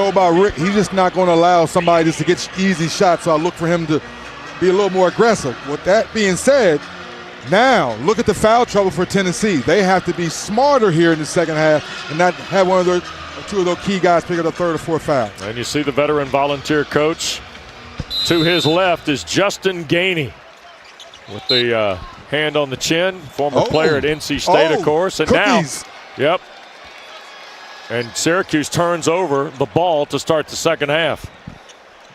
know about Rick, he's just not going to allow somebody just to get easy shots, so I look for him to be a little more aggressive. With that being said, now look at the foul trouble for Tennessee. They have to be smarter here in the second half and not have one of their two of those key guys pick up the third or fourth foul. And you see the veteran volunteer coach. To his left is Justin Gainey with the hand on the chin, former player at NC State, of course. And cookies. Now, and Syracuse turns over the ball to start the second half.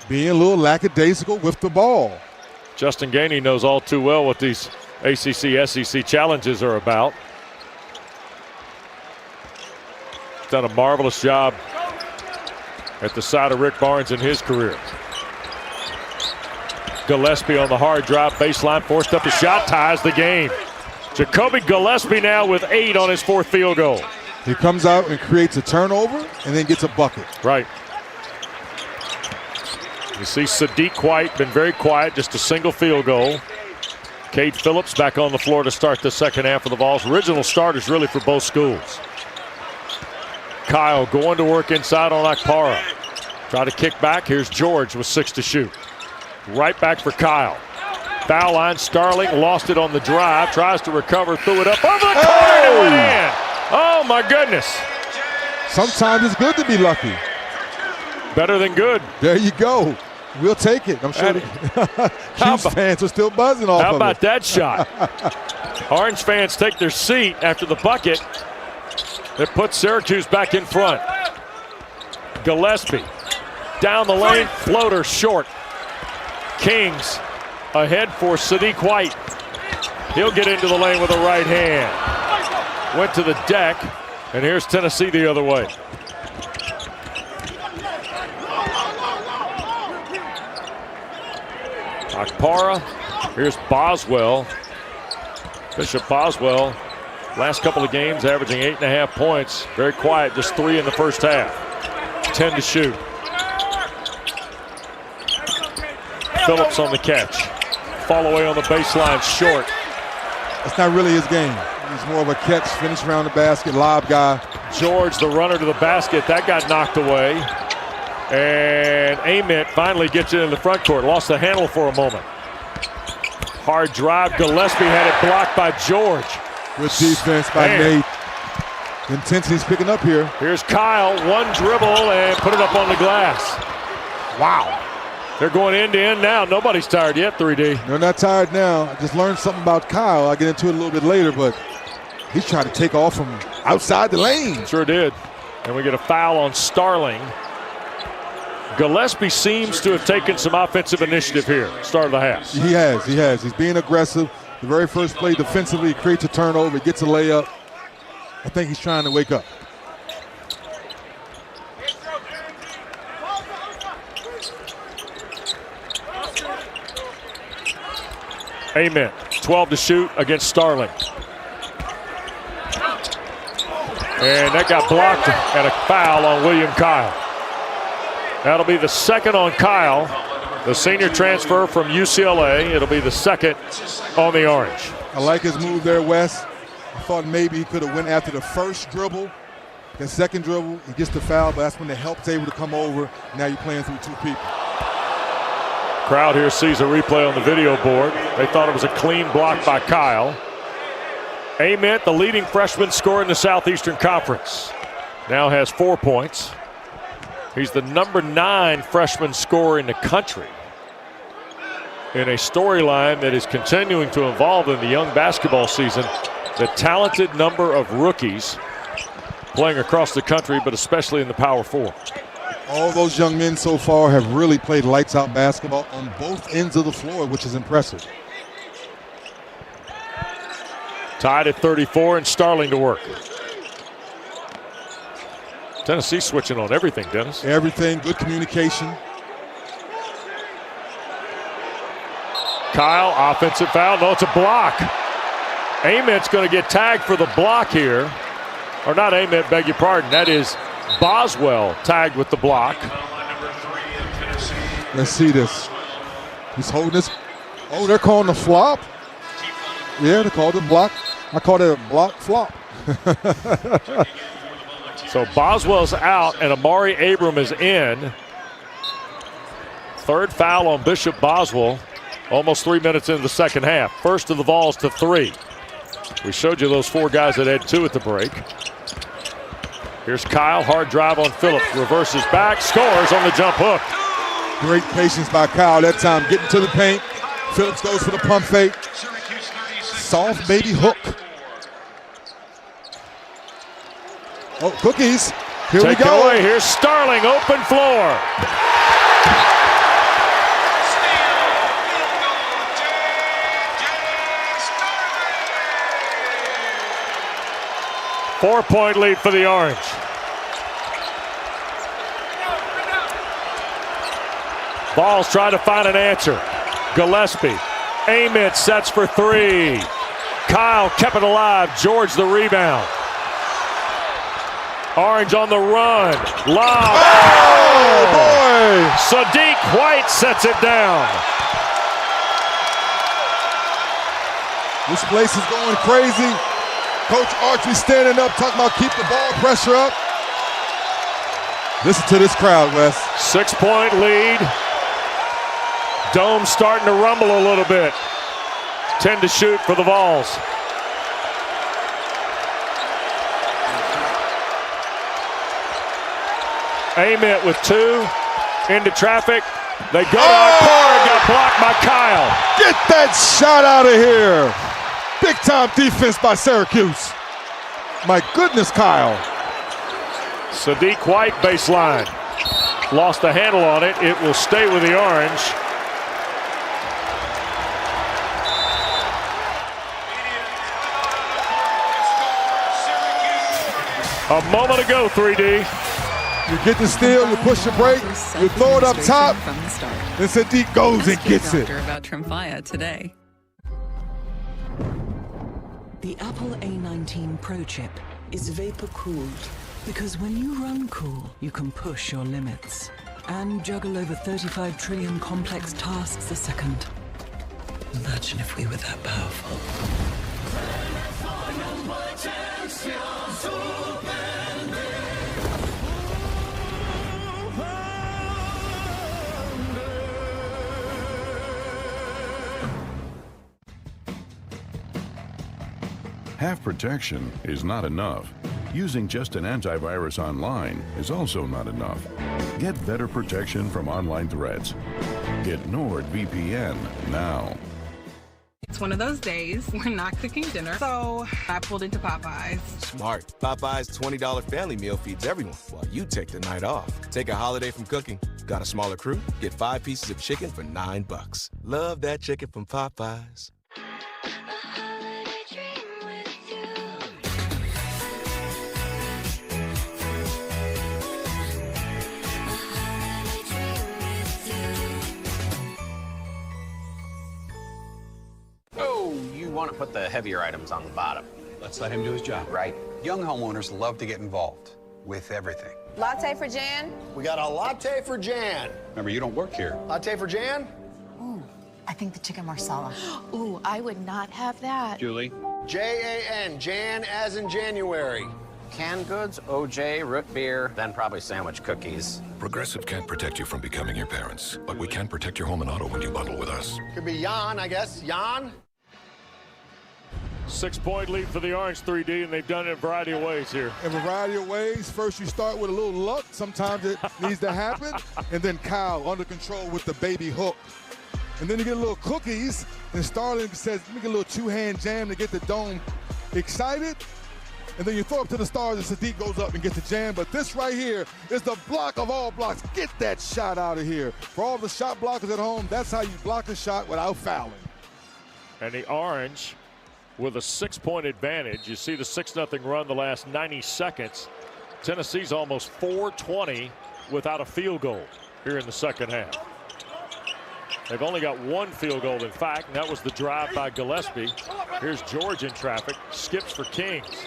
Being a little lackadaisical with the ball. Justin Gainey knows all too well what these ACC, SEC challenges are about. Done a marvelous job at the side of Rick Barnes in his career. Gillespie on the hard drive, baseline, forced up a shot, ties the game. Jacoby Gillespie now with 8 on his 4th field goal. He comes out and creates a turnover and then gets a bucket. Right. You see Sadiq White been very quiet, just a single field goal. Cade Phillips back on the floor to start the second half of the Vols. Original starters really for both schools. Kyle going to work inside on Akpara. Try to kick back. Here's George with 6 to shoot. Right back for Kyle. Foul line, Starling lost it on the drive. Tries to recover, threw it up over the corner and it went in. Oh my goodness. Sometimes it's good to be lucky. Better than good. There you go. We'll take it. I'm sure Hughes fans are still buzzing off of it. How about that shot? Orange fans take their seat after the bucket that puts Syracuse back in front. Gillespie down the lane, floater short. Kings ahead for Sadiq White. He'll get into the lane with a right hand. Went to the deck, and here's Tennessee the other way. Akpara, here's Boswell. Bishop Boswell, last couple of games averaging 8.5 points. Very quiet, just 3 in the first half. 10 to shoot. Phillips on the catch. Fall away on the baseline, short. That's not really his game. He's more of a catch, finish around the basket, lob guy. George, the runner to the basket, that got knocked away. And Ament finally gets it in the front court. Lost the handle for a moment. Hard drive. Gillespie had it blocked by George. Good defense by Nate. Intensity's picking up here. Here's Kyle. One dribble and put it up on the glass. Wow. They're going end to end now. Nobody's tired yet, 3D. They're not tired now. I just learned something about Kyle. I'll get into it a little bit later, but he's trying to take off from outside the lane. Sure did. And we get a foul on Starling. Gillespie seems to have taken some offensive initiative here, start of the half. He has. He's being aggressive. The very first play defensively, he creates a turnover, gets a layup. I think he's trying to wake up. Amen. 12 to shoot against Starling. And that got blocked and a foul on William Kyle. That'll be the second on Kyle, the senior transfer from UCLA. It'll be the second on the Orange. I like his move there, Wes. I thought maybe he could have went after the first dribble. The second dribble, he gets the foul, but that's when the help's able to come over. Now you're playing through 2 people. Crowd here sees a replay on the video board. They thought it was a clean block by Kyle. Ament, the leading freshman scorer in the Southeastern Conference, now has 4 points. He's the number 9 freshman scorer in the country in a storyline that is continuing to evolve in the young basketball season. The talented number of rookies playing across the country, but especially in the Power 4. All those young men so far have really played lights-out basketball on both ends of the floor, which is impressive. Tied at 34 and Starling to work. Tennessee switching on everything, Dennis. Everything, good communication. Kyle, offensive foul. No, it's a block. Ament's going to get tagged for the block here. Or not Ament, beg your pardon. That is Boswell tagged with the block. Let's see this. He's holding this. Oh, they're calling the flop? Yeah, they called it block. I call it a block flop. So Boswell's out and Amari Abram is in. Third foul on Bishop Boswell. Almost 3 minutes into the second half. First of the Vols to 3. We showed you those 4 guys that had 2 at the break. Here's Kyle, hard drive on Phillips, reverses back, scores on the jump hook. Great patience by Kyle that time, getting to the paint. Phillips goes for the pump fake. Soft baby hook. Oh, cookies. Here we go. Take it away. Here's Starling, open floor. Four-point lead for the Orange. Vols try to find an answer. Gillespie. Amit sets for 3. Kyle kept it alive. George the rebound. Orange on the run. Lob. Oh, boy. Sadiq White sets it down. This place is going crazy. Coach Archie standing up, talking about keep the ball pressure up. Listen to this crowd, Wes. 6-point lead. Dome starting to rumble a little bit. 10 to shoot for the Vols. Amit with 2. Into traffic. They go to the corner and got blocked by Kyle. Get that shot out of here. Big time defense by Syracuse. My goodness, Kyle. Sadiq White baseline. Lost the handle on it. It will stay with the Orange. A moment ago, 3D. You get the steal, you push the break, you throw it up top, and Sadiq goes and gets it. About Trimfire today. The Apple A19 Pro chip is vapor cooled because when you run cool, you can push your limits and juggle over 35 trillion complex tasks a second. Imagine if we were that powerful. Half protection is not enough. Using just an antivirus online is also not enough. Get better protection from online threats. Get NordVPN now. It's one of those days we're not cooking dinner, so I pulled into Popeyes. Smart. Popeye's $20 family meal feeds everyone while you take the night off. Take a holiday from cooking. Got a smaller crew? Get 5 pieces of chicken for $9. Love that chicken from Popeyes. Want to put the heavier items on the bottom. Let's let him do his job. Right. Young homeowners love to get involved with everything. Latte for Jan? We got a latte for Jan. Remember, you don't work here. Latte for Jan? Ooh, I think the chicken marsala. Ooh, I would not have that. Julie? Jan, Jan as in January. Canned goods, OJ, root beer, then probably sandwich cookies. Progressive can't protect you from becoming your parents, but we can protect your home and auto when you bundle with us. Could be Jan, I guess. Jan? 6-point lead for the Orange, 3D, and they've done it in a variety of ways here. In a variety of ways. First, you start with a little luck. Sometimes it needs to happen. And then Kyle under control with the baby hook. And then you get a little cookies. And Starling says, let me get a little two-hand jam to get the Dome excited. And then you throw up to the stars, and Sadiq goes up and gets the jam. But this right here is the block of all blocks. Get that shot out of here. For all the shot blockers at home, that's how you block a shot without fouling. And the Orange with a 6-point advantage. You see the 6-0 run the last 90 seconds. Tennessee's almost 420 without a field goal here in the second half. They've only got 1 field goal, in fact, and that was the drive by Gillespie. Here's George in traffic, skips for Kings.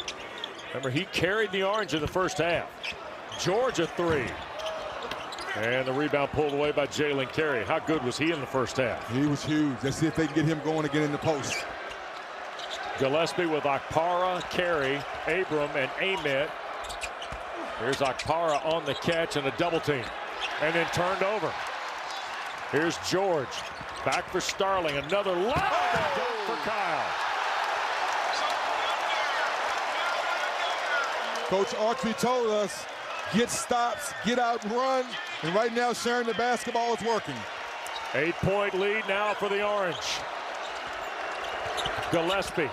Remember, he carried the Orange in the first half. George a 3. And the rebound pulled away by Jalen Carey. How good was he in the first half? He was huge. Let's see if they can get him going again in the post. Gillespie with Akpara, Carey, Abram, and Amit. Here's Akpara on the catch and a double team. And then turned over. Here's George. Back for Starling. Another lob for Kyle. Coach Archery told us, get stops, get out and run. And right now, sharing the basketball is working. 8-point lead now for the Orange. Gillespie.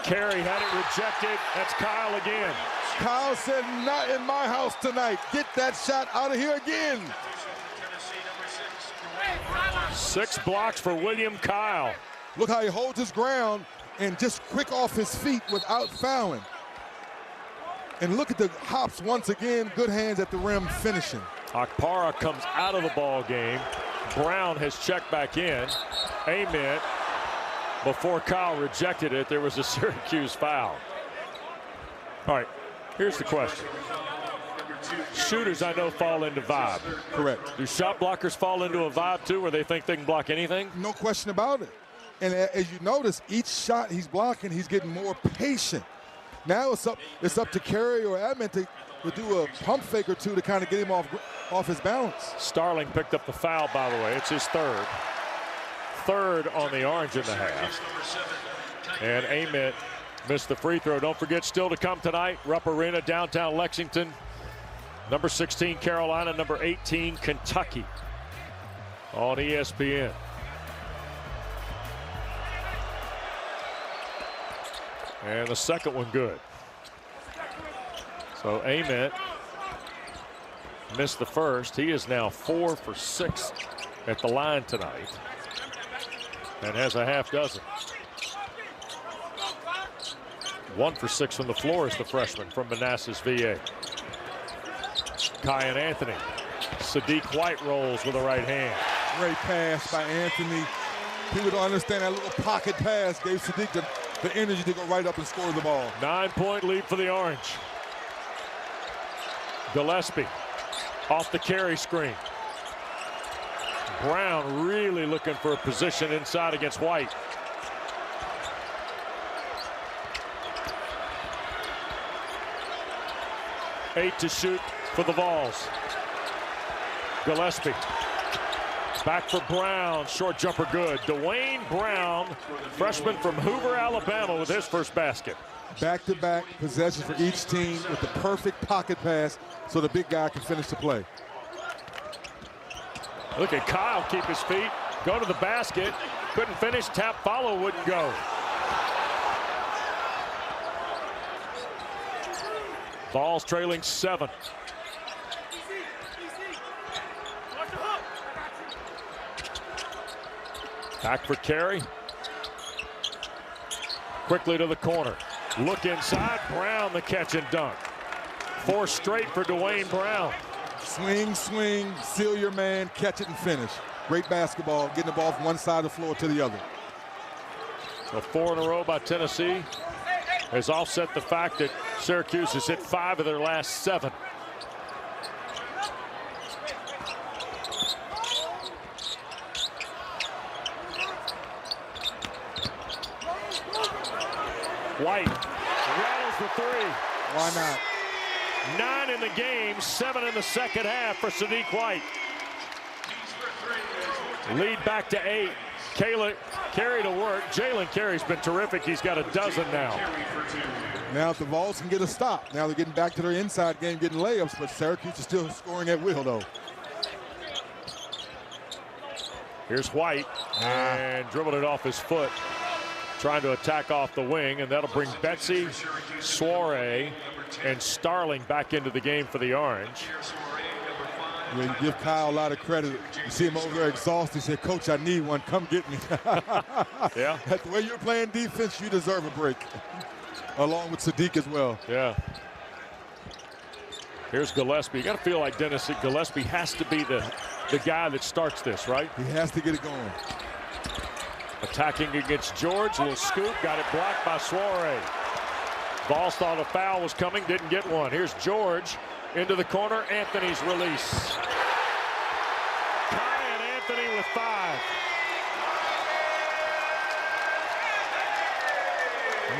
Carey had it rejected. That's Kyle again. Kyle said, not in my house tonight. Get that shot out of here again. 6 blocks for William Kyle. Look how he holds his ground and just quick off his feet without fouling. And look at the hops once again. Good hands at the rim finishing. Akpara comes out of the ball game. Brown has checked back in. Amen. Before Kyle rejected it, there was a Syracuse foul. All right, here's the question. Shooters, I know, fall into vibe. Correct. Do shot blockers fall into a vibe, too, where they think they can block anything? No question about it. And as you notice, each shot he's blocking, he's getting more patient. Now it's up to Carey or Admin to do a pump fake or two to kind of get him off his balance. Starling picked up the foul, by the way. It's his third. Third on the Orange in the half. And Ament missed the free throw. Don't forget, still to come tonight, Rupp Arena, downtown Lexington. Number 16, Carolina. Number 18, Kentucky on ESPN. And the second one good. So Ament missed the first. He is now 4 for 6 at the line tonight and has a half dozen. 1 for 6 from the floor is the freshman from Manassas, VA. Kyan Anthony. Sadiq White rolls with the right hand. Great pass by Anthony. People don't understand that little pocket pass gave Sadiq the energy to go right up and score the ball. 9-point lead for the Orange. Gillespie off the Carey screen. Brown really looking for a position inside against White. Eight to shoot for the Vols. Gillespie. Back for Brown. Short jumper good. Dwayne Brown, freshman from Hoover, Alabama, with his first basket. Back-to-back possessions for each team with the perfect pocket pass so the big guy can finish the play. Look at Kyle keep his feet. Go to the basket. Couldn't finish. Tap follow wouldn't go. Vols trailing 7. Back for Carey. Quickly to the corner. Look inside. Brown the catch and dunk. 4 straight for Dwayne Brown. Swing, swing, seal your man, catch it and finish. Great basketball, getting the ball from one side of the floor to the other. So 4 in a row by Tennessee has offset the fact that Syracuse has hit 5 of their last 7. White rattles the 3. Why not? 9 in the game, 7 in the second half for Sadiq White. Lead back to 8. Carey to work. Jalen Carey's been terrific. He's got a dozen now. Now if the Vols can get a stop. Now they're getting back to their inside game, getting layups, but Syracuse is still scoring at will, though. Here's White, and dribbled it off his foot. Trying to attack off the wing, and that'll bring Betsy, Soiree, and Starling back into the game for the Orange. You give Kyle a lot of credit. You see him over there exhausted. He said, Coach, I need one. Come get me. Yeah. That's the way you're playing defense, you deserve a break. Along with Sadiq as well. Yeah. Here's Gillespie. You got to feel like Dennis Gillespie has to be the guy that starts this, right? He has to get it going. Attacking against George. Little scoop. Got it blocked by Soiree. Vols thought a foul was coming. Didn't get one. Here's George into the corner. Anthony's release. Kyan Anthony with 5.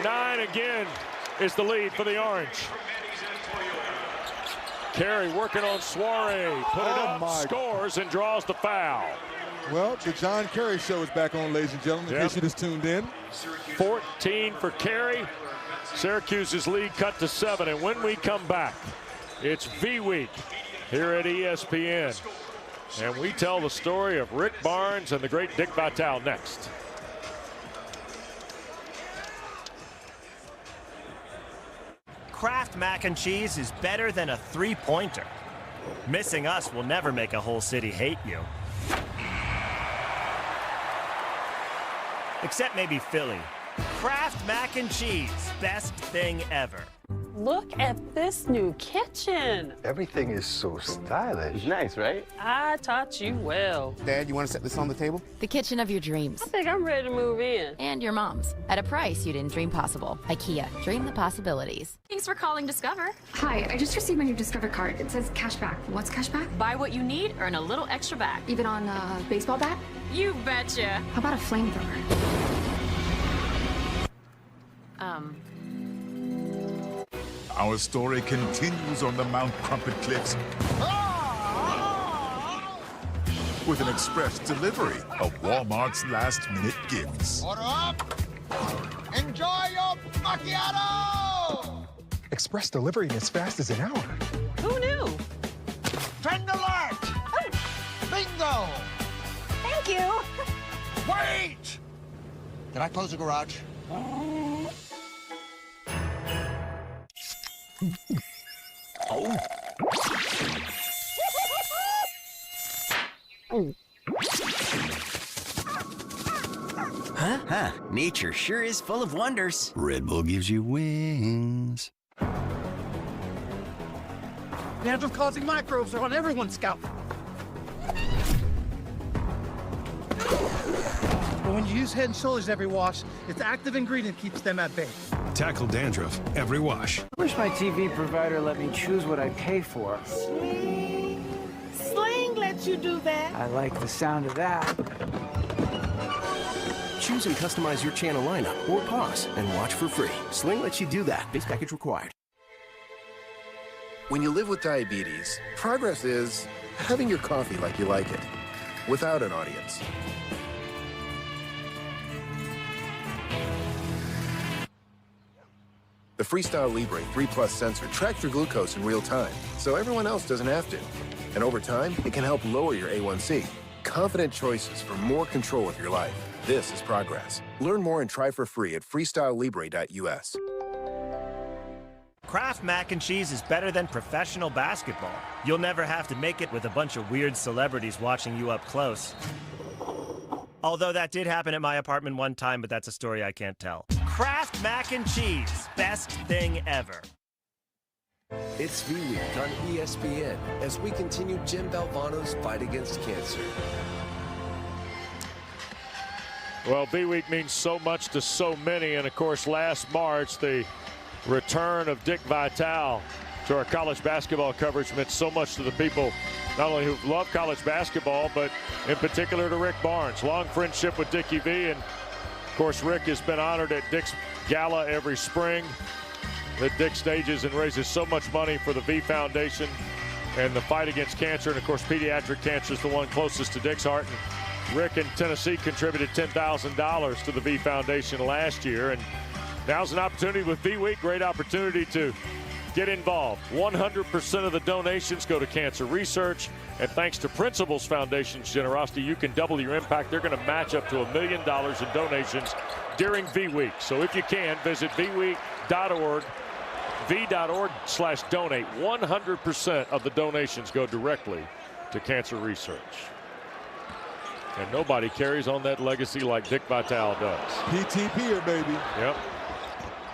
9 again is the lead for the Orange. Carey working on Soiree. Put it up, scores, and draws the foul. Well, the John Carey show is back on, ladies and gentlemen, in case you just tuned in. 14 for Carey. Syracuse's lead cut to 7. And when we come back, it's V-Week here at ESPN. And we tell the story of Rick Barnes and the great Dick Vitale next. Kraft mac and cheese is better than a three-pointer. Missing us will never make a whole city hate you. Except maybe Philly. Kraft mac and cheese, best thing ever. Look at this new kitchen. Everything is so stylish. It's nice, right? I taught you well. Dad, you want to set this on the table? The kitchen of your dreams. I think I'm ready to move in. And your mom's. At a price you didn't dream possible. IKEA. Dream the possibilities. Thanks for calling Discover. Hi, I just received my new Discover card. It says cashback. What's cashback? Buy what you need, earn a little extra back. Even on a baseball bat? You betcha. How about a flamethrower? Our story continues on the Mount Crumpet Cliffs with an express delivery of Walmart's last-minute gifts. Order up! Enjoy your macchiato! Express delivery in as fast as an hour. Who knew? Trend alert! Oh. Bingo! Thank you. Wait! Did I close the garage? Oh. Huh? Nature sure is full of wonders. Red Bull gives you wings. Dandruff-causing microbes are on everyone's scalp. But when you use Head & Shoulders every wash, its active ingredient keeps them at bay. Tackle dandruff every wash. I wish my TV provider let me choose what I pay for. Sling lets you do that. I like the sound of that. Choose and customize your channel lineup or pause and watch for free. Sling lets you do that. Base package required. When you live with diabetes, progress is having your coffee like you like it, without an audience. The Freestyle Libre 3 Plus sensor tracks your glucose in real time, so everyone else doesn't have to. And over time, it can help lower your A1C. Confident choices for more control of your life. This is progress. Learn more and try for free at freestylelibre.us. Kraft mac and cheese is better than professional basketball. You'll never have to make it with a bunch of weird celebrities watching you up close. Although that did happen at my apartment one time, but that's a story I can't tell. Kraft mac and cheese, best thing ever. It's V-Week on ESPN as we continue Jim Valvano's fight against cancer. Well, V-Week means so much to so many, and of course last March the return of Dick Vitale to our college basketball coverage meant so much to the people not only who love college basketball, but in particular to Rick Barnes. Long friendship with Dickie V, and of course Rick has been honored at Dick's Gala every spring that Dick stages and raises so much money for the V Foundation and the fight against cancer. And of course pediatric cancer is the one closest to Dick's heart. And Rick in Tennessee contributed $10,000 to the V Foundation last year, and now's an opportunity with V-Week, great opportunity to get involved. 100% of the donations go to cancer research, and thanks to Principles Foundation's generosity, you can double your impact. They're going to match up to $1 million in donations during V-Week. So if you can, visit vweek.org, v.org/donate. 100% of the donations go directly to cancer research. And nobody carries on that legacy like Dick Vitale does. PTPer, baby. Yep.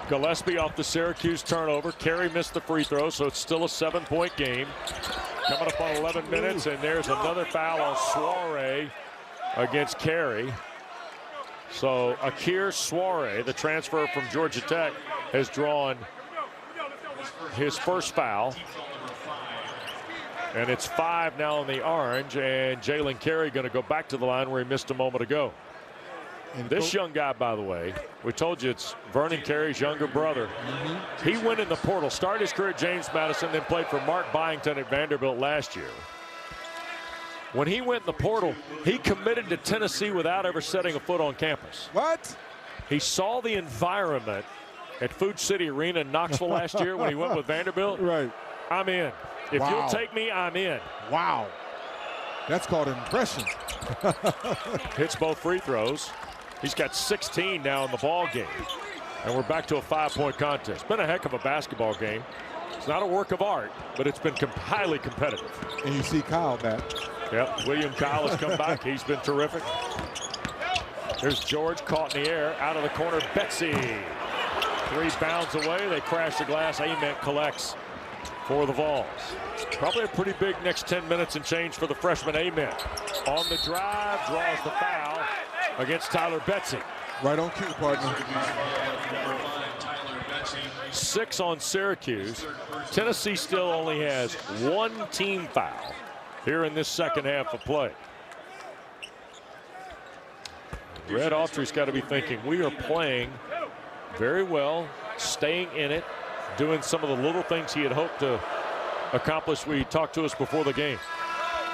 Gillespie off the Syracuse turnover. Carey missed the free throw, so it's still a 7-point game. Coming up on 11 minutes, and there's another foul on Soiree against Carey. So Akir Soiree, the transfer from Georgia Tech, has drawn his first foul. And it's 5 now in the orange, and Jalen Carey going to go back to the line where he missed a moment ago. And This young guy, by the way, we told you it's Vernon Carey's younger brother. He went in the portal, started his career at James Madison, then played for Mark Byington at Vanderbilt last year. When he went in the portal, he committed to Tennessee without ever setting a foot on campus. What? He saw the environment at Food City Arena in Knoxville last year when he went with Vanderbilt. Right. I'm in. If Wow. you'll take me, I'm in. Wow. That's called impression. Hits both free throws. He's got 16 now in the ball game. And we're back to a 5-point contest. Been a heck of a basketball game. It's not a work of art, but it's been highly competitive. And you see Kyle back. Yep, William Kyle has come back. He's been terrific. There's George caught in the air. Out of the corner, Betsy. 3 bounds away. They crash the glass. Ament collects for the Vols. Probably a pretty big next 10 minutes and change for the freshman Ament. On the drive, draws the foul against Tyler Betsy. Right on cue, partner. 6 on Syracuse. Tennessee still only has 1 team foul here in this second half of play. Red Autry's got to be thinking, we are playing very well, staying in it, doing some of the little things he had hoped to accomplish. He talked to us before the game.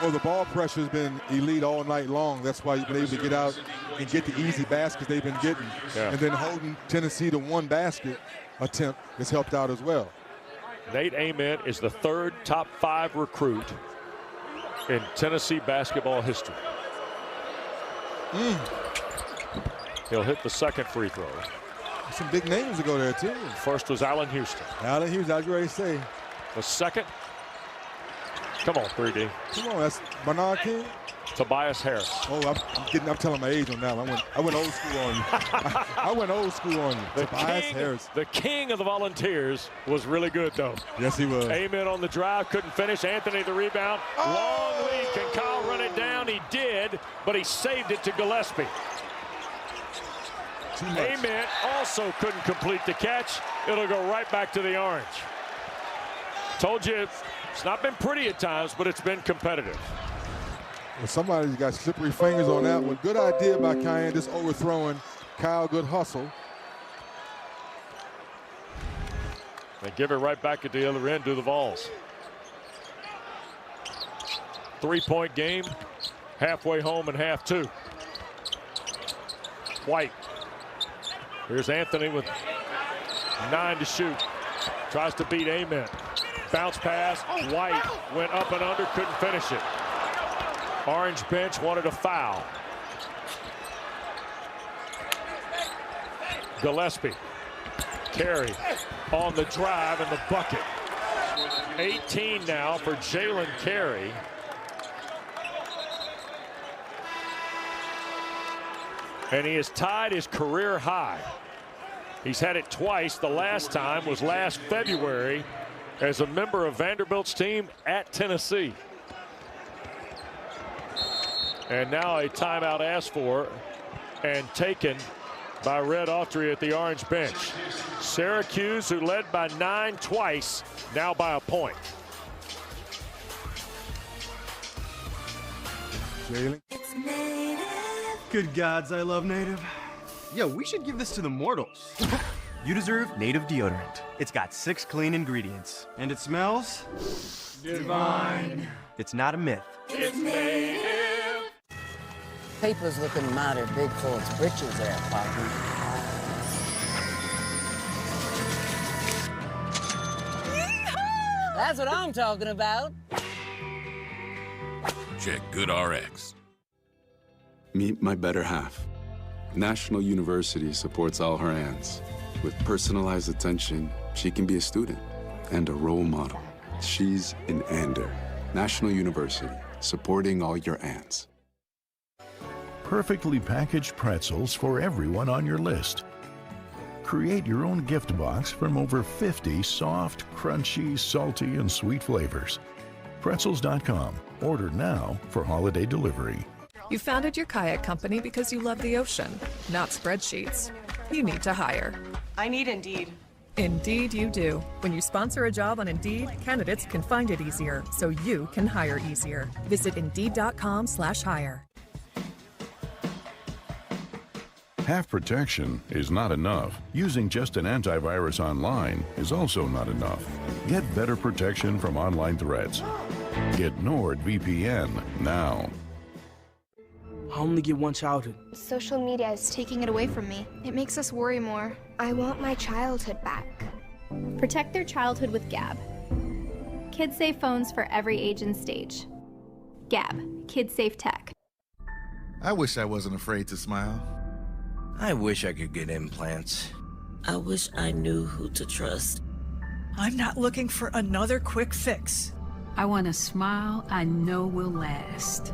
Well, the ball pressure has been elite all night long. That's why you've been able to get out and get the easy baskets they've been getting. Yeah. And then holding Tennessee to 1 basket attempt has helped out as well. Nate Ament is the 3rd top 5 recruit in Tennessee basketball history. He'll hit the 2nd free throw. Some big names to go there, too. First was Allen Houston. Allen Houston, I was ready to say. The 2nd. Come on, 3D. Come on, that's Bernard King. Tobias Harris. Oh, I'm telling my age on that one. I went old school on you. I went old school on you. Tobias Harris. The king of the Volunteers was really good, though. Yes, he was. Ament on the drive, couldn't finish. Anthony the rebound. Long lead. Can Kyle run it down? He did, but he saved it to Gillespie. Ament also couldn't complete the catch. It'll go right back to the Orange. Told you it's not been pretty at times, but it's been competitive. Well, somebody's got slippery fingers on that one. Good idea by Cayenne, just overthrowing Kyle. Good hustle. They give it right back at the other end to the Vols. 3-point game, halfway home in half 2. White. Here's Anthony with 9 to shoot. Tries to beat Ament. Bounce pass. White went up and under, couldn't finish it. Orange bench wanted a foul. Gillespie. Carey on the drive and the bucket. 18 now for Jalen Carey. And he has tied his career high. He's had it twice. The last time was last February as a member of Vanderbilt's team at Tennessee. And now a timeout asked for and taken by Red Autry at the Orange bench. Syracuse, who led by 9 twice, now by a point. Jalen. Good gods, I love Native. Yo, we should give this to the mortals. You deserve Native deodorant. It's got 6 clean ingredients. And it smells divine. It's not a myth. It's Native. Paper's looking mighty big for its britches there, Poppy. That's what I'm talking about. Check GoodRx. Meet my better half. National University supports all her aunts. With personalized attention, she can be a student and a role model. She's an Ander. National University, supporting all your aunts. Perfectly packaged pretzels for everyone on your list. Create your own gift box from over 50 soft, crunchy, salty, and sweet flavors. Pretzels.com. Order now for holiday delivery. You founded your kayak company because you love the ocean, not spreadsheets. You need to hire. I need Indeed. Indeed you do. When you sponsor a job on Indeed, candidates can find it easier, so you can hire easier. Visit Indeed.com/hire. Half protection is not enough. Using just an antivirus online is also not enough. Get better protection from online threats. Get NordVPN now. I only get one childhood. Social media is taking it away from me. It makes us worry more. I want my childhood back. Protect their childhood with Gab. Kid-safe phones for every age and stage. Gab, kid-safe tech. I wish I wasn't afraid to smile. I wish I could get implants. I wish I knew who to trust. I'm not looking for another quick fix. I want a smile I know will last.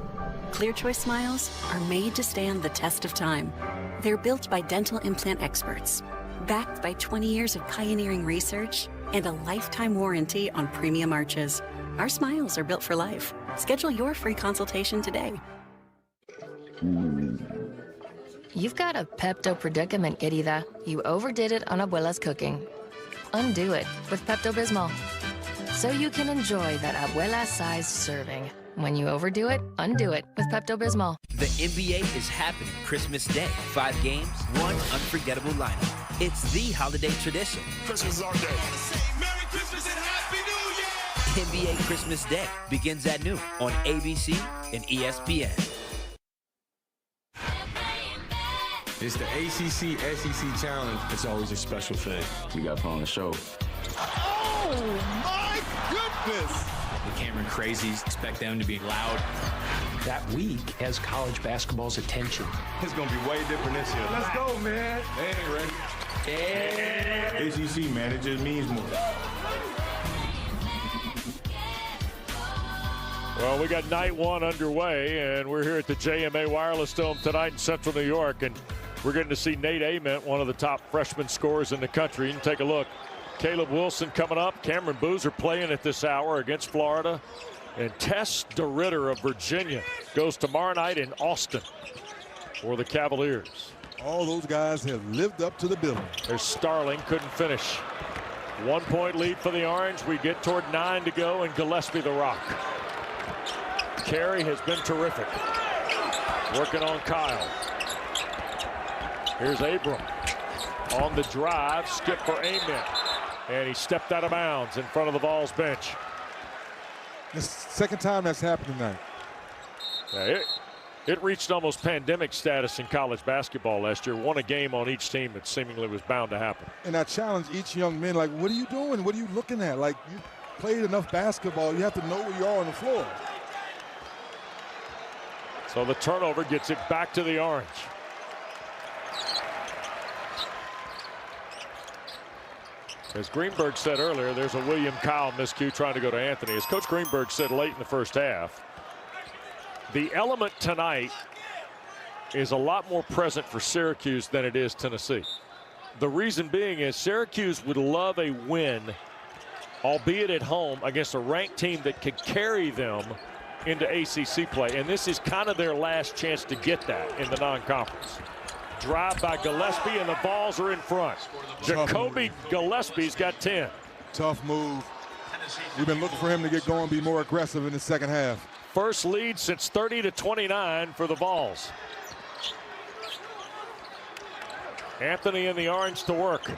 Clear Choice smiles are made to stand the test of time. They're built by dental implant experts, backed by 20 years of pioneering research and a lifetime warranty on premium arches. Our smiles are built for life. Schedule your free consultation today. You've got a Pepto predicament, querida. You overdid it on Abuela's cooking. Undo it with Pepto-Bismol, so you can enjoy that Abuela-sized serving. When you overdo it, undo it with Pepto-Bismol. The NBA is happening Christmas Day. 5 games, 1 unforgettable lineup. It's the holiday tradition. Christmas is our day. Merry Christmas and Happy New Year! NBA Christmas Day begins at noon on ABC and ESPN. It's the ACC SEC Challenge. It's always a special thing. We got to put on the show. Oh, my goodness! The Cameron Crazies, expect them to be loud. That week has college basketball's attention. It's going to be way different this year. Let's go, man. They ain't ready. Yeah. ACC, man, it just means more. Well, we got night 1 underway, and we're here at the JMA Wireless Dome tonight in Central New York, and we're getting to see Nate Ament, one of the top freshman scorers in the country. And take a look. Caleb Wilson coming up. Cameron Boozer playing at this hour against Florida. And Tess DeRitter of Virginia goes tomorrow night in Austin for the Cavaliers. All those guys have lived up to the billing. There's Starling, couldn't finish. 1-point lead for the Orange. We get toward 9 to go, and Gillespie the Rock. Carey has been terrific. Working on Kyle. Here's Abram on the drive. Skip for Ament. And he stepped out of bounds in front of the Vols bench. The second time that's happened tonight. Yeah, it reached almost pandemic status in college basketball last year. Won a game on each team that seemingly was bound to happen. And I challenge each young man, like, what are you doing? What are you looking at? Like, you played enough basketball. You have to know where you are on the floor. So the turnover gets it back to the Orange. As Greenberg said earlier, there's a William Kyle miscue trying to go to Anthony. As Coach Greenberg said late in the first half, the element tonight is a lot more present for Syracuse than it is Tennessee. The reason being is Syracuse would love a win, albeit at home, against a ranked team that could carry them into ACC play. And this is kind of their last chance to get that in the non-conference. Drive by Gillespie, and the Vols are in front. Jacoby Gillespie's got 10. Tough move. We've been looking for him to get going, be more aggressive in the second half. First lead since 30-29 for the Vols. Anthony and the Orange to work.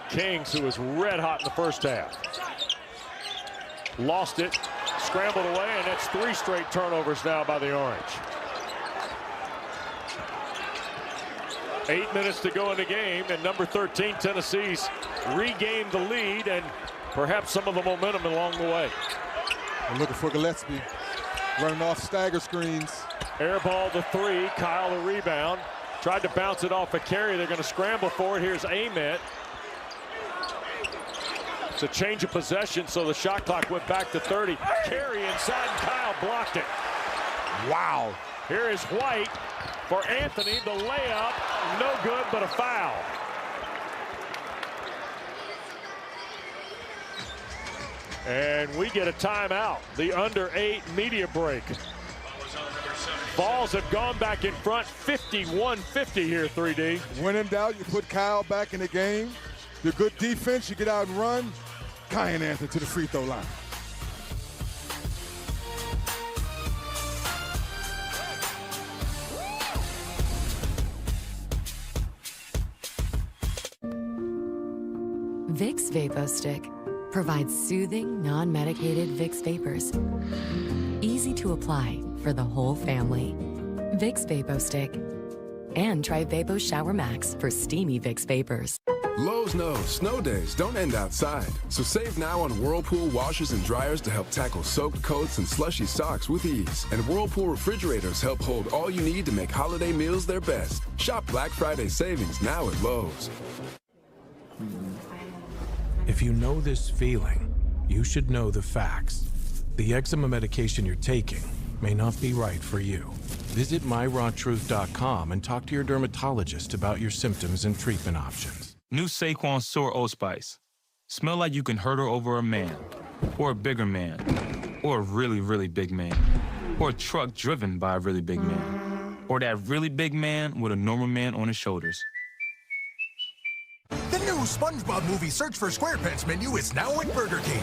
Kings, who was red hot in the first half. Lost it. Scrambled away, and that's 3 straight turnovers now by the Orange. 8 minutes to go in the game, and number 13, Tennessee's regained the lead and perhaps some of the momentum along the way. We're looking for Gillespie, running off stagger screens. Air ball the 3, Kyle the rebound. Tried to bounce it off a Carey. They're going to scramble for it. Here's Ament. It's a change of possession, so the shot clock went back to 30. Carey inside, and Kyle blocked it. Wow. Here is White for Anthony. The layup, no good, but a foul. And we get a timeout. The under 8 media break. Vols have gone back in front, 51-50 here, 3D. When in doubt, you put Kyle back in the game. The good defense, you get out and run. Kyan Anthony to the free throw line. Vicks VapoStick provides soothing, non-medicated Vicks vapors. Easy to apply for the whole family. Vicks VapoStick. And try Vapo Shower Max for steamy Vicks vapors. Lowe's knows snow days don't end outside, so save now on Whirlpool washers and dryers to help tackle soaked coats and slushy socks with ease. And Whirlpool refrigerators help hold all you need to make holiday meals their best. Shop Black Friday savings now at Lowe's. If you know this feeling, you should know the facts. The eczema medication you're taking may not be right for you. Visit myrawtruth.com and talk to your dermatologist about your symptoms and treatment options. New Saquon Sour Oat Spice. Smell like you can hurdle over a man, or a bigger man, or a really, really big man, or a truck driven by a really big man, or that really big man with a normal man on his shoulders. The new SpongeBob movie Search for SquarePants menu is now at Burger King.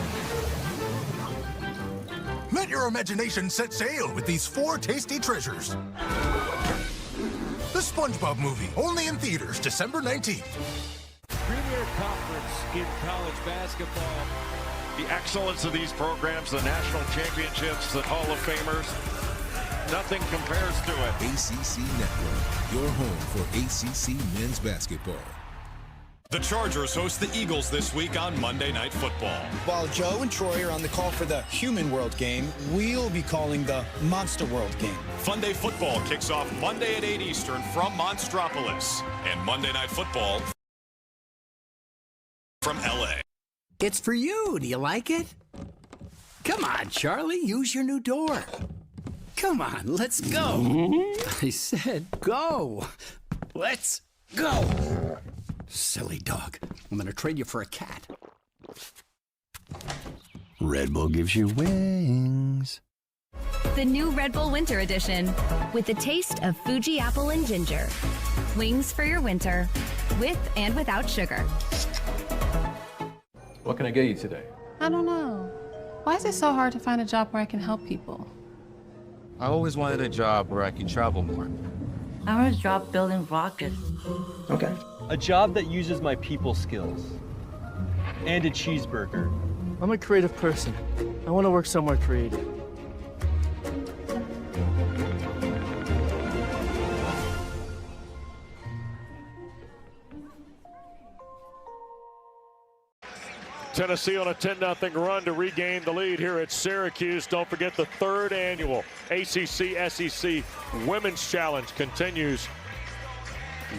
Let your imagination set sail with these 4 tasty treasures. The SpongeBob movie, only in theaters December 19th. Premier Conference in college basketball. The excellence of these programs, the national championships, the Hall of Famers, nothing compares to it. ACC Network, your home for ACC men's basketball. The Chargers host the Eagles this week on Monday Night Football. While Joe and Troy are on the call for the Human World game, we'll be calling the Monster World game. Funday Football kicks off Monday at 8 Eastern from Monstropolis. And Monday Night Football from LA. It's for you. Do you like it? Come on, Charlie, use your new door. Come on, let's go. I said go. Let's go. Silly dog. I'm gonna trade you for a cat. Red Bull gives you wings. The new Red Bull Winter Edition, with the taste of Fuji apple and ginger. Wings for your winter, with and without sugar. What can I get you today? I don't know. Why is it so hard to find a job where I can help people? I always wanted a job where I can travel more. I want a job building rockets. Okay. A job that uses my people skills. And a cheeseburger. I'm a creative person. I want to work somewhere creative. Tennessee on a 10-0 run to regain the lead here at Syracuse. Don't forget the 3rd annual ACC-SEC Women's Challenge continues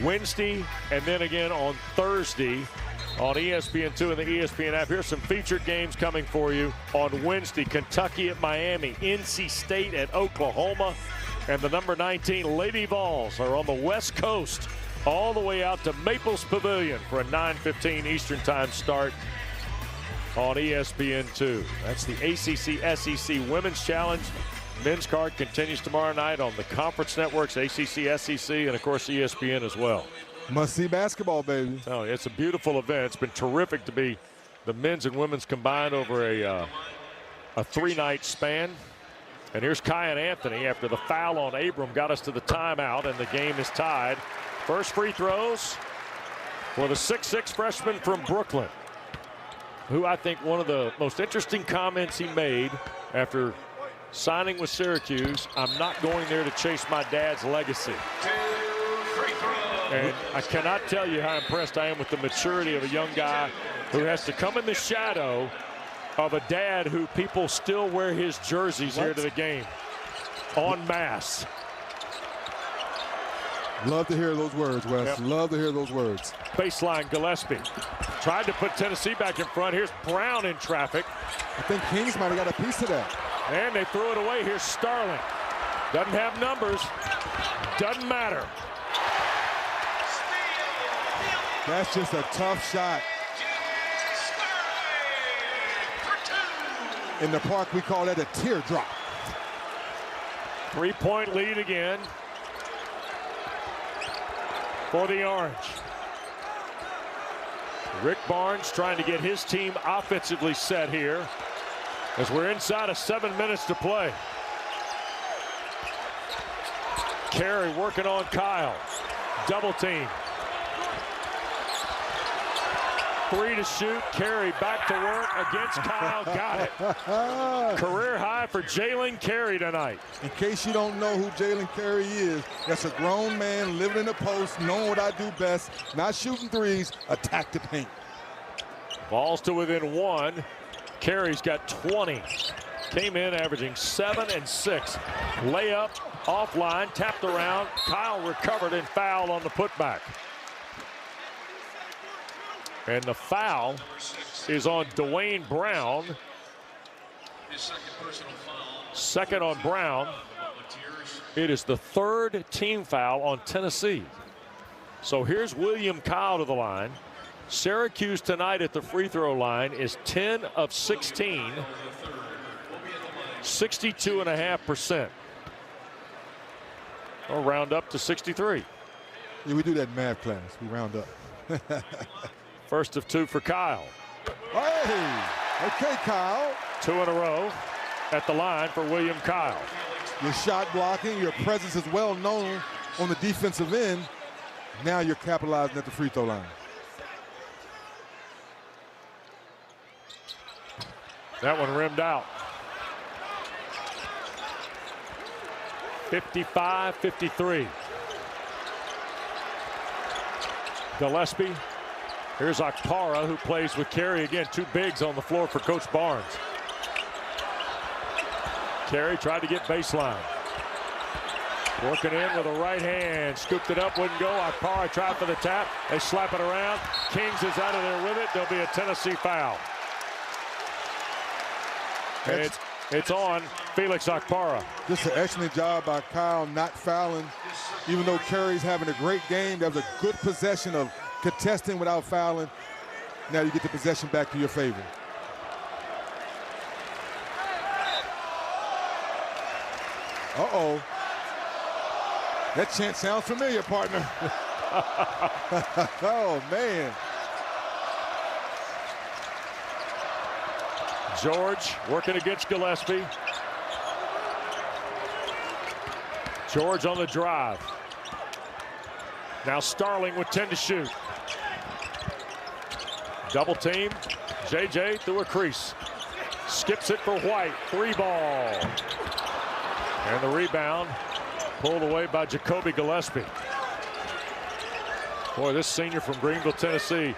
Wednesday and then again on Thursday on ESPN2 and the ESPN app. Here's some featured games coming for you on Wednesday. Kentucky at Miami, NC State at Oklahoma, and the number 19 Lady Vols are on the West Coast all the way out to Maples Pavilion for a 9:15 Eastern Time start on ESPN2. That's the ACC-SEC Women's Challenge. Men's card continues tomorrow night on the conference networks, ACC, SEC, and of course ESPN as well. Must-see basketball, baby. Oh, it's a beautiful event. It's been terrific to be the men's and women's combined over a 3-night span. And here's Kyan Anthony after the foul on Abram got us to the timeout, and the game is tied. First free throws for the 6'6" freshman from Brooklyn, who I think one of the most interesting comments he made after signing with Syracuse, I'm not going there to chase my dad's legacy. And I cannot tell you how impressed I am with the maturity of a young guy who has to come in the shadow of a dad who people still wear his jerseys here to the game en masse. Love to hear those words, Wes. Yep. Love to hear those words. Baseline Gillespie tried to put Tennessee back in front. Here's Brown in traffic. I think Kings might have got a piece of that. And they threw it away. Here's Starling. Doesn't have numbers. Doesn't matter. That's just a tough shot. In the park, we call that a teardrop. 3-point lead again for the Orange. Rick Barnes trying to get his team offensively set here as we're inside of 7 minutes to play. Carey working on Kyle. Double team. 3 to shoot. Carey back to work against Kyle. Got it. Career high for Jalen Carey tonight. In case you don't know who Jalen Carey is, that's a grown man living in the post, knowing what I do best, not shooting threes, attack the paint. Balls to within 1. Carey's got 20. Came in averaging 7 and 6. Layup, offline, tapped around. Kyle recovered and fouled on the putback. And the foul is on Dwayne Brown. Second on Brown. It is the 3rd team foul on Tennessee. So here's William Kyle to the line. Syracuse tonight at the free throw line is 10 of 16. 62.5%. Or round up to 63. Yeah, we do that in math class. We round up. First of 2 for Kyle. Hey, okay, Kyle. 2 in a row at the line for William Kyle. Your shot blocking, your presence is well known on the defensive end. Now you're capitalizing at the free throw line. That one rimmed out. 55-53. Gillespie. Here's Okpara, who plays with Carey again. 2 bigs on the floor for Coach Barnes. Carey tried to get baseline. Working in with a right hand. Scooped it up, wouldn't go. Okpara tried for the tap. They slap it around. Kings is out of there with it. There'll be a Tennessee foul. And it's on Felix Okpara. Just an excellent job by Kyle not fouling. Even though Carey's having a great game, that was a good possession of contesting without fouling. Now you get the possession back to your favor. Uh-oh. That chant sounds familiar, partner. Oh, man. George working against Gillespie. George on the drive. Now Starling with 10 to shoot. Double team. JJ through a crease. Skips it for White. 3 ball. And the rebound pulled away by Jacoby Gillespie. Boy, this senior from Greenville, Tennessee,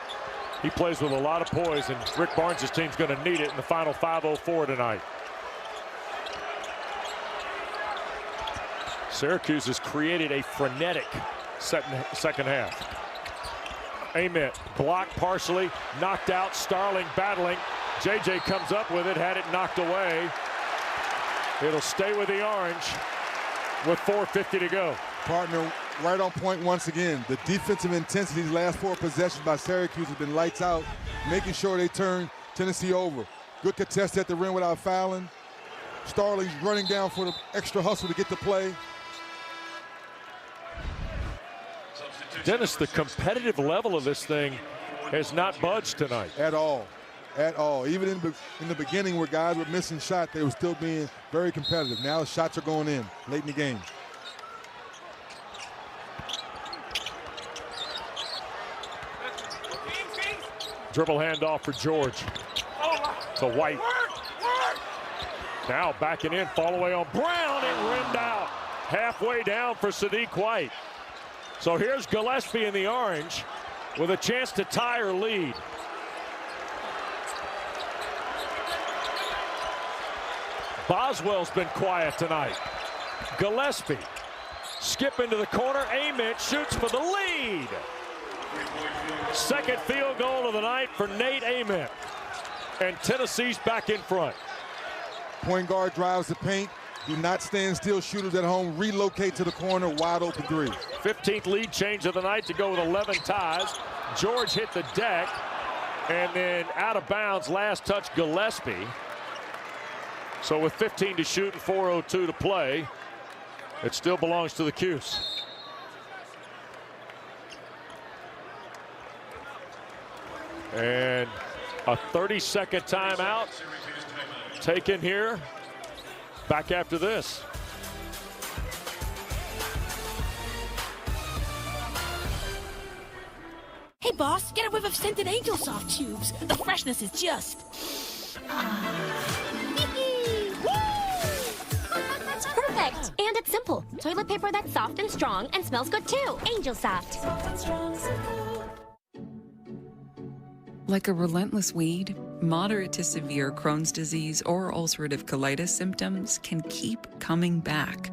he plays with a lot of poise, and Rick Barnes' team's going to need it in the final 5:04 tonight. Syracuse has created a frenetic second half. Ament blocked partially, knocked out. Starling battling. JJ comes up with it, had it knocked away. It'll stay with the Orange with 4:50 to go. Partner, right on point once again. The defensive intensity these last 4 possessions by Syracuse has been lights out, making sure they turn Tennessee over. Good contest at the rim without fouling. Starling's running down for the extra hustle to get the play. Dennis, the competitive level of this thing has not budged tonight. At all. At all. Even in the beginning where guys were missing shots, they were still being very competitive. Now shots are going in late in the game. Dribble handoff for George. To White. Now backing in, fall away on Brown, and rimmed out. Halfway down for Sadiq White. So here's Gillespie in the orange with a chance to tie or lead. Boswell's been quiet tonight. Gillespie, skip into the corner. Ament shoots for the lead. Second field goal of the night for Nate Ament. And Tennessee's back in front. Point guard drives the paint. Do not stand still. Shooters at home relocate to the corner. Wide open 3. 15th lead change of the night to go with 11 ties. George hit the deck. And then out of bounds, last touch Gillespie. So with 15 to shoot and 4:02 to play, it still belongs to the Cuse. And a 30-second timeout taken here. Back after this. Hey, boss. Get a whiff of scented Angel Soft tubes. The freshness is just... It's perfect. And it's simple. Toilet paper that's soft and strong and smells good too. Angel Soft. Like a relentless weed, moderate to severe Crohn's disease or ulcerative colitis symptoms can keep coming back.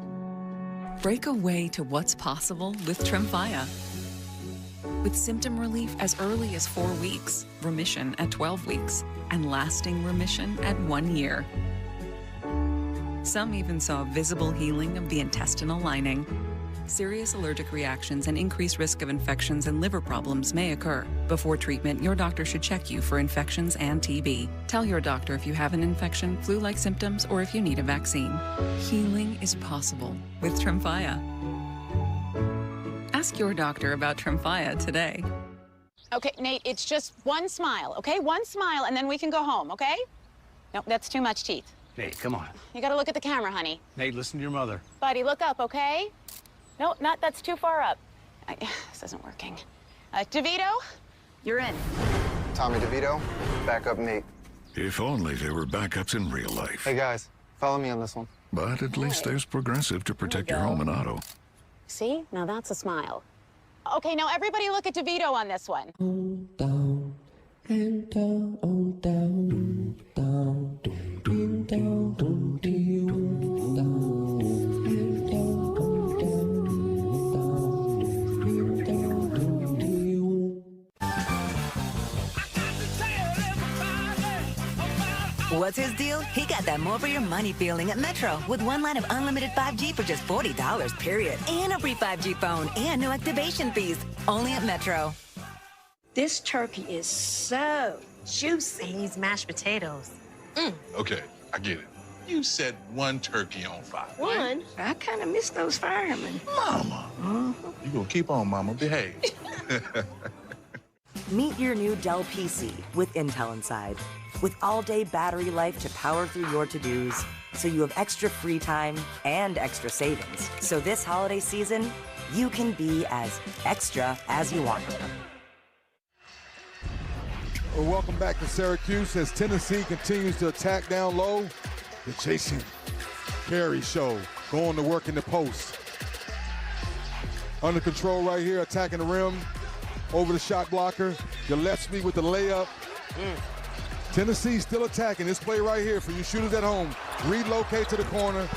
Break away to what's possible with Tremfya. With symptom relief as early as 4 weeks, remission at 12 weeks, and lasting remission at 1 year. Some even saw visible healing of the intestinal lining. Serious allergic reactions and increased risk of infections and liver problems may occur. Before treatment, your doctor should check you for infections and TB. Tell your doctor if you have an infection, flu-like symptoms, or if you need a vaccine. Healing is possible with Tremfya. Ask your doctor about Tremfya today. Okay, Nate, it's just one smile, okay? One smile, and then we can go home, okay? Nope, that's too much teeth. Nate, come on. You gotta look at the camera, honey. Nate, listen to your mother. Buddy, look up, okay? No, that's too far up. This isn't working. DeVito, you're in. Tommy DeVito, backup Nate. If only there were backups in real life. Hey guys, follow me on this one. But at least there's Progressive to protect your home and auto. See? Now that's a smile. Okay, now everybody look at DeVito on this one. Down and down, on down, down, down, down, down, What's his deal? He got that more for your money feeling at Metro with 1 line of unlimited 5G for just $40, period. And a free 5G phone and no activation fees. Only at Metro. This turkey is so juicy. And these mashed potatoes. Okay, I get it. You set one turkey on fire. One? I kind of miss those firemen. Mama. You gonna keep on, Mama. Behave. Meet your new Dell PC with Intel inside. With all-day battery life to power through your to-dos, so you have extra free time and extra savings. So this holiday season, you can be as extra as you want. Well, welcome back to Syracuse as Tennessee continues to attack down low. The Jason Carey show going to work in the post. Under control right here, attacking the rim. Over the shot blocker. Gillespie with the layup. Tennessee still attacking. This play right here for you shooters at home. Relocate to the corner.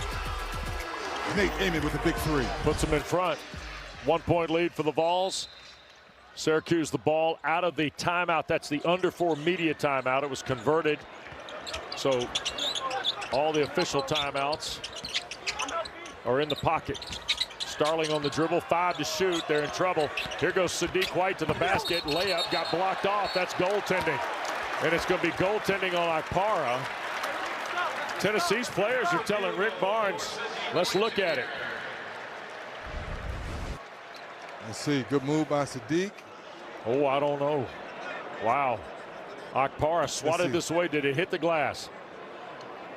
Nate Amon with the big three. Puts them in front. 1 point lead for the Vols. Syracuse the ball out of the timeout. That's the under 4 media timeout. It was converted. So all the official timeouts are in the pocket. Starling on the dribble, 5 to shoot. They're in trouble. Here goes Sadiq White to the basket. Layup got blocked off. That's goaltending. And it's going to be goaltending on Akpara. Tennessee's players are telling Rick Barnes, let's look at it. Let's see, good move by Sadiq. Oh, I don't know. Wow. Akpara swatted this way. Did it hit the glass?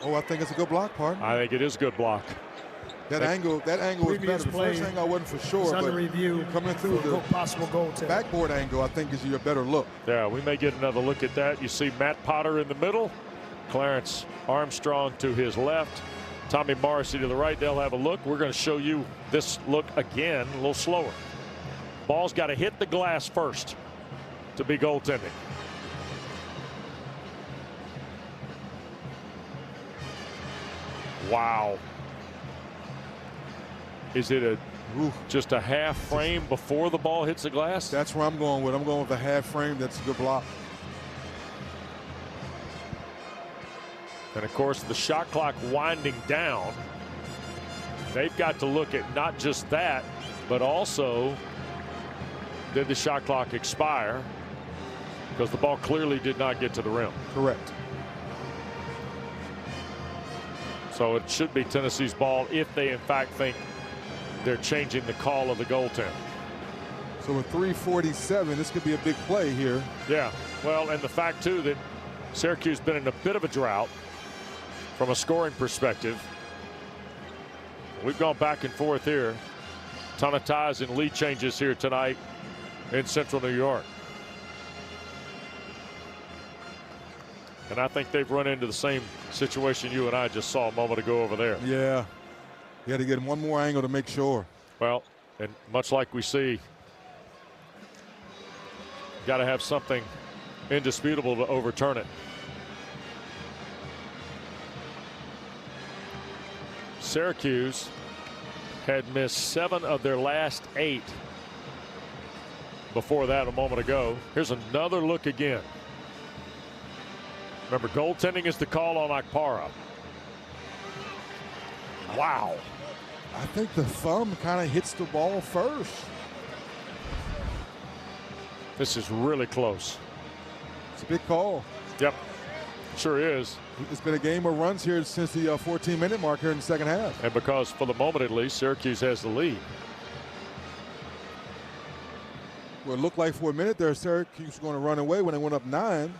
Oh, I think it's a good block, partner. I think it is a good block. That angle was better. The first angle I wasn't for sure, it's under but review coming through the possible goal backboard angle, I think is your better look. Yeah, we may get another look at that. You see Matt Potter in the middle, Clarence Armstrong to his left, Tommy Morrissey to the right. They'll have a look. We're going to show you this look again, a little slower. Ball's got to hit the glass first to be goaltending. Wow. Is it just a half frame before the ball hits the glass? That's where I'm going with. I'm going with a half frame. That's a good block. And of course, the shot clock winding down. They've got to look at not just that, but also did the shot clock expire? Because the ball clearly did not get to the rim. Correct. So it should be Tennessee's ball if they in fact think they're changing the call of the goaltender. So with 3:47, this could be a big play here. Yeah, well, and the fact too that Syracuse has been in a bit of a drought from a scoring perspective. We've gone back and forth here. A ton of ties and lead changes here tonight in Central New York. And I think they've run into the same situation you and I just saw a moment ago over there. Yeah. You had to get one more angle to make sure. Well, and much like we see, got to have something indisputable to overturn it. Syracuse had missed 7 of their last 8 before that a moment ago. Here's another look again. Remember, goaltending is the call on Akpara. Wow. I think the thumb kind of hits the ball first. This is really close. It's a big call. Yep, sure is. It's been a game of runs here since the 14-minute mark here in the second half. And because, for the moment at least, Syracuse has the lead. Well, it looked like for a minute there Syracuse was going to run away when they went up 9.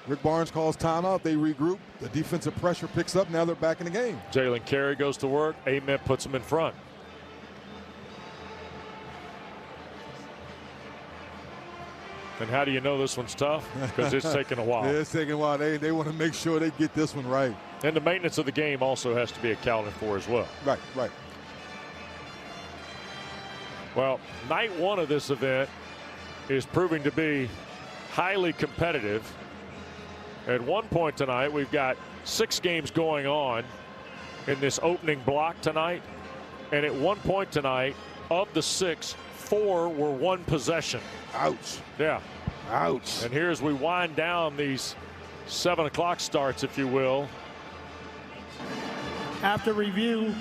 Rick Barnes calls timeout. They regroup. The defensive pressure picks up. Now they're back in the game. Jalen Carey goes to work. Ament puts him in front. And how do you know this one's tough? Because it's taking a while. Yeah, it's taking a while. They want to make sure they get this one right. And the maintenance of the game also has to be accounted for as well. Right, right. Well, night 1 of this event is proving to be highly competitive. At one point tonight, we've got 6 games going on in this opening block tonight. And at one point tonight, of the 6, 4 were 1 possession. Ouch. Yeah. Ouch. And here as we wind down these 7 o'clock starts, if you will. After review,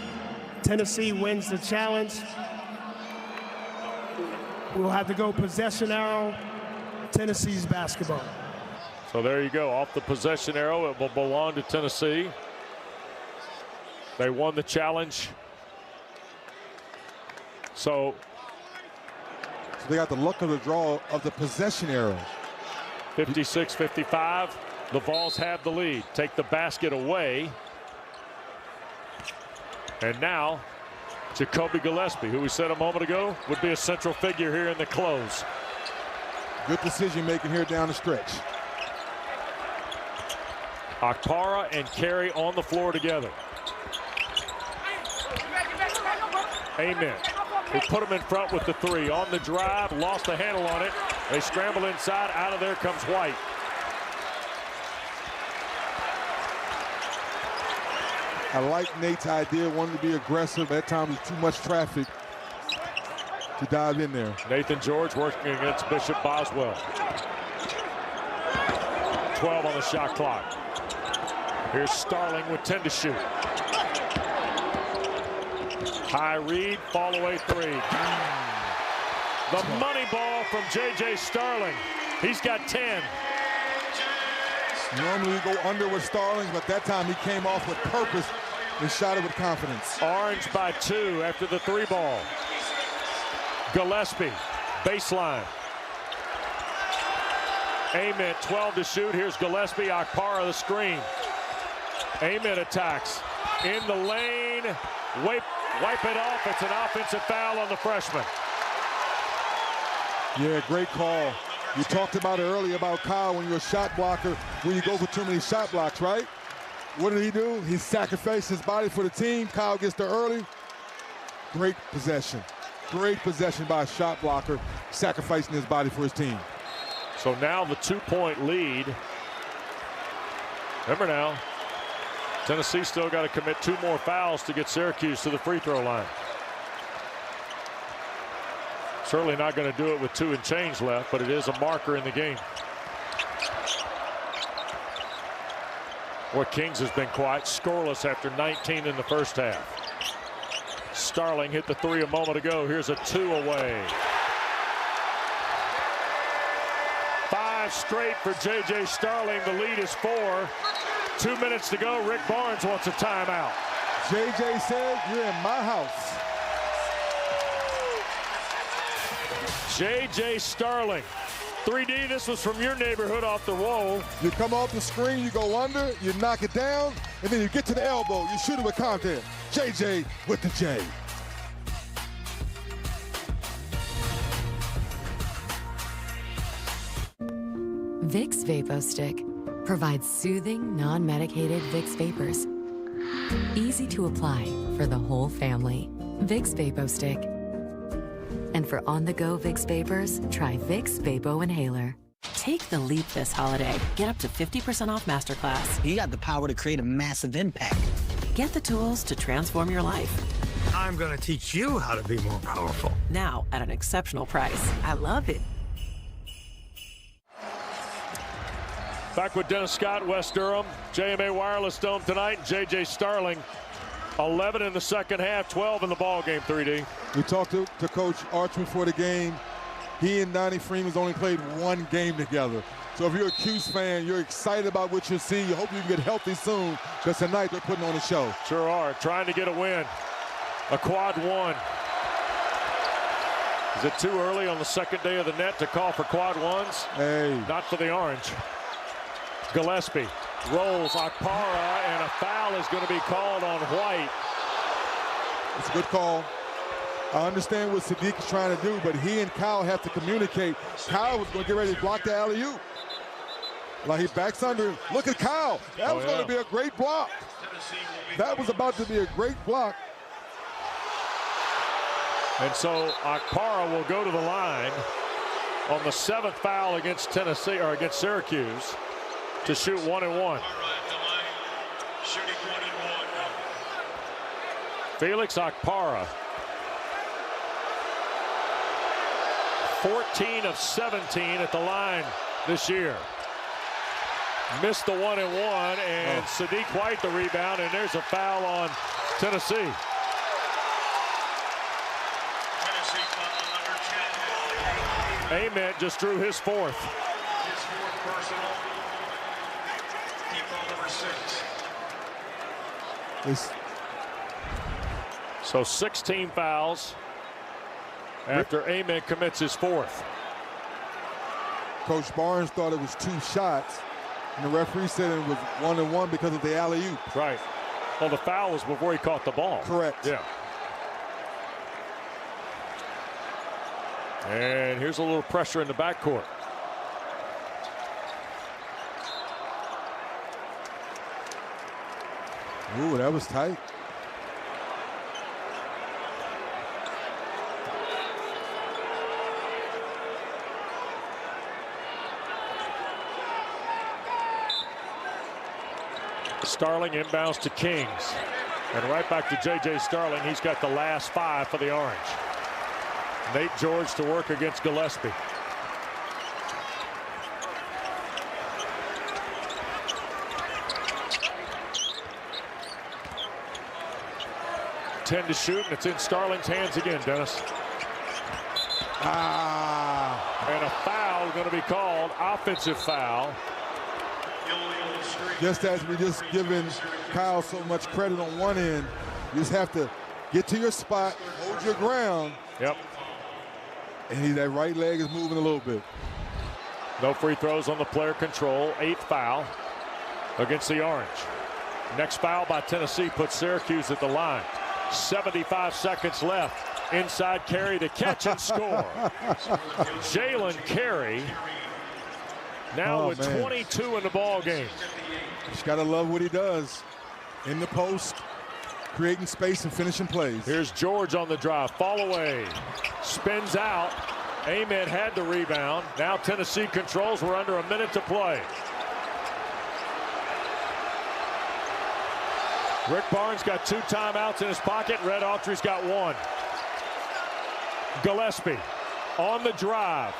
Tennessee wins the challenge. We'll have to go possession arrow, Tennessee's basketball. So there you go. Off the possession arrow, it will belong to Tennessee. They won the challenge. So they got the luck of the draw of the possession arrow. 56-55. The Vols have the lead. Take the basket away. And now, Jacoby Gillespie, who we said a moment ago would be a central figure here in the close. Good decision making here down the stretch. Akpara and Carey on the floor together. Amen. They put him in front with the 3. On the drive, lost the handle on it. They scramble inside. Out of there comes White. I like Nate's idea, wanting to be aggressive. At times, there's too much traffic to dive in there. Nathan George working against Bishop Boswell. 12 on the shot clock. Here's Starling with 10 to shoot. High read, fall away 3. The money ball from J.J. Starling. He's got 10. Normally you go under with Starling, but that time he came off with purpose and shot it with confidence. Orange by 2 after the 3 ball. Gillespie, baseline. Ament, 12 to shoot. Here's Gillespie, Akpara the screen. Ament attacks in the lane. Wipe it off. It's an offensive foul on the freshman. Yeah, great call. You talked about it earlier about Kyle when you're a shot blocker, when you go for too many shot blocks, right? What did he do? He sacrificed his body for the team. Kyle gets there early. Great possession. Great possession by a shot blocker, sacrificing his body for his team. So now the 2-point lead. Remember now, Tennessee still got to commit 2 more fouls to get Syracuse to the free throw line. Certainly not going to do it with 2 and change left, but it is a marker in the game. Boy, Kings has been quiet, scoreless after 19 in the first half. Starling hit the 3 a moment ago. Here's a 2 away. 5 straight for J.J. Starling. The lead is 4. 2 minutes to go. Rick Barnes wants a timeout. J.J. said, "You're in my house." J.J. Starling. 3D, this was from your neighborhood off the roll. You come off the screen, you go under, you knock it down, and then you get to the elbow. You shoot it with confidence. J.J. with the J. Vicks VapoStick provides soothing, non-medicated Vicks Vapors. Easy to apply for the whole family. Vicks VapoStick. And for on-the-go Vicks Vapors, try Vicks Vapo Inhaler. Take the leap this holiday. Get up to 50% off Masterclass. You got the power to create a massive impact. Get the tools to transform your life. I'm gonna teach you how to be more powerful. Now at an exceptional price. I love it. Back with Dennis Scott, West Durham, JMA Wireless Dome tonight. J.J. Starling, 11 in the second half, 12 in the ball game. 3D. We talked to Coach Arch before the game. He and Donnie Freeman's only played one game together. So if you're a Cuse fan, you're excited about what you see. You hope you can get healthy soon, because tonight they're putting on a show. Sure are. Trying to get a win. A quad one. Is it too early on the second day of the net to call for quad ones? Hey. Not for the Orange. Gillespie rolls Akpara, and a foul is going to be called on White. It's a good call. I understand what Sadiq is trying to do, but he and Kyle have to communicate. Kyle was going to get ready to block the alley-oop. Like he backs under. Look at Kyle. That was going to be a great block. That was about to be a great block. And so Akpara will go to the line on the 7th foul against Tennessee, or against Syracuse, to shoot 1-1. Felix Akpara, 14 of 17 at the line this year. Missed the 1-1, and Sadiq White the rebound, and there's a foul on Tennessee. Ament just drew his 4th. So 16 fouls after Ament commits his 4th. Coach Barnes thought it was 2 shots, and the referee said it was 1-1 because of the alley-oop. Right. Well, the foul was before he caught the ball. Correct. Yeah. And here's a little pressure in the backcourt. Ooh, that was tight. Starling inbounds to Kings. And right back to J.J. Starling. He's got the last 5 for the Orange. Nate George to work against Gillespie. Ten to shoot, and it's in Starling's hands again, Dennis. And a foul going to be called, offensive foul. Just as we just given Kyle so much credit on one end, you just have to get to your spot, hold your ground. Yep. And that right leg is moving a little bit. No free throws on the player control. 8th foul against the Orange. Next foul by Tennessee puts Syracuse at the line. 75 seconds left. Inside Carey to catch and score. Jalen Carey now with 22 in the ball game. Just got to love what he does in the post, creating space and finishing plays. Here's George on the drive. Fall away. Spins out. Ament had the rebound. Now Tennessee controls. We're under a minute to play. Rick Barnes got 2 timeouts in his pocket. Red Autry's got 1. Gillespie on the drive.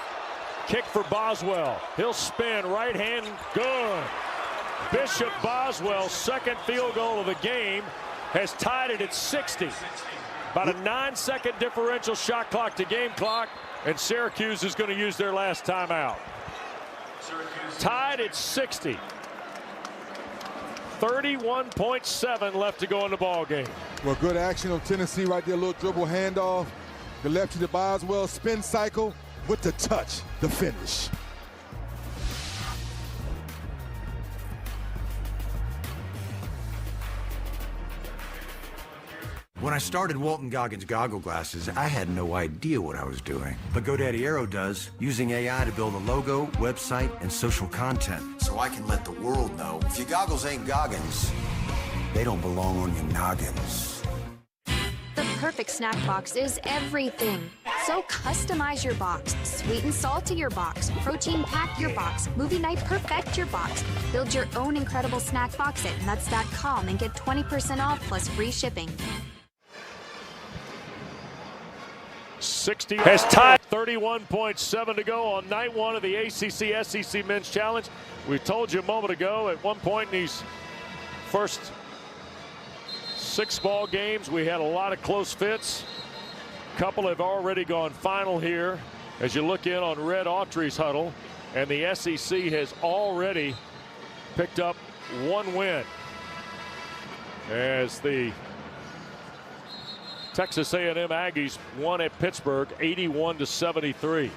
Kick for Boswell. He'll spin right hand. Good. Bishop Boswell's 2nd field goal of the game has tied it at 60. About a 9-second differential shot clock to game clock, and Syracuse is going to use their last timeout. Tied at 60. 31.7 left to go in the ball game. Well, good action on Tennessee right there. A little dribble handoff. The lefty to Boswell. Spin cycle with the touch. The finish. When I started Walton Goggins Goggle Glasses, I had no idea what I was doing. But GoDaddy Aero does, using AI to build a logo, website, and social content. So I can let the world know if your goggles ain't Goggins, they don't belong on your noggins. The perfect snack box is everything. So customize your box. Sweet and salty your box. Protein pack your box. Movie night perfect your box. Build your own incredible snack box at nuts.com and get 20% off plus free shipping. 60 has tied. 31.7 to go on night one of the ACC SEC Men's Challenge. We told you a moment ago, at one point in these first 6 ball games, we had a lot of close fits. A couple have already gone final here. As you look in on Red Autry's huddle, and the SEC has already picked up 1 win as the Texas A&M Aggies won at Pittsburgh 81-73.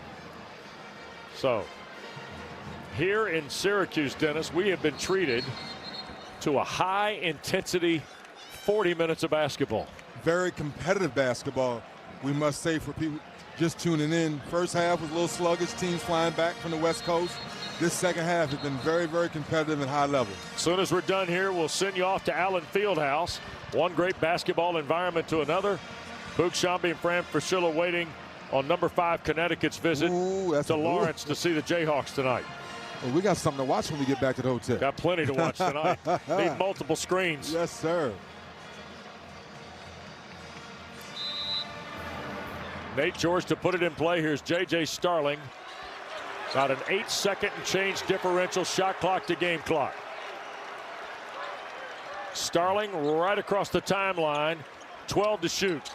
So here in Syracuse, Dennis, we have been treated to a high intensity 40 minutes of basketball. Very competitive basketball, we must say, for people just tuning in. First half was a little sluggish, teams flying back from the West Coast. This second half has been very, very competitive and high level. As soon as we're done here, we'll send you off to Allen Fieldhouse. One great basketball environment to another. Boog Sciambi and Fran Fraschilla waiting on number 5 Connecticut's visit to Lawrence to see the Jayhawks tonight. Well, we got something to watch when we get back to the hotel. Got plenty to watch tonight. Need multiple screens. Yes, sir. Nate George to put it in play. Here's J.J. Starling. Got an 8-second and change differential, shot clock to game clock. Starling right across the timeline, 12 to shoot.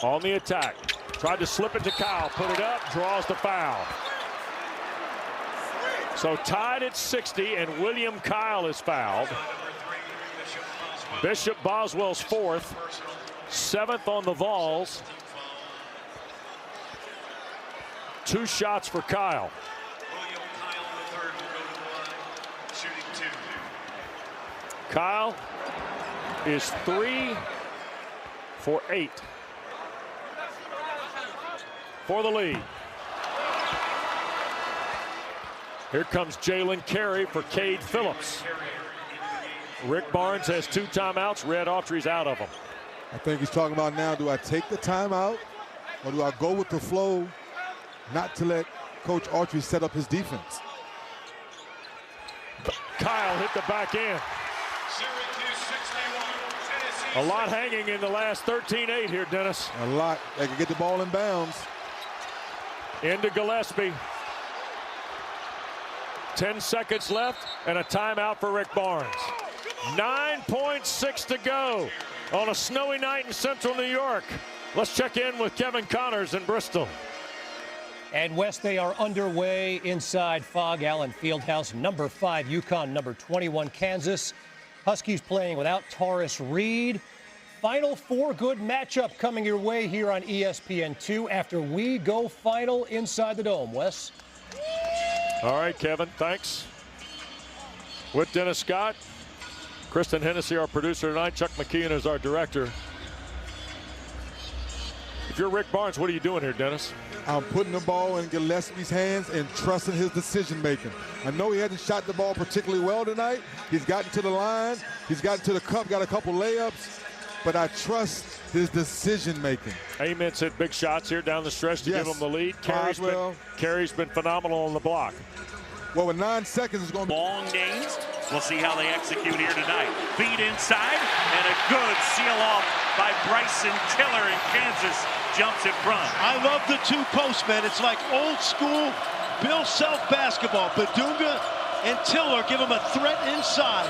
On the attack, tried to slip it to Kyle, put it up, draws the foul. So tied at 60, and William Kyle is fouled. Bishop Boswell's 4th, 7th on the Vols. 2 shots for Kyle. Kyle is 3 for 8 for the lead. Here comes Jalen Carey for Cade Phillips. Rick Barnes has 2 timeouts. Red Autry's out of them. I think he's talking about now, do I take the timeout or do I go with the flow, not to let Coach Autry set up his defense? Kyle hit the back end. A lot hanging in the last 13-8 here, Dennis. A lot. They can get the ball in bounds. Into Gillespie. 10 seconds left and a timeout for Rick Barnes. 9.6 to go on a snowy night in central New York. Let's check in with Kevin Connors in Bristol. And West, they are underway inside Fog Allen Fieldhouse. Number 5 UConn, number 21 Kansas. Huskies playing without Taurus Reed. Final 4 good matchup coming your way here on ESPN2 after we go final inside the Dome. Wes? All right, Kevin, thanks. With Dennis Scott, Kristen Hennessy, our producer tonight. Chuck McKeon is our director. If you're Rick Barnes, what are you doing here, Dennis? I'm putting the ball in Gillespie's hands and trusting his decision making. I know he hasn't shot the ball particularly well tonight. He's gotten to the line. He's gotten to the cup, got a couple layups. But I trust his decision making. Ament's hit big shots here down the stretch to give him the lead. Carey's been phenomenal on the block. Well, with 9 seconds, it's going to be long games. We'll see how they execute here tonight. Feed inside, and a good seal off by Bryson Tiller, and Kansas jumps in front. I love the 2 post, man. It's like old school Bill Self basketball. Badunga and Tiller give him a threat inside.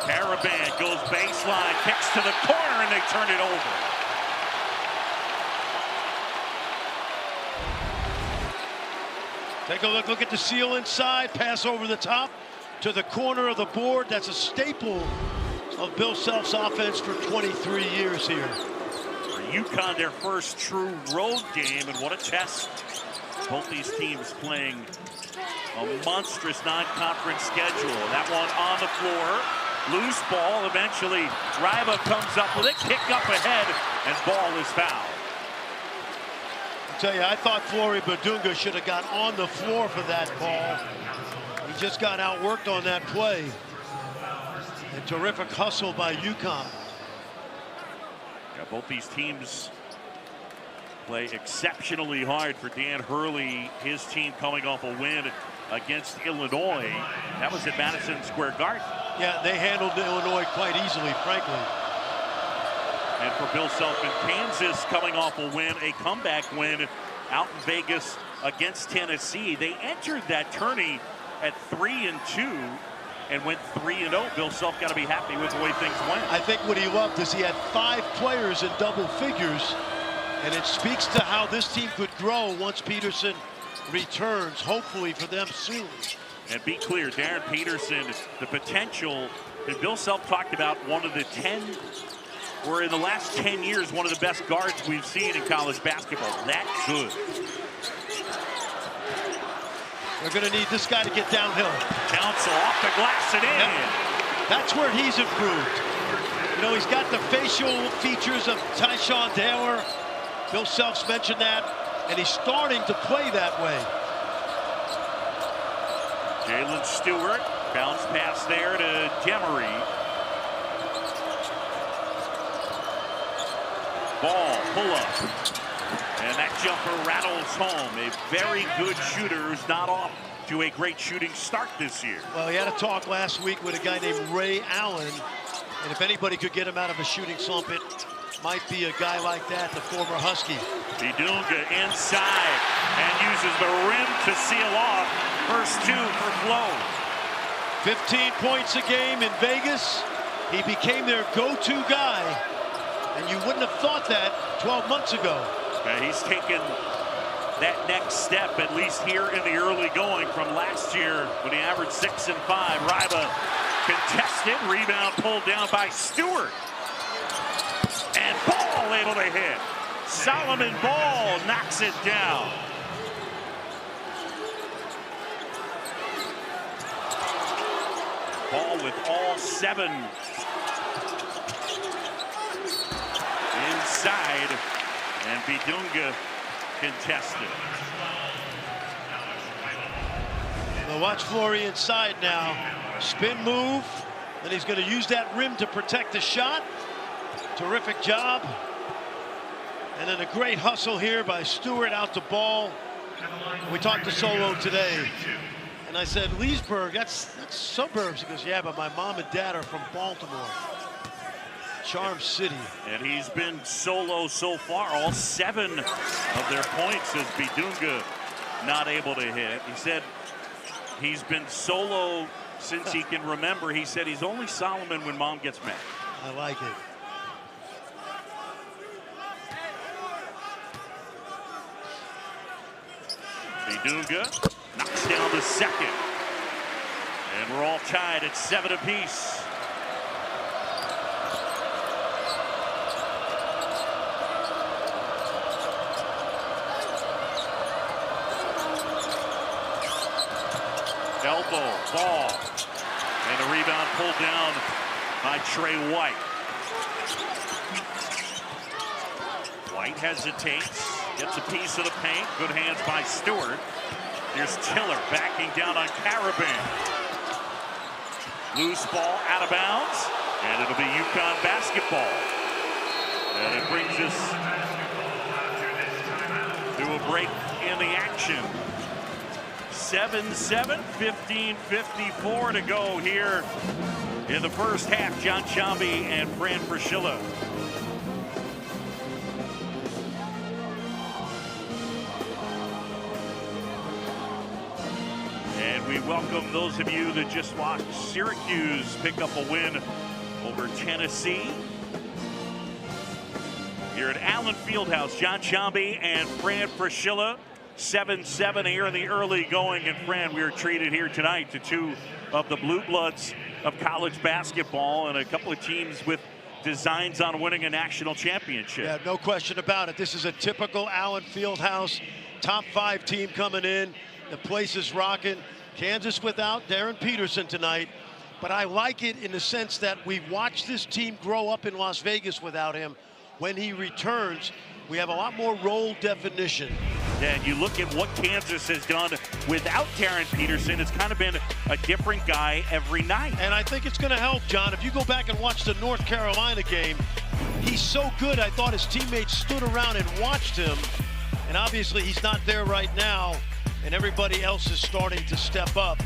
Caravan goes baseline, kicks to the corner, and they turn it over. Take a look at the seal inside, pass over the top to the corner of the board. That's a staple of Bill Self's offense for 23 years here. For UConn, their first true road game, and what a test Both these teams playing a monstrous non-conference schedule. That one on the floor. Loose ball. Eventually, Ryba comes up with it. Kick up ahead, and ball is fouled. I'll tell you, I thought Flory Badunga should have got on the floor for that ball. He just got outworked on that play. A terrific hustle by UConn. Yeah, both these teams play exceptionally hard for Dan Hurley. His team coming off a win against Illinois. That was at Madison Square Garden. Yeah, they handled Illinois quite easily, frankly. And for Bill Self in Kansas, coming off a win, a comeback win out in Vegas against Tennessee. They entered that tourney at 3-2 and went 3-0. Bill Self got to be happy with the way things went. I think what he loved is he had 5 players in double figures, and it speaks to how this team could grow once Peterson returns, hopefully for them soon. And be clear, Darren Peterson, the potential that Bill Self talked about, one of the 10, or in the last 10 years, one of the best guards we've seen in college basketball. That good. They're going to need this guy to get downhill. Council off the glass and in. Yep. That's where he's improved. You know, he's got the facial features of Tyshawn Taylor. Bill Self's mentioned that, and he's starting to play that way. Jalen Stewart, bounce pass there to Demery. Ball, pull up. And that jumper rattles home. A very good shooter who's not off to a great shooting start this year. Well, he had a talk last week with a guy named Ray Allen. And if anybody could get him out of a shooting slump, it might be a guy like that, the former Husky. Badunga inside and uses the rim to seal off. First 2 for Flo. 15 points a game in Vegas. He became their go-to guy. And you wouldn't have thought that 12 months ago. He's taken that next step, at least here in the early going, from last year when he averaged 6 and 5. Ryba contested, rebound pulled down by Stewart. And Ball able to hit. Solomon Ball knocks it down. Ball with all 7. Inside, and Badunga contested. Well, watch Flory inside now. Spin move, and he's going to use that rim to protect the shot. Terrific job. And then a great hustle here by Stewart out to Ball. We talked to Solo today, and I said, Leesburg, that's suburbs. He goes, yeah, but my mom and dad are from Baltimore. Charm City. And he's been solo so far. All 7 of their points as Badunga not able to hit. He said he's been solo since he can remember. He said he's only Solomon when mom gets mad. I like it. Badunga knocks down the second. And we're all tied at 7 apiece. Elbow, Ball, and a rebound pulled down by Trey White. White hesitates, gets a piece of the paint. Good hands by Stewart. Here's Tiller backing down on Caravan. Loose ball out of bounds, and it'll be UConn basketball. And it brings us to a break in the action. 7-7, 15:54 to go here in the first half. John Chambi and Fran Fraschilla. And we welcome those of you that just watched Syracuse pick up a win over Tennessee. Here at Allen Fieldhouse, John Chambi and Fran Fraschilla. 7-7 here in the early going. And Fran, we are treated here tonight to 2 of the blue bloods of college basketball and a couple of teams with designs on winning a national championship. Yeah, no question about it. This is a typical Allen Fieldhouse top 5 team coming in. The place is rocking. Kansas without Darren Peterson tonight. But I like it in the sense that we've watched this team grow up in Las Vegas without him. When he returns, we have a lot more role definition. And you look at what Kansas has done without Darren Peterson, it's kind of been a different guy every night. And I think it's going to help, John. If you go back and watch the North Carolina game, he's so good, I thought his teammates stood around and watched him. And obviously he's not there right now, and everybody else is starting to step up.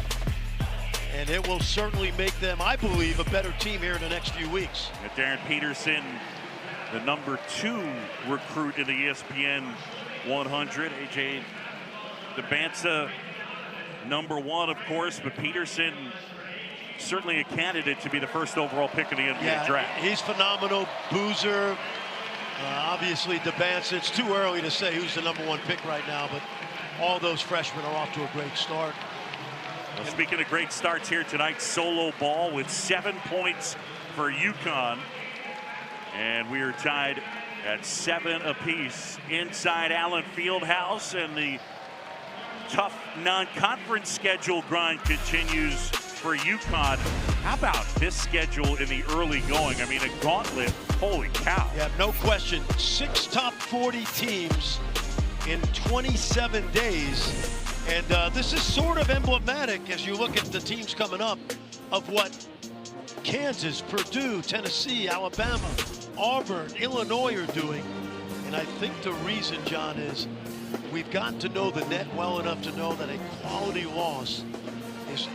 And it will certainly make them, I believe, a better team here in the next few weeks. And Darren Peterson, the number 2 recruit in the ESPN 100. AJ DeBanza, number 1, of course, but Peterson certainly a candidate to be the first overall pick in the NBA draft. He's phenomenal. Boozer, obviously DeBanza. It's too early to say who's the number 1 pick right now, but all those freshmen are off to a great start. Well, speaking of great starts here tonight, solo ball with 7 points for UConn. And we are tied at 7 apiece inside Allen Fieldhouse, and the tough non-conference schedule grind continues for UConn. How about this schedule in the early going? I mean, a gauntlet. Holy cow. Yeah, no question. 6 top 40 teams in 27 days. And this is sort of emblematic as you look at the teams coming up of what Kansas, Purdue, Tennessee, Alabama, Auburn, Illinois are doing. And I think the reason, John, is we've gotten to know the net well enough to know that a quality loss is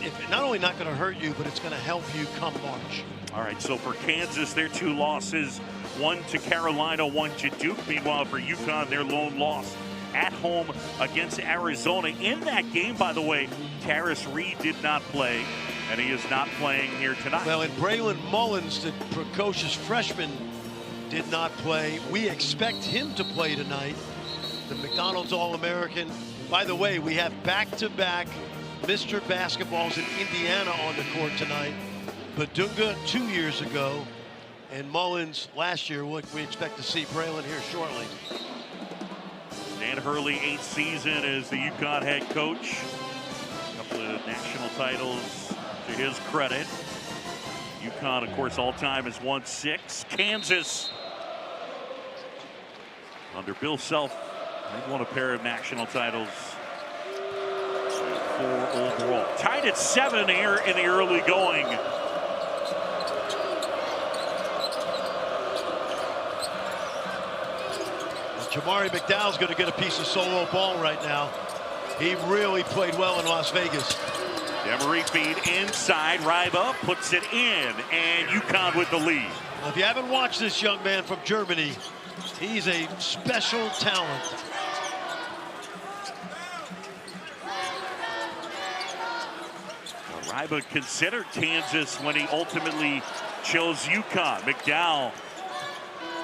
if not only not going to hurt you, but it's going to help you come March. All right, so for Kansas, their 2 losses, 1 to Carolina, 1 to Duke. Meanwhile, for UConn, their lone loss at home against Arizona. In that game, by the way, Tarris Reed did not play, and he is not playing here tonight. Well, and Braylon Mullins, the precocious freshman, did not play. We expect him to play tonight. The McDonald's All-American. By the way, we have back-to-back Mr. Basketballs in Indiana on the court tonight. Badunga 2 years ago, and Mullins last year. We expect to see Braylon here shortly. Dan Hurley, 8th season as the UConn head coach. A couple of national titles to his credit. UConn, of course, all-time has won 6. Kansas, under Bill Self, they've won a pair of national titles. 4 overall. Tied at 7 here in the early going. Jamari McDowell's going to get a piece of solo ball right now. He really played well in Las Vegas. Demery feed inside. Ryba puts it in, and UConn with the lead. Well, if you haven't watched this young man from Germany, he's a special talent. Ryba considered Kansas when he ultimately chose UConn. McDowell,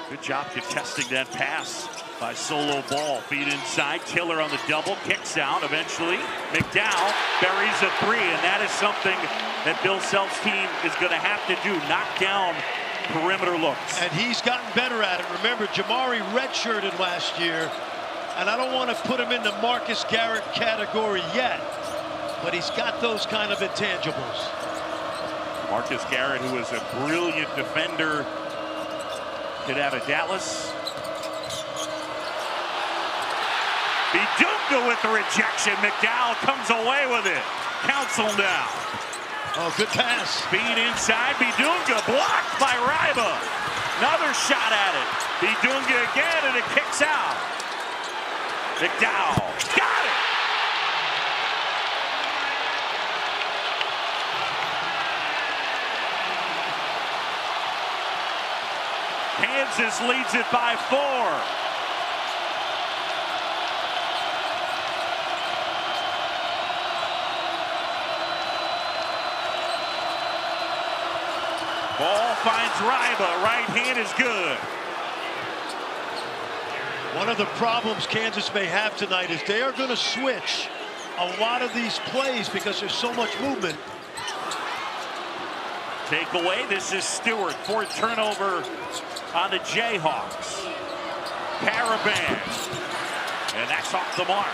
good job contesting that pass by solo ball. Feed inside. Tiller on the double. Kicks out eventually. McDowell buries a 3, and that is something that Bill Self's team is going to have to do. Knock down perimeter looks. And he's gotten better at it. Remember, Jamari redshirted last year, and I don't want to put him in the Marcus Garrett category yet, but he's got those kind of intangibles. Marcus Garrett, who was a brilliant defender, kid out of Dallas. Badunga with the rejection. McDowell comes away with it. Counts him down. Oh, good pass. Speed inside. Badunga blocked by Ryba. Another shot at it. Badunga again, and it kicks out. McDowell got it. Kansas leads it by 4. Ball finds Ryba. Right hand is good. One of the problems Kansas may have tonight is they are going to switch a lot of these plays because there's so much movement. Takeaway, this is Stewart. Fourth turnover on the Jayhawks. Caravan. And that's off the mark.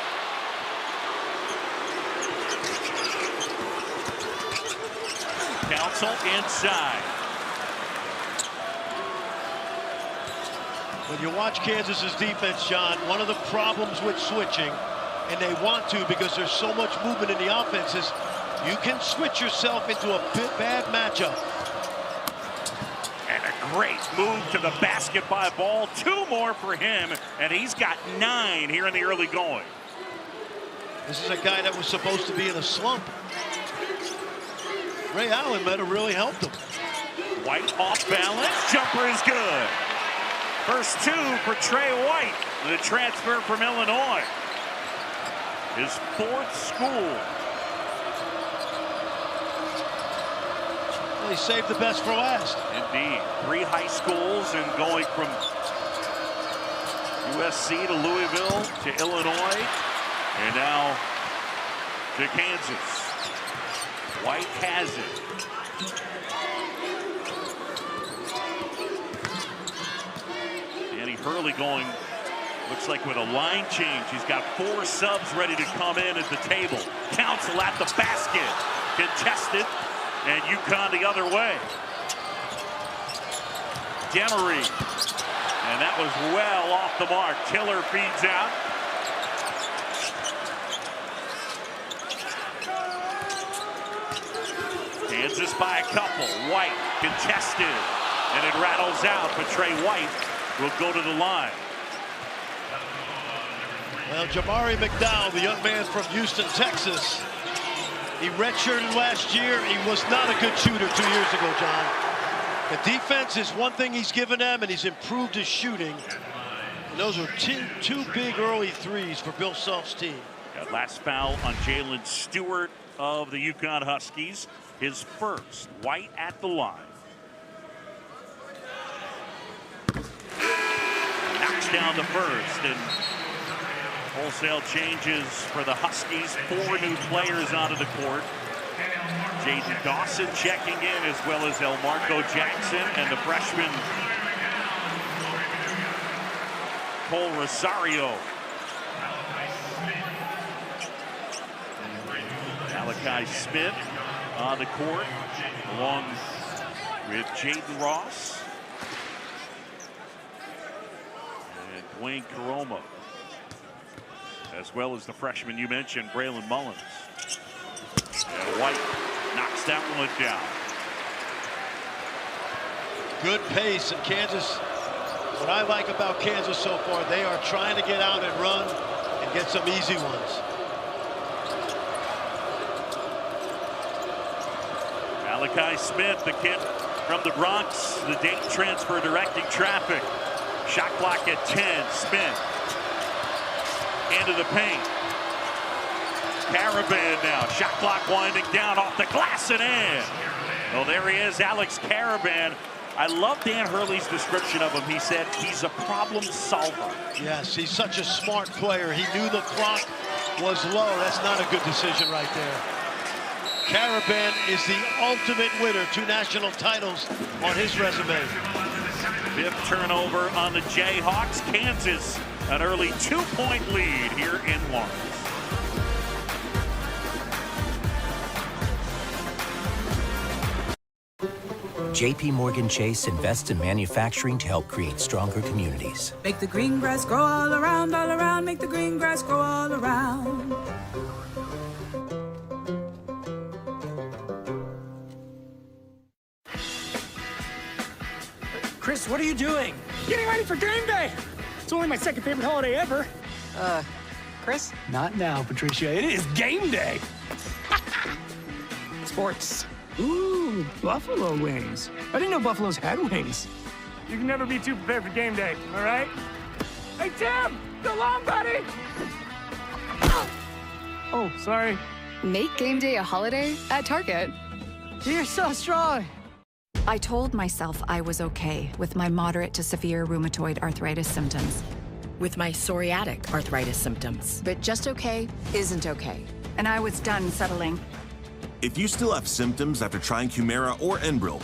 Council inside. When you watch Kansas's defense, John, one of the problems with switching, and they want to because there's so much movement in the offense, is you can switch yourself into a bad matchup. And a great move to the basket by Ball. 2 more for him, and he's got 9 here in the early going. This is a guy that was supposed to be in a slump. Ray Allen might have really helped him. White off balance. Jumper is good. First 2 for Trey White, the transfer from Illinois. His 4th school. Well, he saved the best for last. Indeed. 3 high schools and going from USC to Louisville to Illinois and now to Kansas. White has it. Danny Hurley going, looks like with a line change. He's got 4 subs ready to come in at the table. Council at the basket. Contested. And UConn the other way. Demery. And that was well off the mark. Tiller feeds out. Kansas by a couple. White contested. And it rattles out, but Trey White will go to the line. Well, Jamari McDowell, the young man from Houston, Texas, he redshirted last year. He was not a good shooter 2 years ago, John. The defense is one thing he's given them, and he's improved his shooting. And those are 2 big early threes for Bill Self's team. That last foul on Jalen Stewart of the UConn Huskies. His first. White at the line. Knocks down the first, and wholesale changes for the Huskies. 4 new players onto the court. Jaden Dawson checking in, as well as Elmarco Jackson and the freshman Cole Rosario. Malachi Smith on the court, along with Jaden Ross and Dwayne Caroma, as well as the freshman you mentioned, Braylon Mullins. And White knocks that one down. Good pace in Kansas. What I like about Kansas so far, they are trying to get out and run and get some easy ones. Malachi Smith, the kid from the Bronx, the Dayton transfer, directing traffic. Shot clock at 10. Smith into the paint. Caravan now. Shot clock winding down off the glass and in. Well, there he is, Alex Caravan. I love Dan Hurley's description of him. He said he's a problem solver. Yes, he's such a smart player. He knew the clock was low. That's not a good decision right there. Caravan is the ultimate winner. 2 national titles on his resume. 5th turnover on the Jayhawks. Kansas, an early 2-point lead here in Lawrence. JP Morgan Chase invests in manufacturing to help create stronger communities. Make the green grass grow all around, make the green grass grow all around. Chris, what are you doing? Getting ready for game day. It's only my second favorite holiday ever. Chris? Not now, Patricia. It is game day. Sports. Ooh, buffalo wings. I didn't know buffaloes had wings. You can never be too prepared for game day, all right? Hey, Tim! So long, buddy! Oh, sorry. Make game day a holiday at Target. You're so strong. I told myself I was okay with my moderate to severe rheumatoid arthritis symptoms. With my psoriatic arthritis symptoms. But just okay isn't okay. And I was done settling. If you still have symptoms after trying Humira or Enbrel,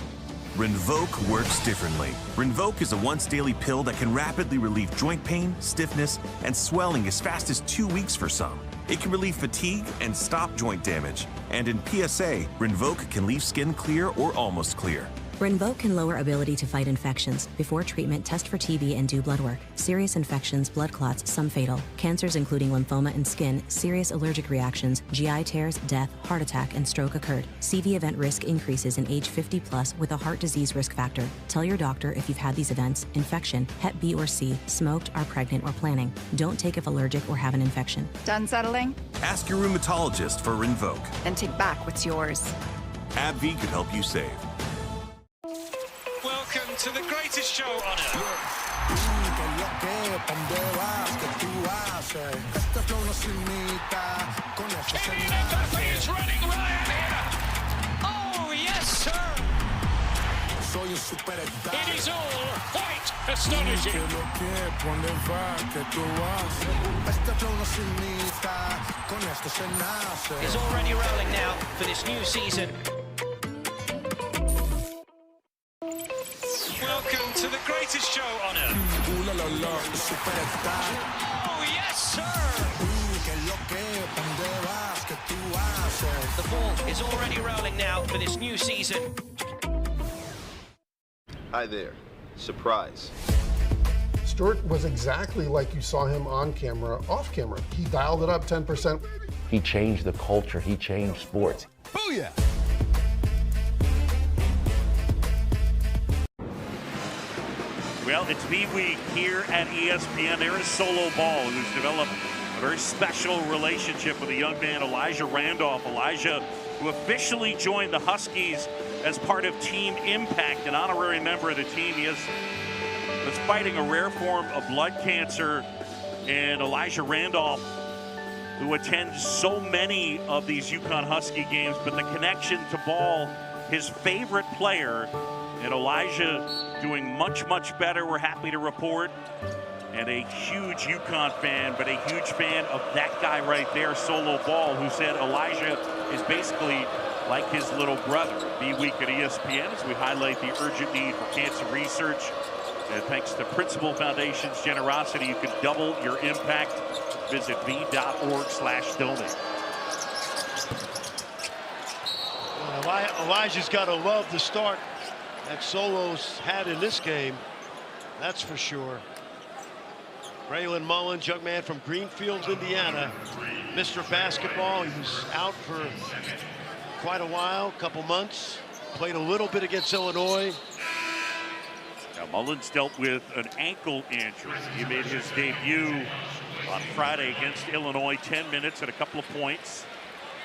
Rinvoq works differently. Rinvoq is a once-daily pill that can rapidly relieve joint pain, stiffness, and swelling as fast as 2 weeks for some. It can relieve fatigue and stop joint damage. And in PSA, Rinvoq can leave skin clear or almost clear. Rinvoq can lower ability to fight infections. Before treatment, test for TB and do blood work. Serious infections, blood clots, some fatal. Cancers including lymphoma and skin, serious allergic reactions, GI tears, death, heart attack, and stroke occurred. CV event risk increases in age 50+ with a heart disease risk factor. Tell your doctor if you've had these events, infection, Hep B or C, smoked, are pregnant, or planning. Don't take if allergic or have an infection. Done settling? Ask your rheumatologist for Rinvoq. And take back what's yours. AbbVie could help you save. Welcome to the greatest show on earth. He's running riot here. Oh, yes, sir. It is all quite astonishing. Is already rolling now for this new season. Welcome to the greatest show on earth. Oh, yes, sir. The ball is already rolling now for this new season. Hi there. Surprise. Stewart was exactly like you saw him on camera, off camera. He dialed it up 10%. He changed the culture. He changed sports. Booyah! Well, it's B-Week here at ESPN. There is Solo Ball, who's developed a very special relationship with a young man, Elijah Randolph. Elijah, who officially joined the Huskies as part of Team Impact, an honorary member of the team. He was fighting a rare form of blood cancer. And Elijah Randolph, who attends so many of these UConn Husky games, but the connection to Ball, his favorite player, and Elijah doing much, much better, we're happy to report. And a huge UConn fan, but a huge fan of that guy right there, Solo Ball, who said Elijah is basically like his little brother. B-Week at ESPN as we highlight the urgent need for cancer research. And thanks to Principal Foundation's generosity, you can double your impact. Visit v.org/donate. Elijah's got to love the start that Solo's had in this game, that's for sure. Braylon Mullins, young man from Greenfield, Indiana, Mr. Basketball. He was out for quite a while, couple months. Played a little bit against Illinois. Now Mullins dealt with an ankle injury. He made his debut on Friday against Illinois, 10 minutes and a couple of points.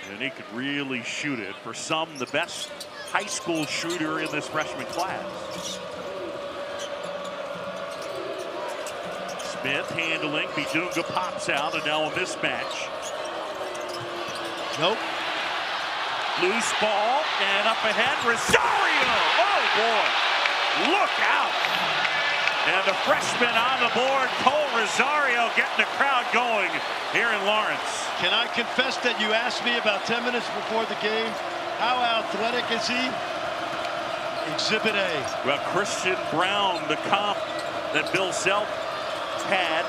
And he could really shoot it. For some, the best high school shooter in this freshman class. Smith handling, Bidunga pops out, and now a mismatch. Nope. Loose ball, and up ahead, Rosario! Oh boy, look out! And the freshman on the board, Cole Rosario, getting the crowd going here in Lawrence. Can I confess that you asked me about 10 minutes before the game, how athletic is he? Exhibit A. Well, Christian Brown, the comp that Bill Self had,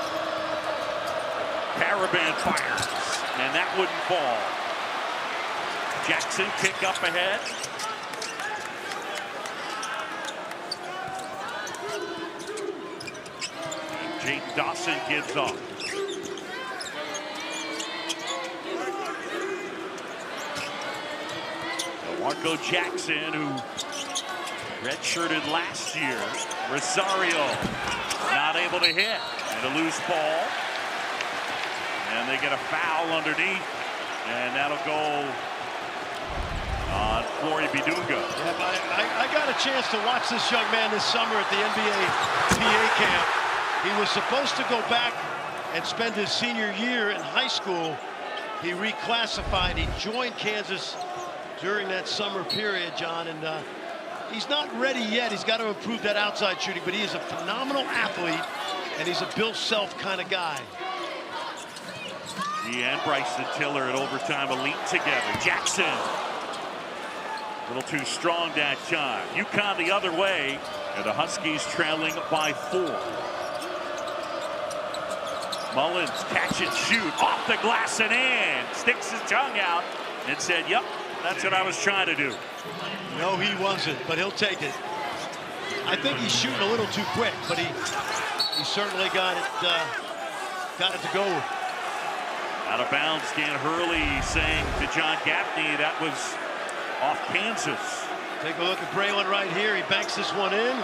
Caravan fires, and that wouldn't fall. Jackson kick up ahead. Jake Dawson gives off. Marco Jackson, who redshirted last year. Rosario not able to hit. And a loose ball. And they get a foul underneath. And that'll go on Flory Bidunga. Yeah, I got a chance to watch this young man this summer at the NBA PA camp. He was supposed to go back and spend his senior year in high school. He reclassified. He joined Kansas during that summer period, John, and he's not ready yet. He's got to improve that outside shooting, but he is a phenomenal athlete, and he's a Bill Self kind of guy. He and Bryson Tiller at overtime elite together. Jackson A little too strong that time. UConn the other way, and the Huskies trailing by 4. Mullins catch and shoot off the glass and in. Sticks his tongue out and said, "Yep, that's what I was trying to do." No, he wasn't, but he'll take it. I think he's shooting a little too quick, but he certainly got it to go. Out of bounds, Dan Hurley saying to John Gaffney that was off Kansas. Take a look at Braylon right here. He banks this one in.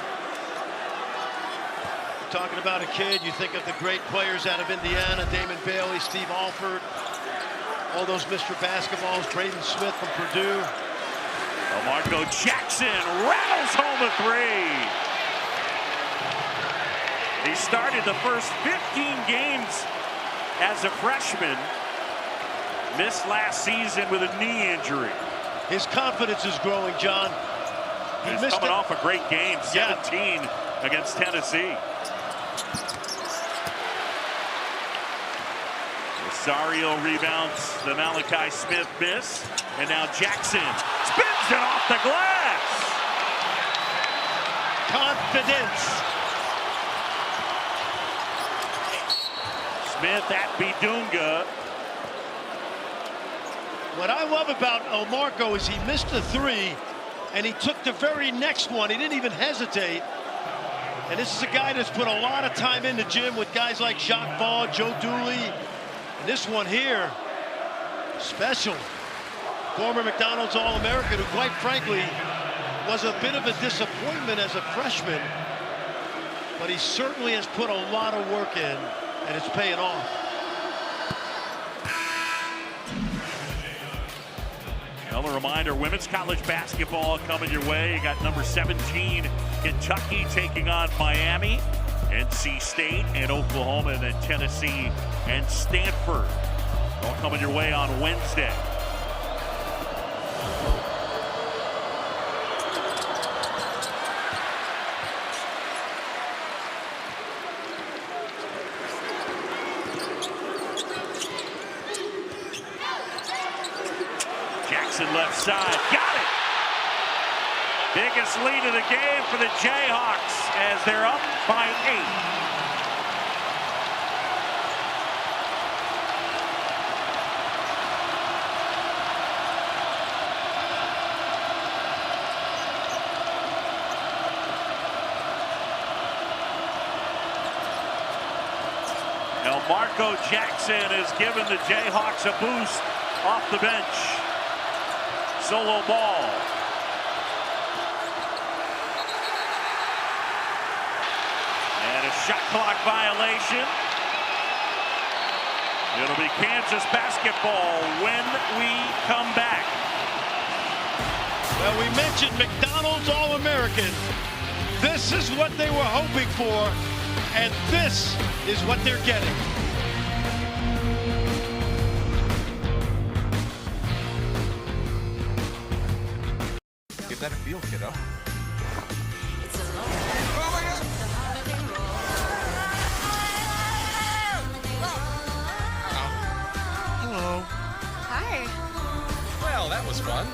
Talking about a kid, you think of the great players out of Indiana, Damon Bailey, Steve Alford, all those Mr. Basketballs, Braden Smith from Purdue. Marco Jackson rattles home a 3. He started the first 15 games as a freshman. Missed last season with a knee injury. His confidence is growing, John. He's coming off a great game, 17 against Tennessee. Rosario rebounds the Malachi Smith miss. And now Jackson spins it off the glass. Confidence. Smith at Bidunga. What I love about Marco is he missed the 3, and he took the very next one. He didn't even hesitate. And this is a guy that's put a lot of time in the gym with guys like Jacques Vaughn, Joe Dooley. And this one here, special. Former McDonald's All-American, who quite frankly was a bit of a disappointment as a freshman, but he certainly has put a lot of work in, and it's paying off. Another reminder, women's college basketball coming your way. You got number 17, Kentucky taking on Miami, NC State and Oklahoma, and then Tennessee and Stanford. All coming your way on Wednesday. Jackson left side, got it! Biggest lead of the game for the Jayhawks as they're up by 8. Now Marco Jackson has given the Jayhawks a boost off the bench. Solo ball. And a shot clock violation. It'll be Kansas basketball when we come back. Well, we mentioned McDonald's All-American. This is what they were hoping for, and this is what they're getting. Give that a feel, kiddo. Hello. Hi. Well, that was fun.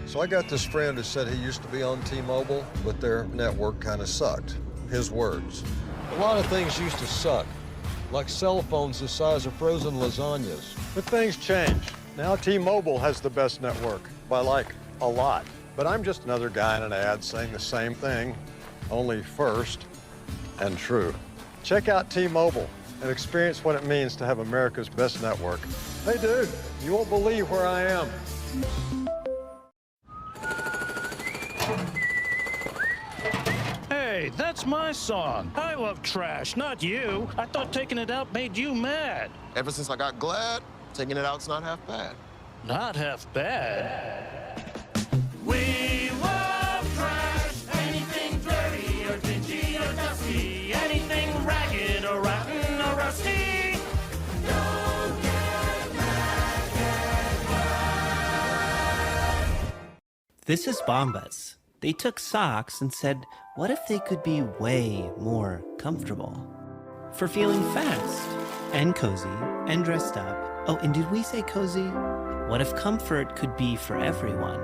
So I got this friend who said he used to be on T-Mobile, but their network kind of sucked. His words. A lot of things used to suck, like cell phones the size of frozen lasagnas. But things change. Now T-Mobile has the best network, by like a lot. But I'm just another guy in an ad saying the same thing, only first and true. Check out T-Mobile and experience what it means to have America's best network. Hey dude, you won't believe where I am. Hey, that's my song. I love trash, not you. I thought taking it out made you mad. Ever since I got Glad, taking it out's not half bad. Not half bad. We love trash. Anything dirty or dingy or dusty. Anything ragged or rotten or rusty. Don't get mad, get glad. This is Bombas. They took socks and said, what if they could be way more comfortable? For feeling fast and cozy and dressed up. Oh, and did we say cozy? What if comfort could be for everyone?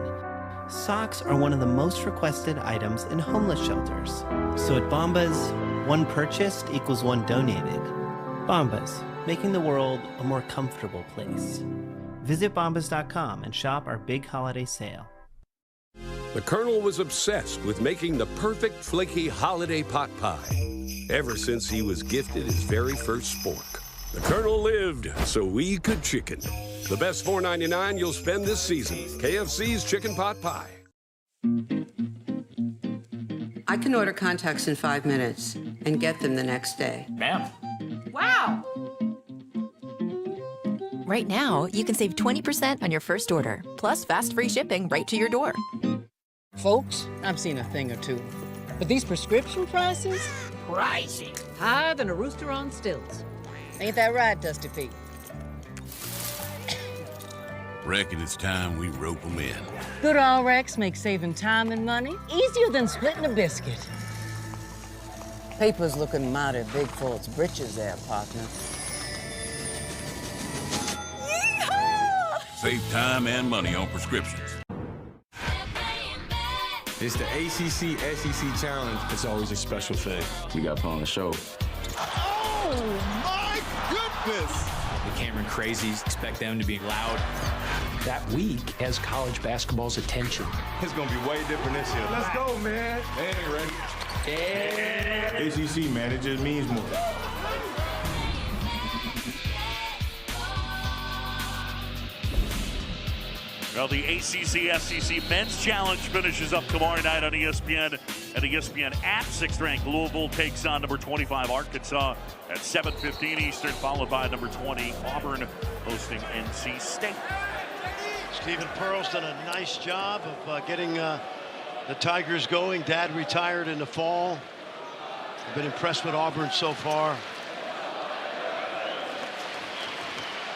Socks are one of the most requested items in homeless shelters. So at Bombas, one purchased equals one donated. Bombas, making the world a more comfortable place. Visit bombas.com and shop our big holiday sale. The Colonel was obsessed with making the perfect flaky holiday pot pie ever since he was gifted his very first spork. The Colonel lived so we could chicken. The best $4.99 you'll spend this season. KFC's Chicken Pot Pie. I can order contacts in 5 minutes and get them the next day. Ma'am. Wow! Right now, you can save 20% on your first order, plus fast free shipping right to your door. Folks, I've seen a thing or two, but these prescription prices? Pricey. Higher than a rooster on stilts. Ain't that right, Dusty Pete? Reckon it's time we rope them in. Good Rex makes saving time and money easier than splitting a biscuit. Paper's looking mighty big for its britches there, partner. Save time and money on prescriptions. It's the ACC SEC Challenge. It's always a special thing. We got to put on the show. Oh, my goodness! The Cameron Crazies, expect them to be loud. That week has college basketball's attention. It's going to be way different this year. Let's go, man. They ain't ready. Yeah. ACC, man, it just means more. Well, the ACC-SEC Men's Challenge finishes up tomorrow night on ESPN and the ESPN app. 6th-ranked Louisville takes on number 25 Arkansas at 7:15 Eastern, followed by number 20 Auburn hosting NC State. Stephen Pearl's done a nice job of getting the Tigers going. Dad retired in the fall. I've been impressed with Auburn so far.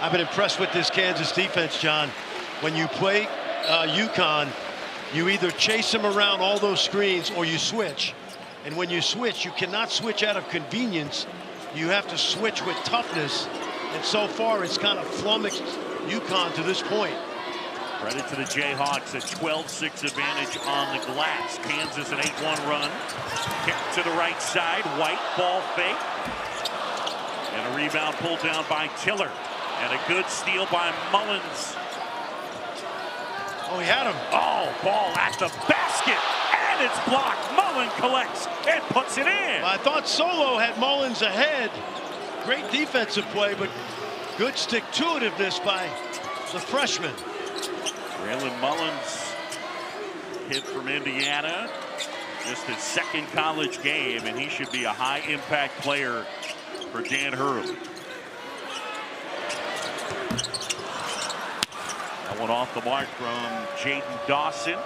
I've been impressed with this Kansas defense, John. When you play UConn, you either chase them around all those screens or you switch. And when you switch, you cannot switch out of convenience. You have to switch with toughness. And so far, it's kind of flummoxed UConn to this point. Credit to the Jayhawks, a 12-6 advantage on the glass. Kansas an 8-1 run. Kick to the right side. White ball fake. And a rebound pulled down by Tiller. And a good steal by Mullins. Oh, he had him. Oh, ball at the basket. And it's blocked. Mullen collects and puts it in. I thought Solo had Mullins ahead. Great defensive play, but good stick-to-itiveness by the freshman. Braylon Mullins, kid from Indiana. Just his second college game, and he should be a high-impact player for Dan Hurley. That one off the mark from Jaden Dawson.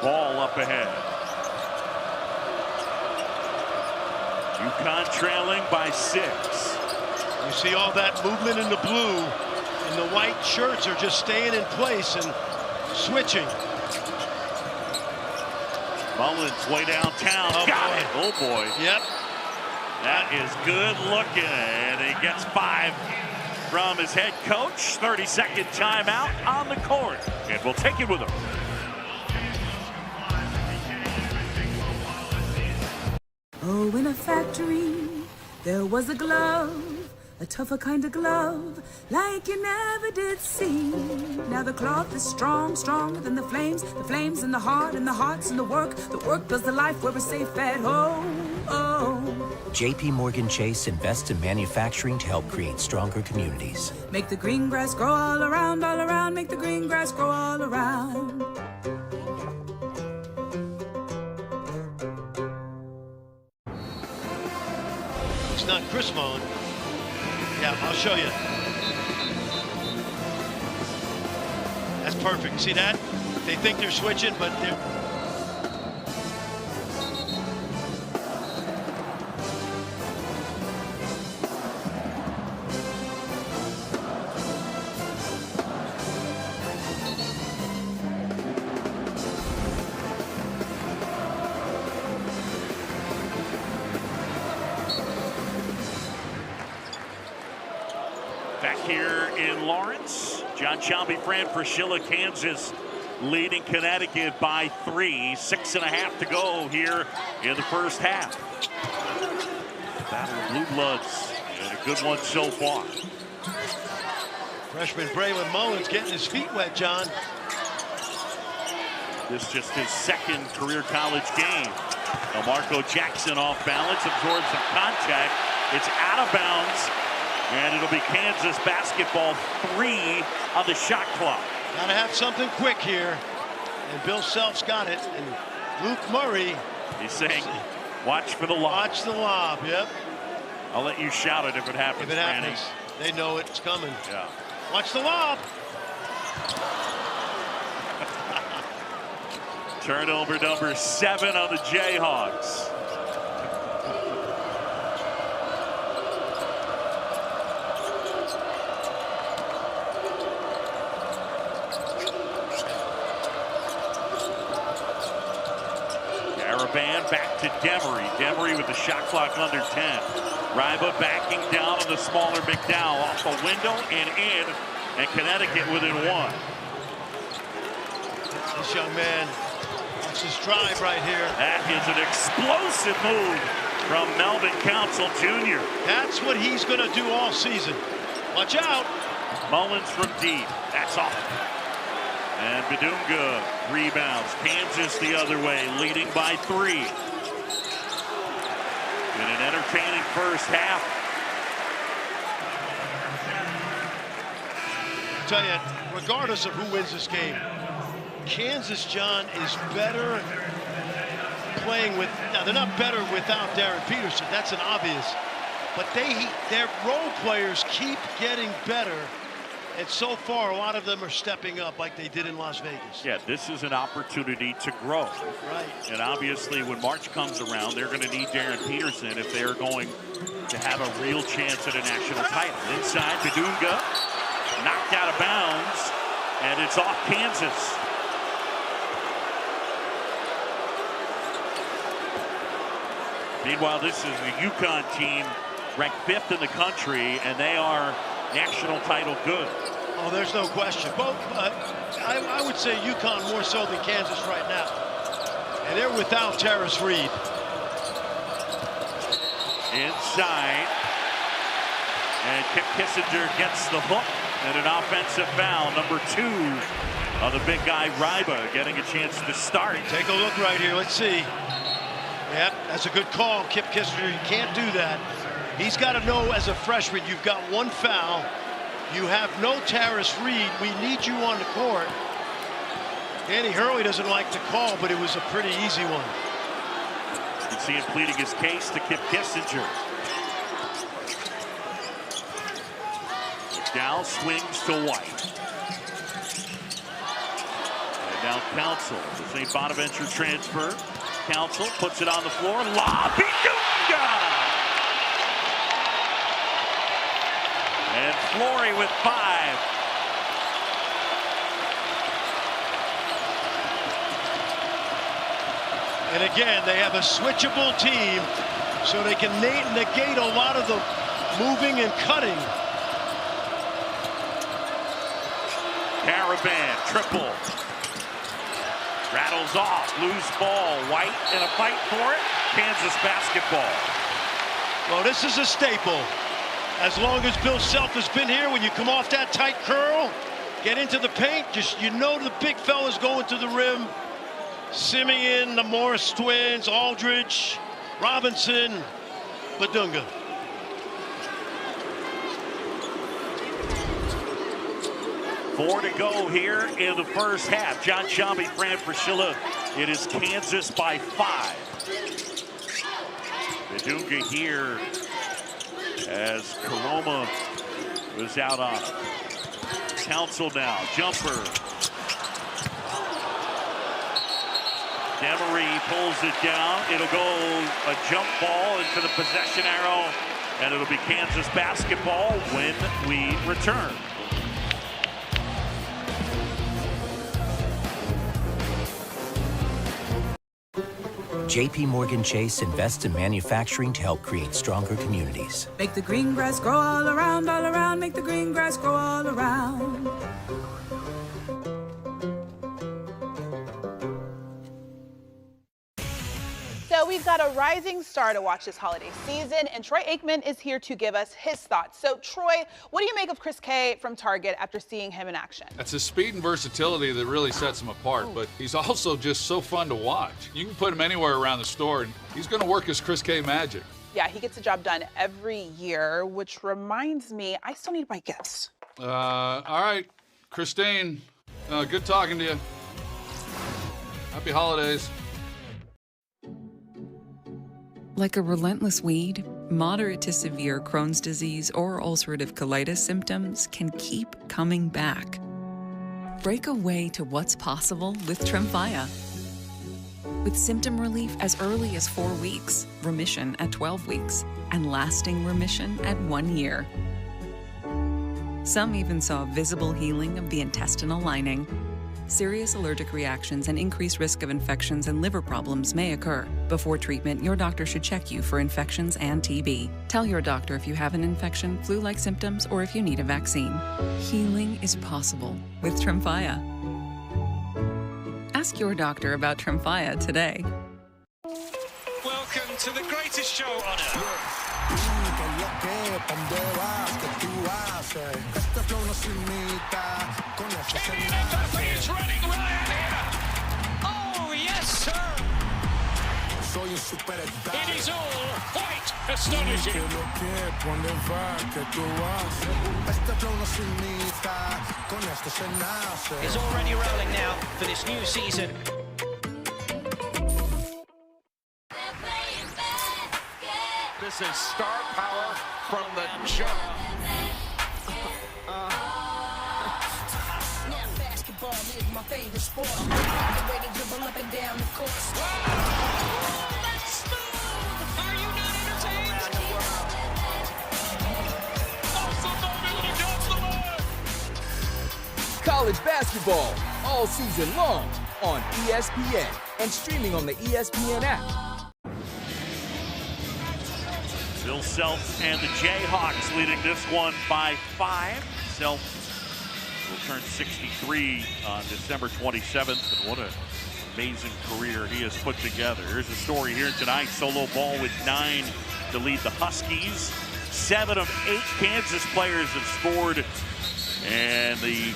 Ball up ahead. UConn trailing by 6. You see all that movement in the blue, and the white shirts are just staying in place and switching. Mullins way downtown. Got it. Oh, boy. Yep. That is good looking, and he gets 5 from his head coach. 30-second timeout on the court, and we'll take it with him. Oh, in a factory, there was a glove, a tougher kind of glove, like you never did see. Now the cloth is strong, stronger than the flames in the heart, and the heart's in the work does the life where we're safe at home. Oh. JP Morgan Chase invests in manufacturing to help create stronger communities. Make the green grass grow all around, make the green grass grow all around. It's not Chris Mullen. Yeah, I'll show you. That's perfect. See that? They think they're switching, but they're... Back here in Lawrence, John Shelby, Fran Fraschilla, Kansas leading Connecticut by 3. 6.5 to go here in the first half. Battle of Blue Bloods, and a good one so far. Freshman Braylon Mullins getting his feet wet, John. This just his second career college game. Now Marco Jackson off balance, absorbs some contact. It's out of bounds, and it'll be Kansas basketball 3 on the shot clock. Gotta have something quick here, and Bill Self's got it. And Luke Murray, he's saying, "Watch for the lob." Watch the lob. Yep. I'll let you shout it if it happens. If it happens, they know it's coming. Yeah. Watch the lob. Turnover number 7 on the Jayhawks. Caravan back to Demery. Demery with the shot clock under 10. Ryba backing down on the smaller McDowell off the window and in, and Connecticut within 1. This young man, watch this drive right here. That is an explosive move from Melvin Council Jr. That's what he's going to do all season. Watch out. Mullins from deep. That's off. And Badunga rebounds. Kansas the other way, leading by 3. In an entertaining first half. I'll tell you, regardless of who wins this game, Kansas, John, is better playing with, now they're not better without Darren Peterson, that's an obvious, but their role players keep getting better, and so far a lot of them are stepping up like they did in Las Vegas. Yeah, this is an opportunity to grow. Right. And obviously when March comes around, they're going to need Darren Peterson if they're going to have a real chance at a national title. Inside, Badunga knocked out of bounds, and it's off Kansas. Meanwhile, this is the UConn team ranked 5th in the country, and they are national title good. Oh, there's no question. Both, I would say UConn more so than Kansas right now. And they're without Terrace Reed. Inside. And Kip Kissinger gets the hook, and an offensive foul, number 2 on the big guy, Ryba, getting a chance to start. Take a look right here. Let's see. Yep, that's a good call, Kip Kissinger. You can't do that. He's got to know as a freshman, you've got 1 foul. You have no Terrace Reed. We need you on the court. Danny Hurley doesn't like the call, but it was a pretty easy one. You can see him pleading his case to Kip Kissinger. McDowell swings to White. And now Council, the St. Bonaventure transfer. Council puts it on the floor. Lob, Badunga! And Flory with 5. And again, they have a switchable team, so they can negate a lot of the moving and cutting. Caravan, triple. Rattles off, loose ball. White in a fight for it. Kansas basketball. Well, this is a staple. As long as Bill Self has been here, when you come off that tight curl, get into the paint, just you know the big fella's going to the rim. Simeon, the Morris twins, Aldridge, Robinson, Badunga. Four to go here in the first half. John Shelby, Fran Fraschilla. It is Kansas by 5. Badunga here as Karoma was out on him. Council now, jumper. Demery pulls it down. It'll go a jump ball into the possession arrow, and it'll be Kansas basketball when we return. JP Morgan Chase invests in manufacturing to help create stronger communities. Make the green grass grow all around, make the green grass grow all around. So we've got a rising star to watch this holiday season, and Troy Aikman is here to give us his thoughts. So Troy, what do you make of Chris K from Target after seeing him in action? That's his speed and versatility that really sets him apart, but he's also just so fun to watch. You can put him anywhere around the store, and he's going to work his Chris K magic. Yeah, he gets the job done every year, which reminds me, I still need to buy gifts. All right, Christine, good talking to you. Happy holidays. Like a relentless weed, moderate to severe Crohn's disease or ulcerative colitis symptoms can keep coming back. Break away to what's possible with Tremfya. With symptom relief as early as 4 weeks, remission at 12 weeks, and lasting remission at 1 year. Some even saw visible healing of the intestinal lining. Serious allergic reactions and increased risk of infections and liver problems may occur. Before treatment, your doctor should check you for infections and TB. Tell your doctor if you have an infection, flu-like symptoms, or if you need a vaccine. Healing is possible with Tremfya. Ask your doctor about Tremfya today. Welcome to the greatest show on earth. He's running right here. Oh, yes, sir. It is all quite astonishing. It's already rolling now for this new season. This is star power from the jump. Basketball is my favorite sport. The way to dribble up and down the court. That's smooth. Are you not entertained? Also, mobility does the work. College basketball all season long on ESPN and streaming on the ESPN app. Bill Self and the Jayhawks leading this one by 5. Self will turn 63 on December 27th, and what an amazing career he has put together. Here's a story here tonight. Solo ball with 9 to lead the Huskies. 7 of 8 Kansas players have scored, and the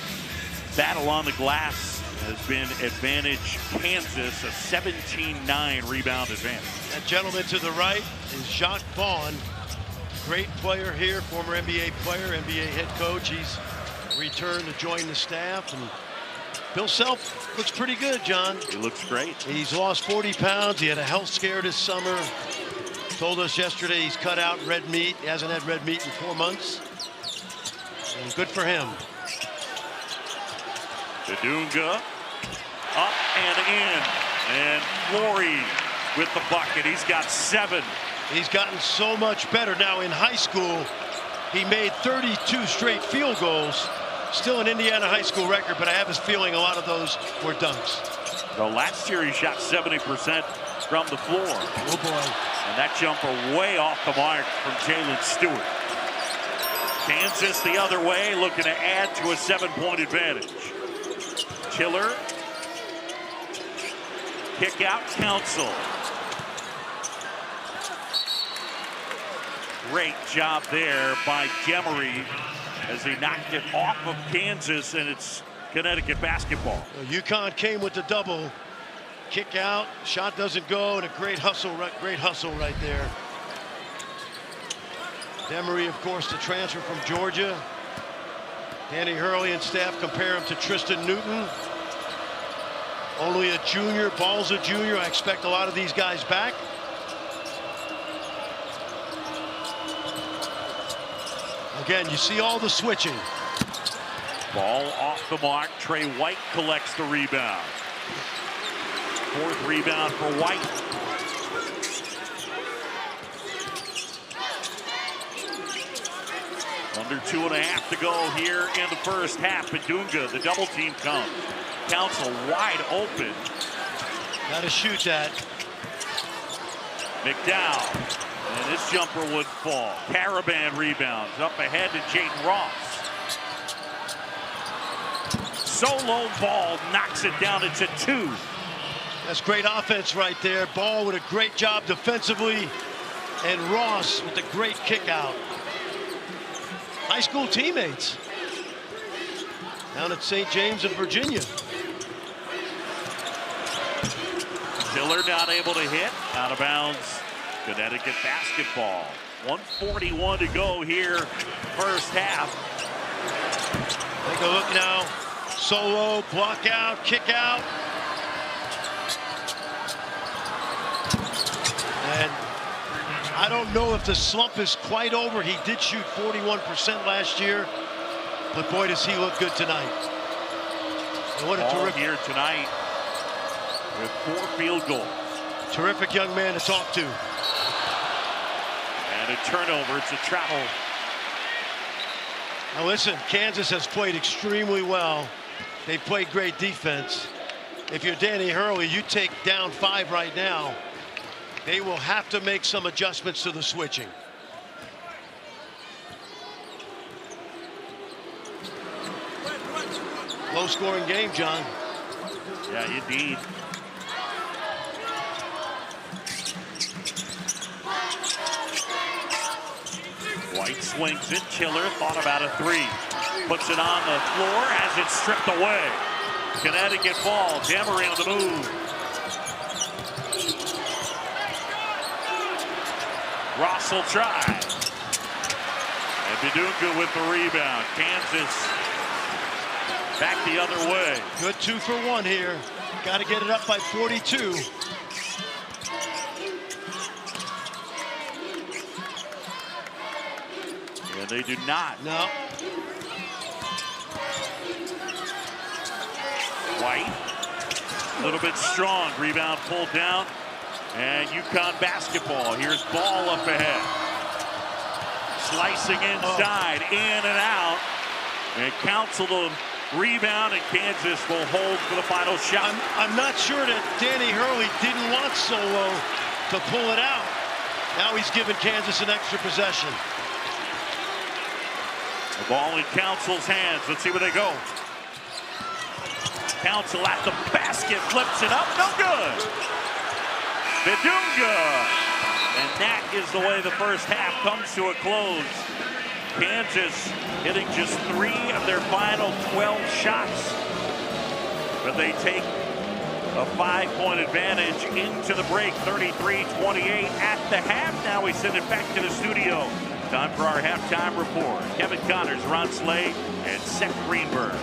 battle on the glass has been advantage Kansas, a 17-9 rebound advantage. That gentleman to the right is Jacques Vaughn, great player here, former NBA player, NBA head coach. He's returned to join the staff, and Bill Self looks pretty good, John. He looks great. He's lost 40 pounds. He had a health scare this summer. Told us yesterday he's cut out red meat. He hasn't had red meat in 4 months. And good for him. Dunga up and in, and Flory with the bucket. He's got 7. He's gotten so much better now. In high school, he made 32 straight field goals. Still an Indiana high school record, but I have this feeling a lot of those were dunks. So last year he shot 70% from the floor. Oh boy. And that jumper way off the mark from Jalen Stewart. Kansas the other way, looking to add to a 7-point advantage. Tiller. Kick out Council. Great job there by Gemery as he knocked it off of Kansas, and it's Connecticut basketball. UConn came with the double. Kick out, shot doesn't go, and a great hustle right there. Gemery, of course, the transfer from Georgia. Danny Hurley and staff compare him to Tristan Newton. Only a junior, Ball's a junior. I expect a lot of these guys back. Again, you see all the switching. Ball off the mark. Trey White collects the rebound. 4th rebound for White. Under 2.5 to go here in the first half. Dunga, the double team comes. Council wide open. Got to shoot that. McDowell And his jumper would fall. Caravan rebounds. Up ahead to Jaden Ross. Solo Ball knocks it down. It's a 2. That's great offense right there. Ball with a great job defensively. And Ross with a great kick out. High school teammates down at St. James of Virginia. Tiller not able to hit. Out of bounds. Connecticut basketball. 1:41 to go here, first half. Take a look now. Solo, block out, kick out. And I don't know if the slump is quite over. He did shoot 41% last year, but boy, does he look good tonight. And what a terrific here tonight with 4 field goals. Terrific young man to talk to. And a turnover. It's a travel. Now listen, Kansas has played extremely well. They played great defense. If you're Danny Hurley, you take down 5 right now. They will have to make some adjustments to the switching. Low scoring game, John. Yeah, indeed. White swings it. Tiller thought about a 3. Puts it on the floor as it's stripped away. Connecticut ball. Demery on the move. Ross will try. And Bidunga with the rebound. Kansas back the other way. Good 2 for 1 here. Got to get it up by 42. And they do not. No. White, a little bit strong. Rebound pulled down. And UConn basketball. Here's Ball up ahead. Slicing inside, in and out. And Council to rebound, and Kansas will hold for the final shot. I'm not sure that Danny Hurley didn't want Solo to pull it out. Now he's giving Kansas an extra possession. The ball in Council's hands. Let's see where they go. Council at the basket, flips it up, no good. Bidunga. And that is the way the first half comes to a close. Kansas hitting just 3 of their final 12 shots. But they take a 5-point advantage into the break, 33-28 at the half. Now we send it back to the studio. Time for our halftime report. Kevin Connors, Ron Slade, and Seth Greenberg.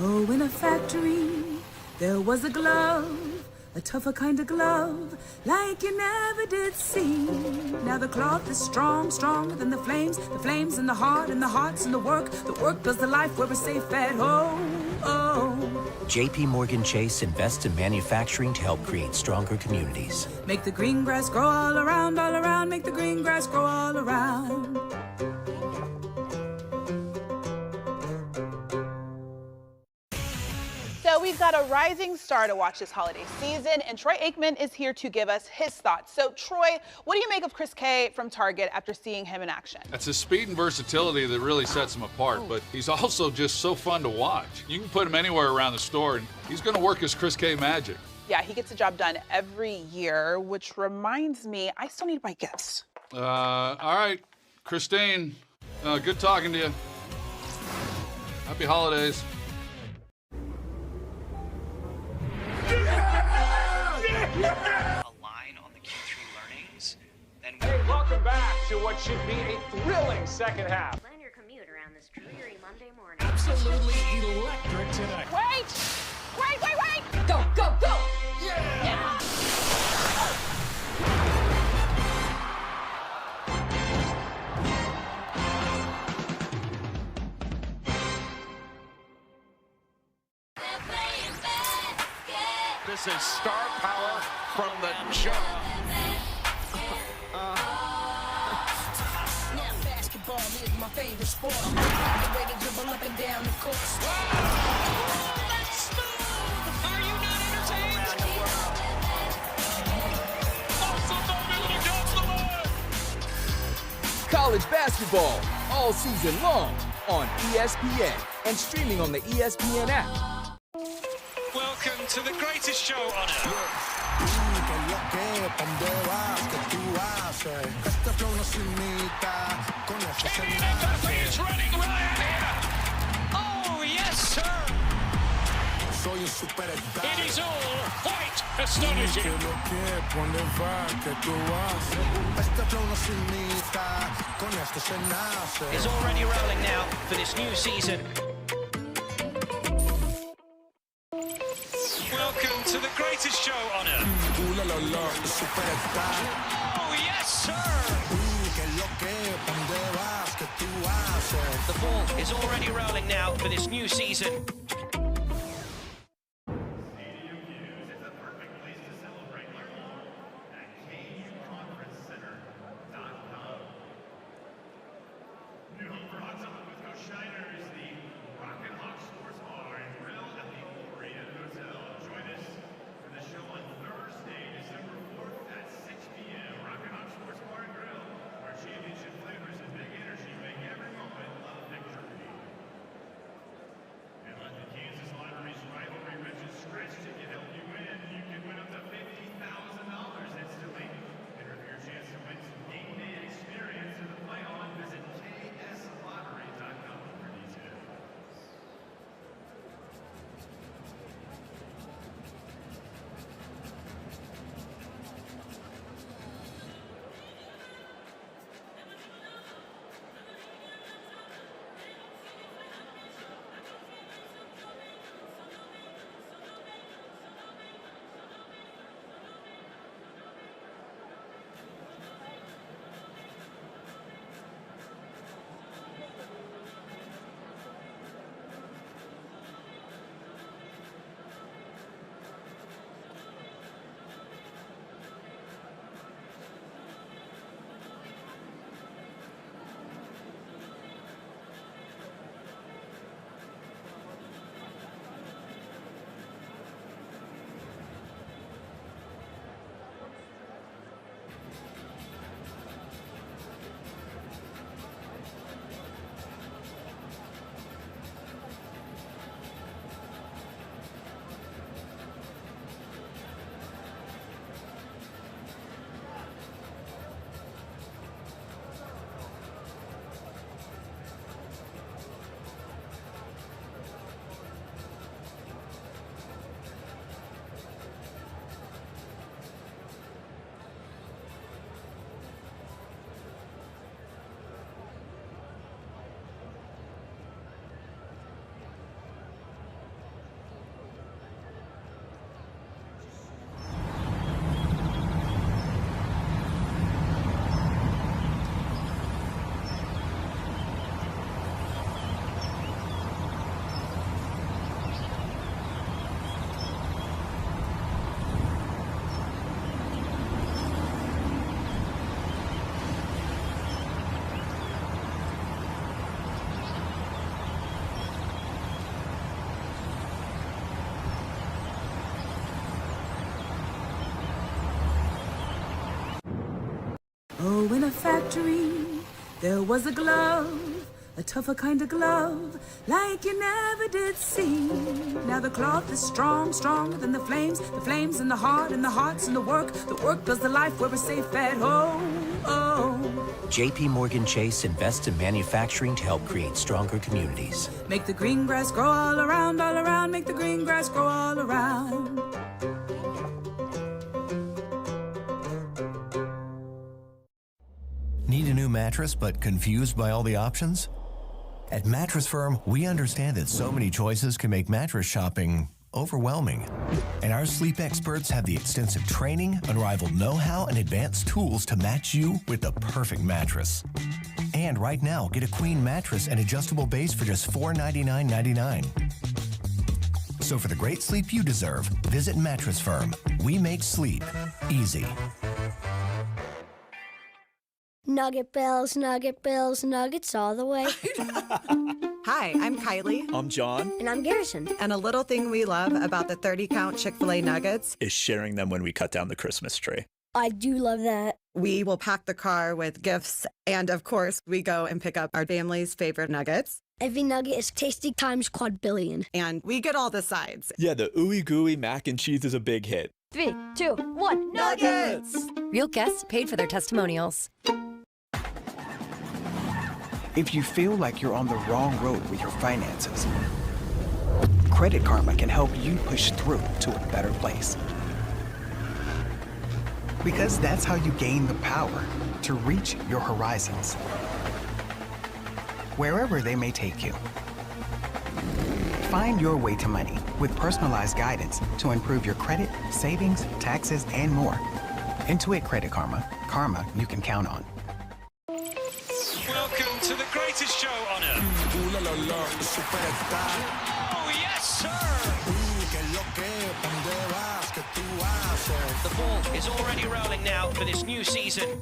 Oh, in a factory, there was a glove, a tougher kind of glove, like you never did see. Now the cloth is strong, stronger than the flames in the heart, and the heart's in the work does the life where we're safe at home. Oh. JP Morgan Chase invests in manufacturing to help create stronger communities. Make the green grass grow all around, make the green grass grow all around. So we've got a rising star to watch this holiday season, and Troy Aikman is here to give us his thoughts. So Troy, what do you make of Chris K from Target after seeing him in action? It's his speed and versatility that really sets him apart, but he's also just so fun to watch. You can put him anywhere around the store, and he's going to work his Chris K magic. Yeah, he gets the job done every year, which reminds me, I still need to buy gifts. All right, Christine, good talking to you. Happy holidays. A line on the Q3 learnings, then hey, welcome back to what should be a thrilling second half. Plan your commute around this dreary Monday morning. Absolutely electric tonight. Wait! Go, go, go! Yeah! This is star power from the jump. Now basketball is my favorite sport. The way to dribble up and down the court. That's smooth! Are you not entertained? Also, mobility goes the line. College basketball all season long on ESPN and streaming on the ESPN app. Welcome to the greatest show on earth. It's running riot here. Oh, yes, sir. It is all quite astonishing. is already rolling now for this new season. Welcome to the greatest show on earth. Oh, yes, sir. The ball is already rolling now for this new season. Oh, in a factory, there was a glove, a tougher kind of glove, like you never did see. Now the cloth is strong, stronger than the flames in the heart, and the heart's in the work does the life where we're safe at home. Oh. JP Morgan Chase invests in manufacturing to help create stronger communities. Make the green grass grow all around, make the green grass grow all around. Need a new mattress but confused by all the options? At Mattress Firm, we understand that so many choices can make mattress shopping overwhelming. And our sleep experts have the extensive training, unrivaled know-how, and advanced tools to match you with the perfect mattress. And right now, get a queen mattress and adjustable base for just $499.99. So for the great sleep you deserve, visit Mattress Firm. We make sleep easy. Nugget bells, nuggets all the way. Hi, I'm Kylie. I'm John. And I'm Garrison. And a little thing we love about the 30-count Chick-fil-A nuggets is sharing them when we cut down the Christmas tree. I do love that. We will pack the car with gifts, and of course, we go and pick up our family's favorite nuggets. Every nugget is tasty times quadrillion. And we get all the sides. Yeah, the ooey gooey mac and cheese is a big hit. 3, 2, 1, nuggets! Real guests paid for their testimonials. If you feel like you're on the wrong road with your finances, Credit Karma can help you push through to a better place. Because that's how you gain the power to reach your horizons, wherever they may take you. Find your way to money with personalized guidance to improve your credit, savings, taxes, and more. Intuit Credit Karma. Karma you can count on. Welcome to the greatest show on earth. Oh, yes, sir. The ball is already rolling now for this new season.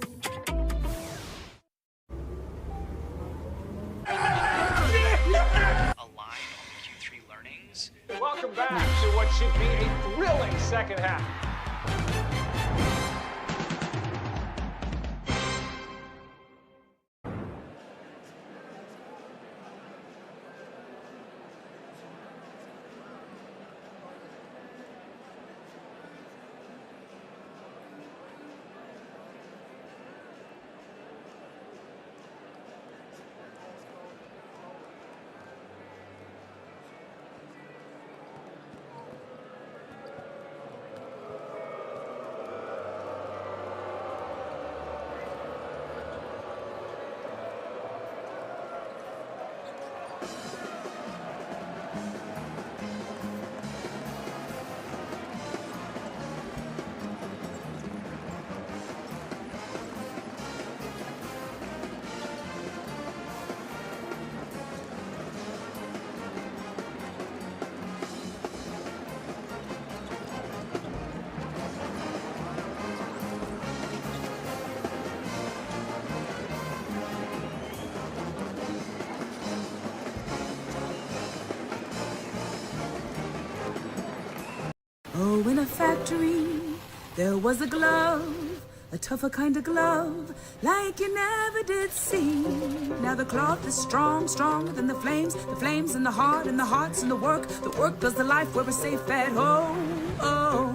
Welcome back to what should be a thrilling second half. Oh, in a factory, there was a glove, a tougher kind of glove, like you never did see. Now the cloth is strong, stronger than the flames in the heart, and the heart's in the work does the life where we're safe at home. Oh.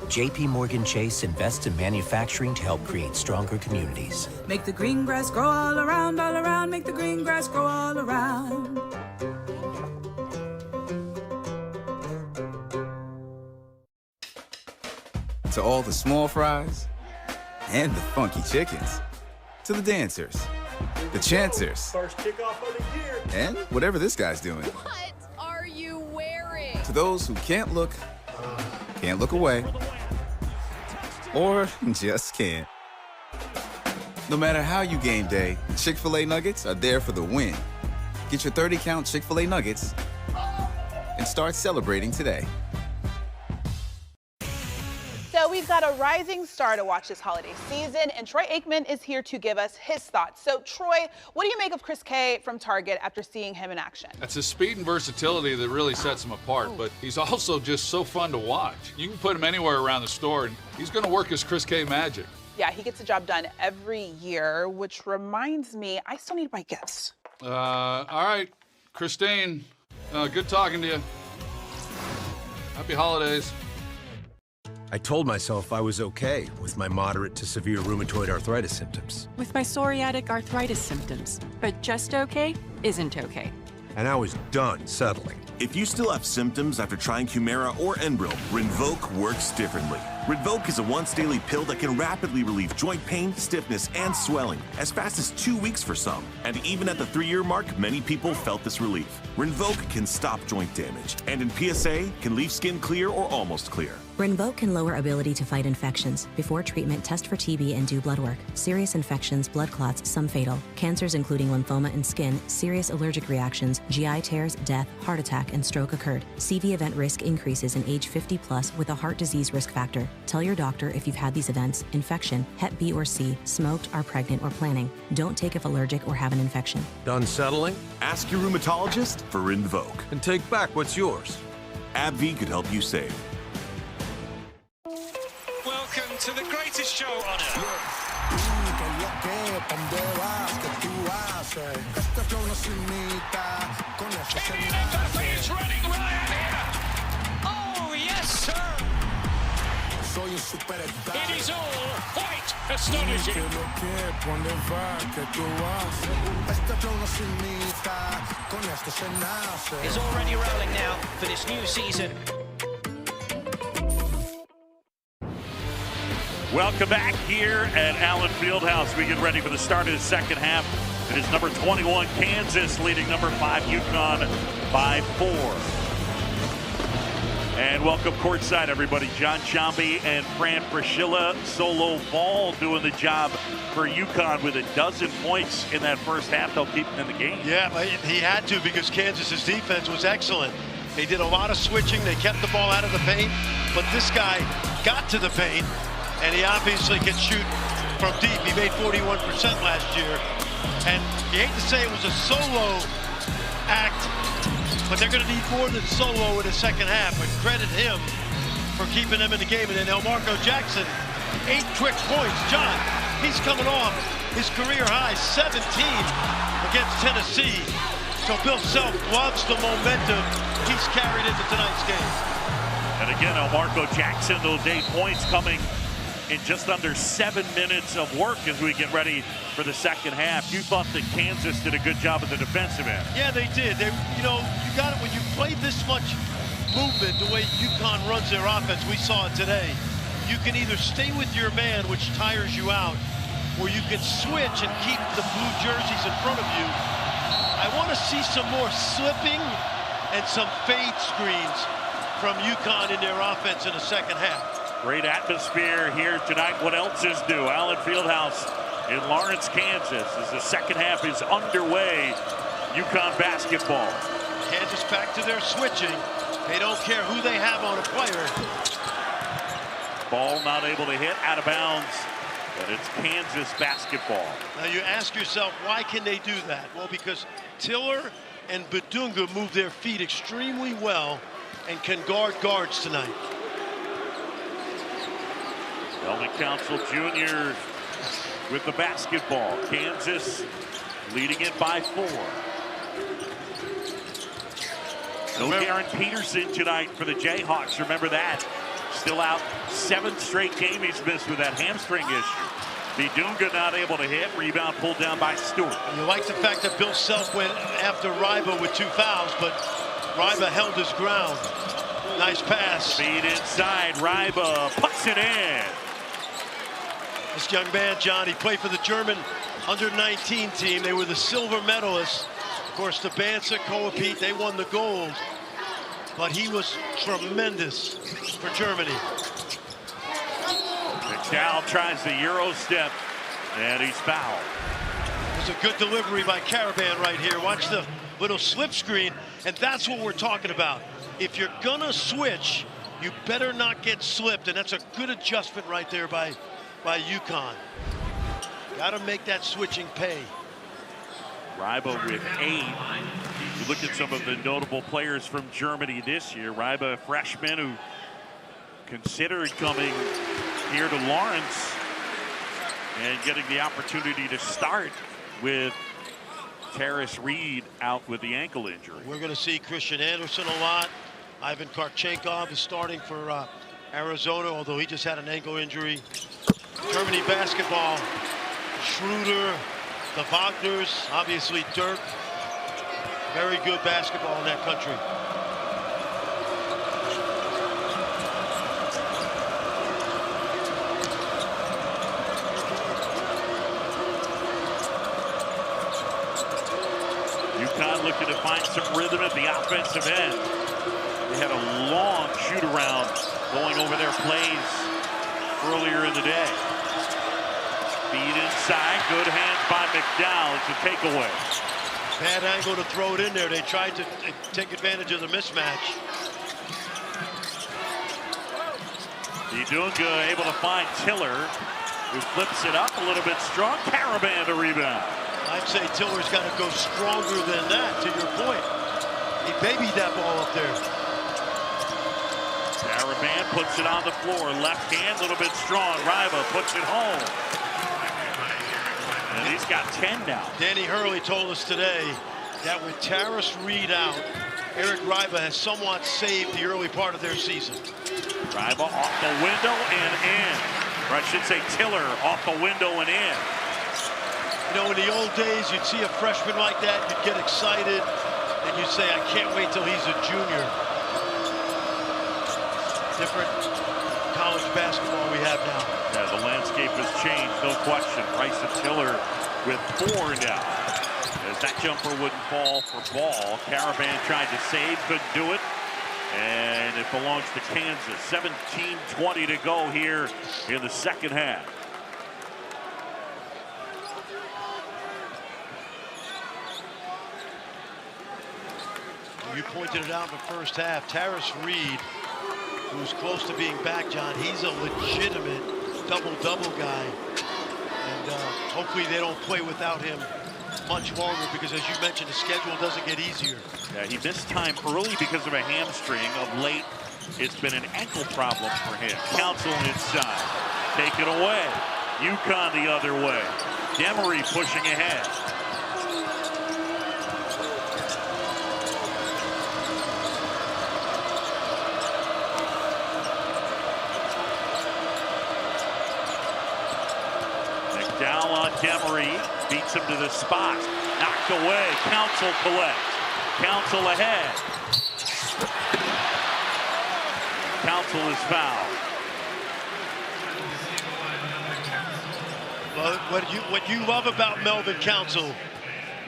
JP Morgan Chase invests in manufacturing to help create stronger communities. Make the green grass grow all around, make the green grass grow all around. To all the small fries and the funky chickens, to the dancers, the chancers, First kickoff of the year, and whatever this guy's doing. What are you wearing? To those who can't look away, or just can't. No matter how you game day, Chick-fil-A Nuggets are there for the win. Get your 30-count Chick-fil-A Nuggets and start celebrating today. So we've got a rising star to watch this holiday season, and Troy Aikman is here to give us his thoughts. So Troy, what do you make of Chris K from Target after seeing him in action? It's his speed and versatility that really sets him apart, but he's also just so fun to watch. You can put him anywhere around the store, and he's going to work his Chris K magic. Yeah, he gets the job done every year, which reminds me, I still need to buy gifts. All right, Christine, good talking to you. Happy holidays. I told myself I was okay with my moderate to severe rheumatoid arthritis symptoms. With my psoriatic arthritis symptoms. But just okay isn't okay. And I was done settling. If you still have symptoms after trying Humira or Enbrel, Rinvoq works differently. Rinvoq is a once-daily pill that can rapidly relieve joint pain, stiffness, and swelling, as fast as 2 weeks for some. And even at the 3-year mark, many people felt this relief. Rinvoq can stop joint damage, and in PSA, can leave skin clear or almost clear. Rinvoq can lower ability to fight infections. Before treatment, test for TB and do blood work. Serious infections, blood clots, some fatal. Cancers including lymphoma and skin, serious allergic reactions, GI tears, death, heart attack, and stroke occurred. CV event risk increases in age 50 plus with a heart disease risk factor. Tell your doctor if you've had these events: infection, Hep B or C, smoked, are pregnant, or planning. Don't take if allergic or have an infection. Done settling? Ask your rheumatologist for Rinvoq. And take back what's yours. AbbVie could help you save. Welcome to the greatest show on earth. He's running riot here. Oh, yes, sir. It is all quite astonishing. Is already rolling now for this new season. Welcome back here at Allen Fieldhouse. We get ready for the start of the second half. It is number 21 Kansas leading number 5 UConn by 4. And welcome courtside, everybody. John Shambi and Fran Fraschilla. Solo Ball doing the job for UConn with 12 points in that first half. They'll keep him in the game. Yeah, he had to, because Kansas's defense was excellent. They did a lot of switching. They kept the ball out of the paint. But this guy got to the paint, and he obviously can shoot from deep. He made 41% last year. And you hate to say it was a solo act, but they're going to need more than solo in the second half. But credit him for keeping them in the game. And then Elmarco Jackson, 8 quick points. John, he's coming off his career high, 17 against Tennessee. So Bill Self loves the momentum he's carried into tonight's game. And again, Elmarco Jackson, those 8 points coming in just under 7 minutes of work as we get ready for the second half. You thought that Kansas did a good job at the defensive end. Yeah, they did. They, you got it when you play this much movement, the way UConn runs their offense. We saw it today. You can either stay with your man, which tires you out, or you can switch and keep the blue jerseys in front of you. I want to see some more slipping and some fade screens from UConn in their offense in the second half. Great atmosphere here tonight. What else is new? Allen Fieldhouse in Lawrence, Kansas, as the second half is underway. UConn basketball. Kansas back to their switching. They don't care who they have on a player. Ball not able to hit, out of bounds, but it's Kansas basketball. Now you ask yourself, why can they do that? Well, because Tiller and Badunga move their feet extremely well and can guard guards tonight. Delvin Council Jr. with the basketball. Kansas leading it by 4. No Darren Peterson tonight for the Jayhawks. Remember that. Still out 7th straight game he's missed with that hamstring issue. Badunga not able to hit. Rebound pulled down by Stewart. You like the fact that Bill Self went after Ryba with 2 fouls, but Ryba held his ground. Nice pass. Feed inside. Ryba puts it in. This young man, John, he played for the German under-19 team. They were the silver medalists. Of course, the Bansa, Coapete, they won the gold. But he was tremendous for Germany. McDowell tries the Euro step, and he's fouled. It was a good delivery by Caravan right here. Watch the little slip screen, and that's what we're talking about. If you're gonna switch, you better not get slipped, and that's a good adjustment right there by UConn. Got to make that switching pay. Ryba with 8. You look at some of the notable players from Germany this year. Ryba, a freshman who considered coming here to Lawrence. and getting the opportunity to start with Tarris Reed out with the ankle injury. We're going to see Christian Anderson a lot. Ivan Karchenkov is starting for Arizona, although he just had an ankle injury. Germany basketball, Schroeder, the Wagners, obviously Dirk. Very good basketball in that country. UConn looking to find some rhythm at the offensive end. They had a long shoot around going over their plays earlier in the day. Feed inside, good hands by McDowell. It's a takeaway. Bad angle to throw it in there. They tried to take advantage of the mismatch. He's doing good, able to find Tiller, who flips it up a little bit strong. Caravan to rebound. I'd say Tiller's got to go stronger than that, to your point. He babied that ball up there. Caravan puts it on the floor. Left hand, a little bit strong. Riva puts it home. And he's got 10 now. Danny Hurley told us today that with Tarris Reed out, Eric Riva has somewhat saved the early part of their season. Riva off the window and in. Or I should say Tiller off the window and in. You know, in the old days, you'd see a freshman like that, you'd get excited, and you'd say, I can't wait till he's a junior. Different college basketball we have now. Yeah, the landscape has changed, no question. Bryson Tiller with 4 now. As that jumper wouldn't fall for ball. Caravan tried to save, couldn't do it. And it belongs to Kansas. 17:20 to go here in the second half. You pointed it out in the first half. Tarris Reed, who's close to being back, John, he's a legitimate double-double guy. And hopefully they don't play without him much longer because, as you mentioned, the schedule doesn't get easier. Yeah, he missed time early because of a hamstring. Of late, it's been an ankle problem for him. Council inside. Take it away. UConn the other way. Demery pushing ahead. Down on Demery, beats him to the spot, knocked away. Council collects. Council ahead. Council is fouled. Well, what you love about Melvin Council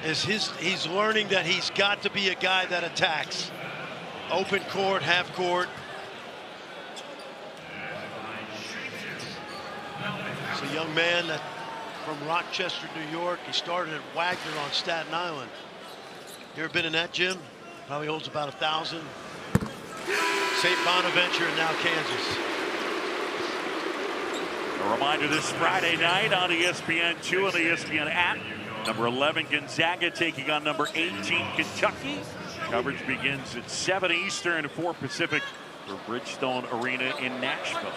is he's learning that he's got to be a guy that attacks. Open court, half court. It's a young man that from Rochester, New York. He started at Wagner on Staten Island. You ever been in that gym? Probably holds about 1,000. St. Bonaventure and now Kansas. A reminder this Friday night on ESPN2 and the ESPN app. Number 11 Gonzaga taking on number 18 Kentucky. Coverage begins at 7 Eastern, 4 Pacific for Bridgestone Arena in Nashville.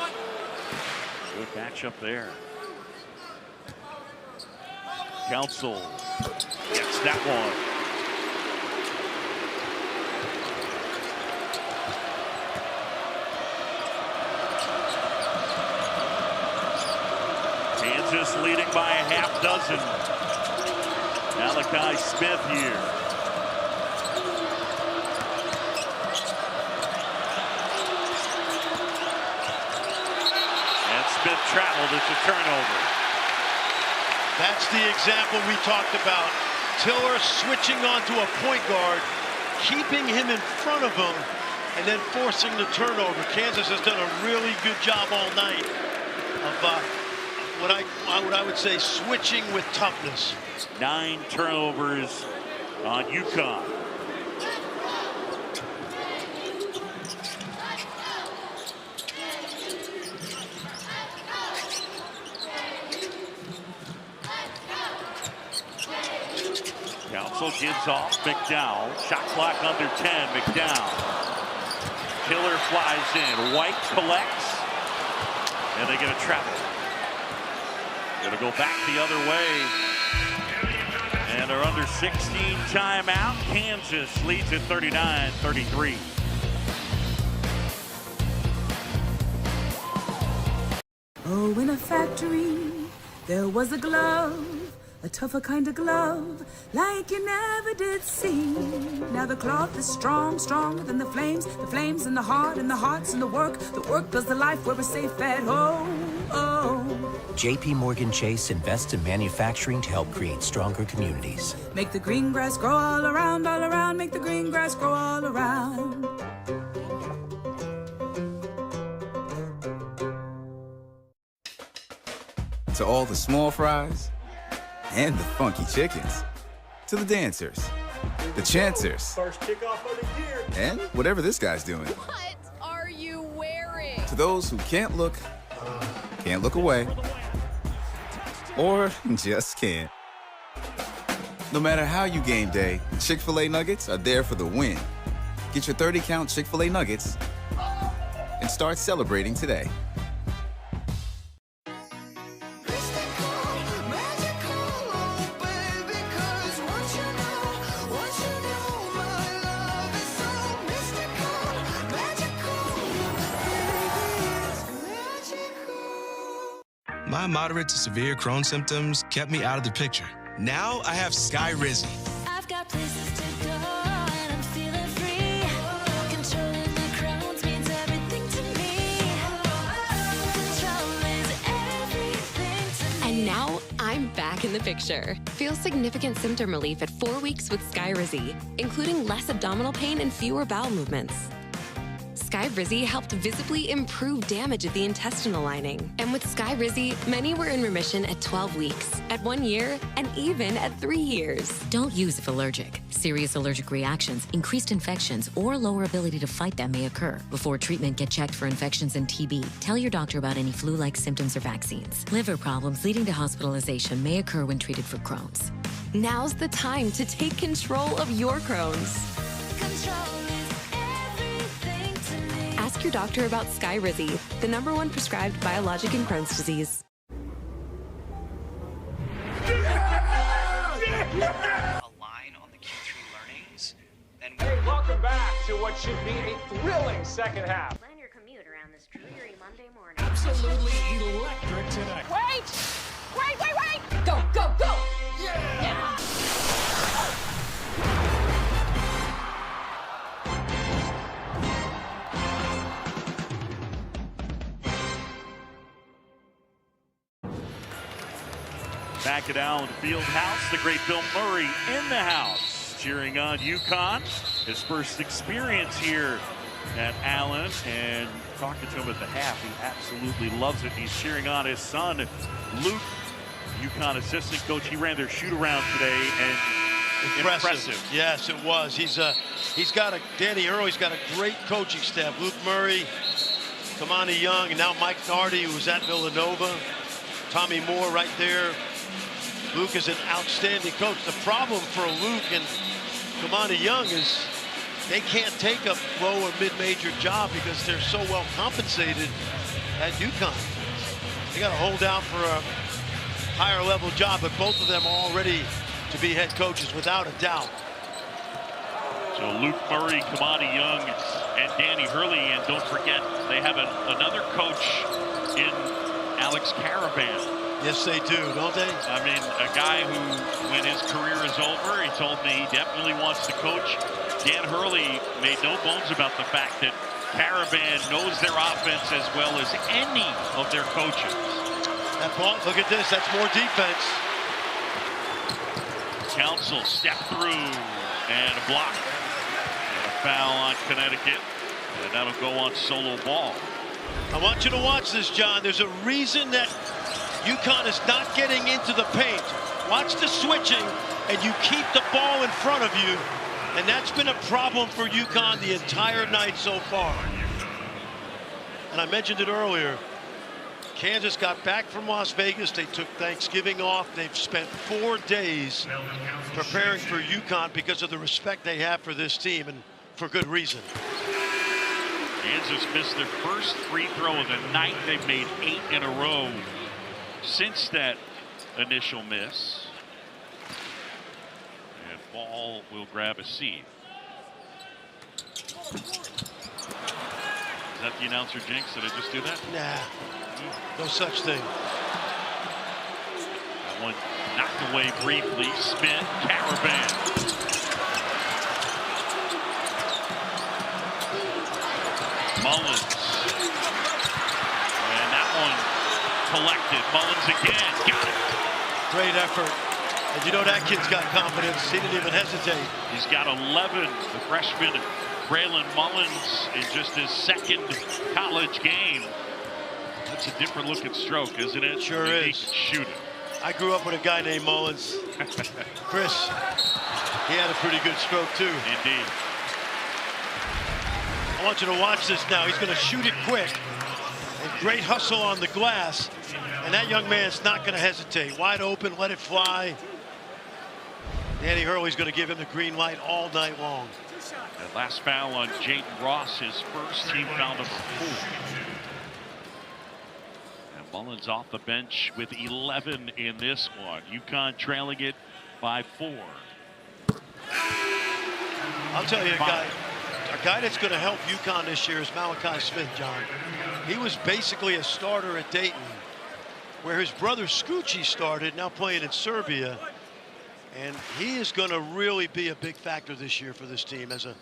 Good matchup there. Council gets that one. Kansas leading by a half dozen. Malachi Smith here. And Smith traveled. It's a turnover. That's the example we talked about. Tiller switching onto a point guard, keeping him in front of him, and then forcing the turnover. Kansas has done a really good job all night of what I would say switching with toughness. 9 turnovers on UConn. Council gives off McDowell. Shot clock under 10. McDowell. Tiller flies in. White collects. And they get a travel. Gonna go back the other way. And our under 16 timeout. Kansas leads at 39-33. Oh, in a factory, there was a glove, a tougher kind of glove, like you never did see. Now the cloth is strong, stronger than the flames in the heart, and the heart's in the work does the life where we're safe at home. Oh. JP Morgan Chase invests in manufacturing to help create stronger communities. Make the green grass grow all around, make the green grass grow all around. To all the small fries and the funky chickens. To the dancers, the chancers, First kickoff of the year. and whatever this guy's doing. What are you wearing? To those who can't look away, or just can't. No matter how you game day, Chick-fil-A Nuggets are there for the win. Get your 30-count Chick-fil-A Nuggets and start celebrating today. My moderate to severe Crohn's symptoms kept me out of the picture. Now I have Skyrizi. I've got places to go and I'm feeling free. Controlling my Crohn's means everything to me. Control is everything to me. And now I'm back in the picture. Feel significant symptom relief at 4 weeks with Skyrizi, including less abdominal pain and fewer bowel movements. Skyrizi helped visibly improve damage of the intestinal lining. And with Skyrizi, many were in remission at 12 weeks, at 1 year, and even at 3 years. Don't use if allergic. Serious allergic reactions, increased infections, or lower ability to fight them may occur. Before treatment, get checked for infections and TB. Tell your doctor about any flu-like symptoms or vaccines. Liver problems leading to hospitalization may occur when treated for Crohn's. Now's the time to take control of your Crohn's. Ask your doctor about Skyrizi, the #1 prescribed biologic in Crohn's disease. Align on the Q3 learnings. Hey, welcome back to what should be a thrilling second half. Plan your commute around this dreary Monday morning. Absolutely electric today. Wait! Go, go, go! Yeah! Back at Allen Fieldhouse, the great Bill Murray in the house, cheering on UConn. His first experience here at Allen, and talking to him at the half, he absolutely loves it. He's cheering on his son, Luke, UConn assistant coach. He ran their shoot-around today, and impressive. Yes, it was. Danny Early's got a great coaching staff. Luke Murray, Kamani Young, and now Mike Nardi, who was at Villanova. Tommy Moore right there. Luke is an outstanding coach. The problem for Luke and Kamani Young is they can't take a low or mid-major job because they're so well compensated at UConn. They got to hold out for a higher level job, but both of them are all ready to be head coaches without a doubt. So Luke Murray, Kamani Young, and Danny Hurley, and don't forget they have another coach in Alex Caravan. Yes, they do, don't they? I mean, a guy who, when his career is over, he told me he definitely wants to coach. Dan Hurley made no bones about the fact that Caravan knows their offense as well as any of their coaches. That ball, look at this, that's more defense. Council step through and a block. And a foul on Connecticut, and that'll go on solo ball. I want you to watch this, John. There's a reason that UConn is not getting into the paint. Watch the switching, and you keep the ball in front of you. And that's been a problem for UConn the entire night so far. And I mentioned it earlier. Kansas got back from Las Vegas. They took Thanksgiving off. They've spent 4 days preparing for UConn because of the respect they have for this team, and for good reason. Kansas missed their first free throw of the night. They've made 8 in a row since that initial miss. And Ball will grab a seat. Is that the announcer jinx? Did I just do that? Nah, no such thing. That one knocked away briefly. Smith, Caravan. Mullins. And that one collected. Mullins again. Got it. Great effort. And you know that kid's got confidence. He didn't even hesitate. He's got 11. The freshman Braylon Mullins in just his second college game. That's a different looking stroke, isn't it? Sure is. is. He can shoot it. I grew up with a guy named Mullins. Chris, he had a pretty good stroke too. Indeed. I want you to watch this now. He's going to shoot it quick. And great hustle on the glass. And that young man's not going to hesitate. Wide open, let it fly. Danny Hurley's going to give him the green light all night long. That last foul on Jaden Ross, his first, team foul number 4. And Mullins off the bench with 11 in this one. UConn trailing it by 4. I'll tell you, a guy that's going to help UConn this year is Malachi Smith, John. He was basically a starter at Dayton, where his brother Scoochie started, now playing in Serbia. And he is going to really be a big factor this year for this team as a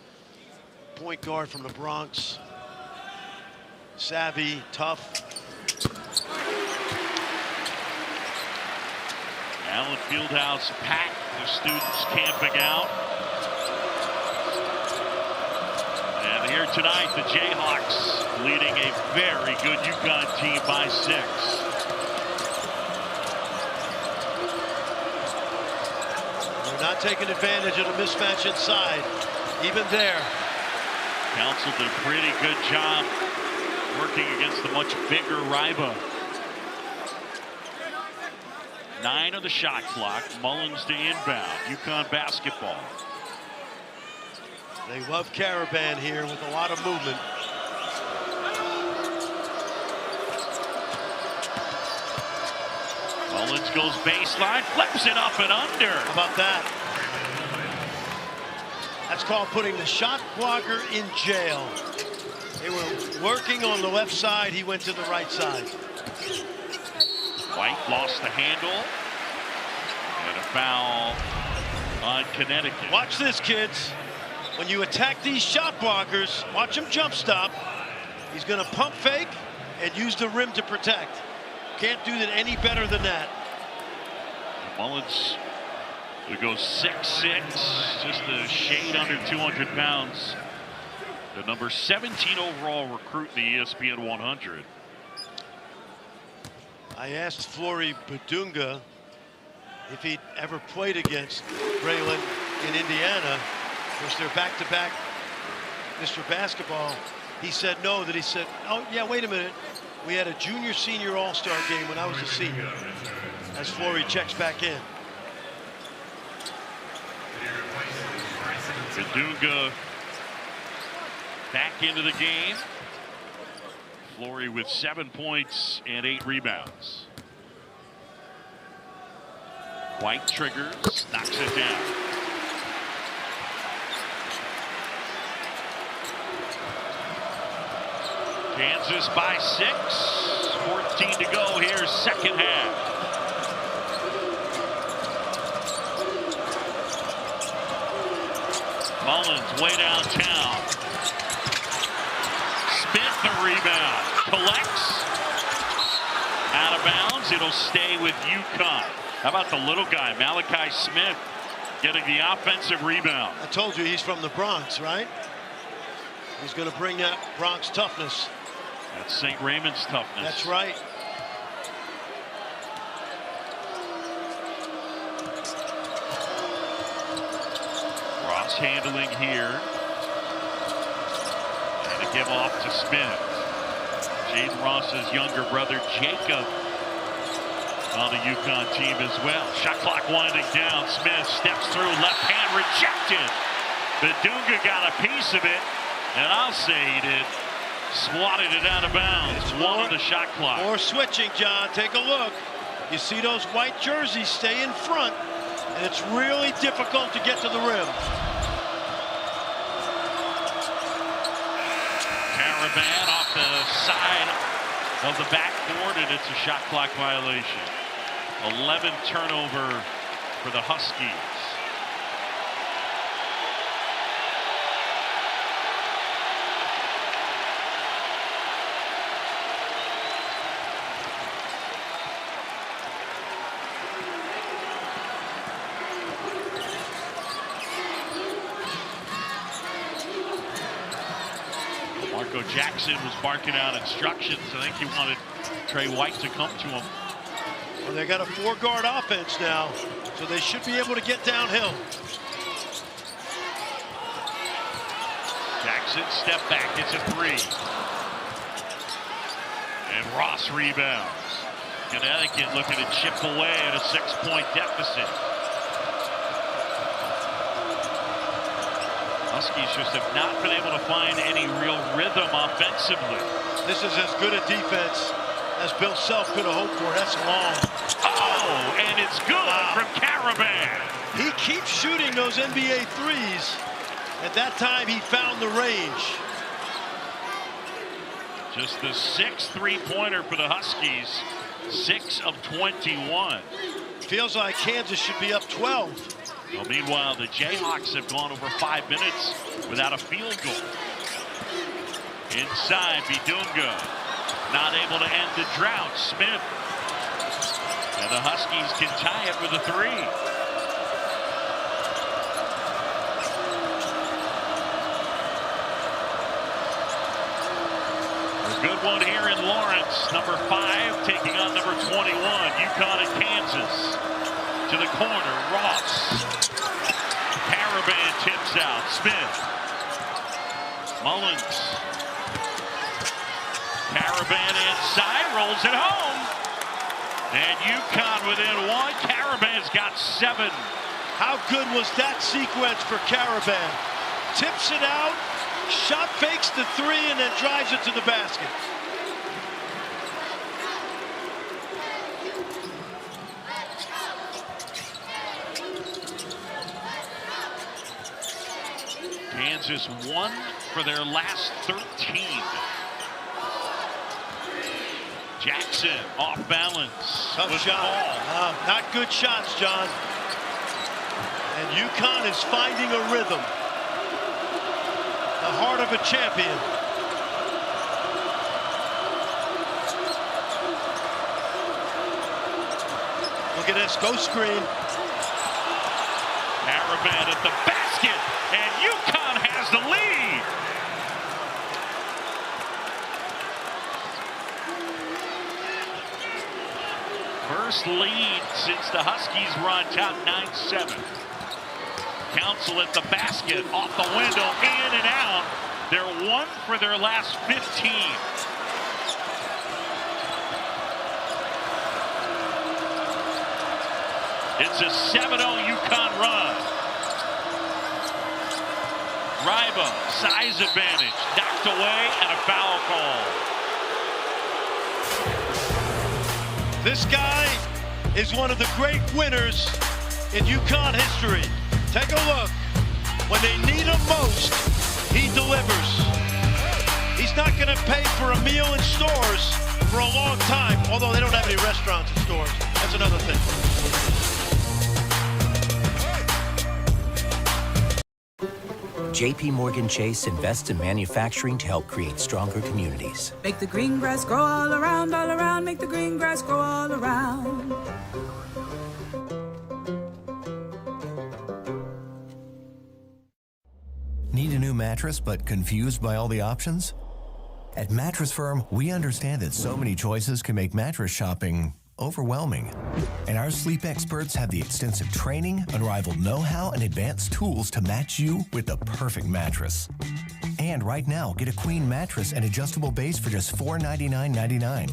point guard from the Bronx. Savvy, tough. Allen Fieldhouse packed, the students camping out. And here tonight, the Jayhawks leading a very good UConn team by 6. Not taking advantage of the mismatch inside, even there. Council did a pretty good job working against the much bigger Ryba. 9 on the shot clock. Mullins to inbound. UConn basketball. They love Caravan here with a lot of movement. Mullins goes baseline, flips it up and under. How about that? That's called putting the shot blocker in jail. They were working on the left side. He went to the right side. White lost the handle. And a foul on Connecticut. Watch this, kids. When you attack these shot blockers, watch him jump stop. He's going to pump fake and use the rim to protect. Can't do that any better than that. Mullins would go 6'6", just a shade under 200 pounds. The number 17 overall recruit in the ESPN 100. I asked Flory Badunga if he'd ever played against Braylon in Indiana. Of course, they're back-to-back Mr. Basketball. He said no, that he said, oh, yeah, wait a minute. We had a junior-senior all-star game when I was a senior. As Flory checks back in. Badunga back into the game. Flory with 7 points and 8 rebounds. White triggers, knocks it down. Kansas by 6. 14 to go here, second half. Mullins way downtown. Smith the rebound. Collects. Out of bounds. It'll stay with UConn. How about the little guy, Malachi Smith, getting the offensive rebound? I told you he's from the Bronx, right? He's going to bring that Bronx toughness. That's St. Raymond's toughness. That's right. Ross handling here. And a give off to Smith. Jaden Ross's younger brother, Jacob, on the UConn team as well. Shot clock winding down. Smith steps through, left hand rejected. Badunga got a piece of it, and I'll say he did. Swatted it out of bounds. One on the shot clock. More switching, John. Take a look. You see those white jerseys stay in front, and it's really difficult to get to the rim. Caravan off the side of the backboard, and it's a shot clock violation. 11 turnover for the Huskies. Jackson was barking out instructions. I think he wanted Trey White to come to him. Well, they got a 4-guard offense now, so they should be able to get downhill. Jackson step back, gets a 3. And Ross rebounds. Connecticut looking to chip away at a 6-point deficit. Huskies just have not been able to find any real rhythm offensively. This is as good a defense as Bill Self could have hoped for. That's long. Oh, and it's good from Caravan. He keeps shooting those NBA threes. At that time, he found the range. Just the 6th three-pointer for the Huskies. 6 of 21. Feels like Kansas should be up 12. Well, meanwhile, the Jayhawks have gone over 5 minutes without a field goal. Inside, Bidunga. Not able to end the drought. Smith. And the Huskies can tie it with a 3. A good one here in Lawrence. Number 5 taking on number 21. UConn and Kansas. To the corner, Ross. Caravan tips out. Smith. Mullins. Caravan inside, rolls it home. And UConn within 1. Caravan's got 7. How good was that sequence for Caravan? Tips it out, shot fakes the 3, and then drives it to the basket. Kansas 1 for their last 13. Jackson off balance. Tough shot. Not good shots, John. And UConn is finding a rhythm. The heart of a champion. Look at this, go screen. Caravan at the basket, and UConn has the lead. First lead since the Huskies were on top 9-7. Council at the basket, off the window, in and out. They're 1 for their last 15. It's a 7-0 UConn run. Ryba, size advantage, knocked away, and a foul call. This guy is one of the great winners in UConn history. Take a look. When they need him most, he delivers. He's not going to pay for a meal in stores for a long time, although they don't have any restaurants and stores. That's another thing. JP Morgan Chase invests in manufacturing to help create stronger communities. Make the green grass grow all around, make the green grass grow all around. Need a new mattress but confused by all the options? At Mattress Firm, we understand that so many choices can make mattress shopping overwhelming. And our sleep experts have the extensive training, unrivaled know-how, and advanced tools to match you with the perfect mattress. And right now, get a queen mattress and adjustable base for just $499.99.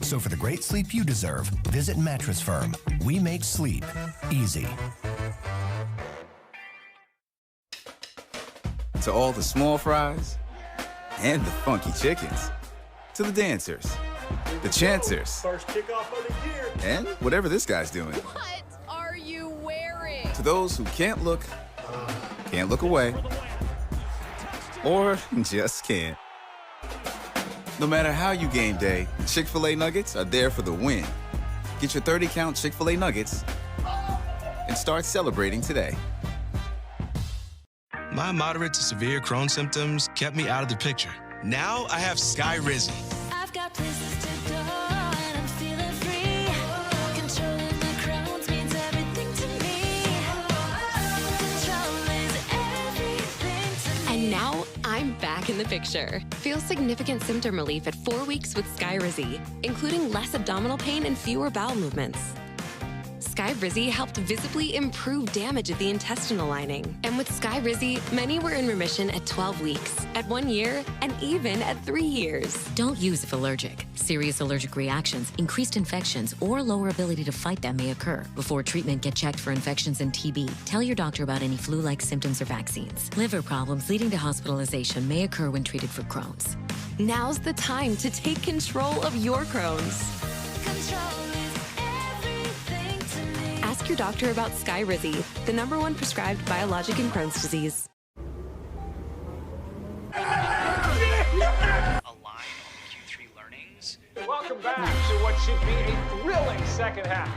So for the great sleep you deserve, visit Mattress Firm. We make sleep easy. To all the small fries and the funky chickens, to the dancers the Chancers, First kickoff of the year. and whatever this guy's doing. What are you wearing? To those who can't look away, or just can't. No matter how you game day, Chick-fil-A Nuggets are there for the win. Get your 30-count Chick-fil-A Nuggets and start celebrating today. My moderate to severe Crohn's symptoms kept me out of the picture. Now I have Skyrizi. I've got places to go and I'm feeling free. Controlling my crowns means everything to me. Control is everything to me. And now I'm back in the picture. Feel significant symptom relief at 4 weeks with Skyrizi, including less abdominal pain and fewer bowel movements. Skyrizi helped visibly improve damage of the intestinal lining. And with Skyrizi, many were in remission at 12 weeks, at 1 year, and even at 3 years. Don't use if allergic. Serious allergic reactions, increased infections, or lower ability to fight them may occur. Before treatment, get checked for infections and TB. Tell your doctor about any flu-like symptoms or vaccines. Liver problems leading to hospitalization may occur when treated for Crohn's. Now's the time to take control of your Crohn's. Control is everything to me. Ask your doctor about Skyrizi, the #1 prescribed biologic in Crohn's disease. A line on the Q3 learnings. Welcome back to what should be a thrilling second half.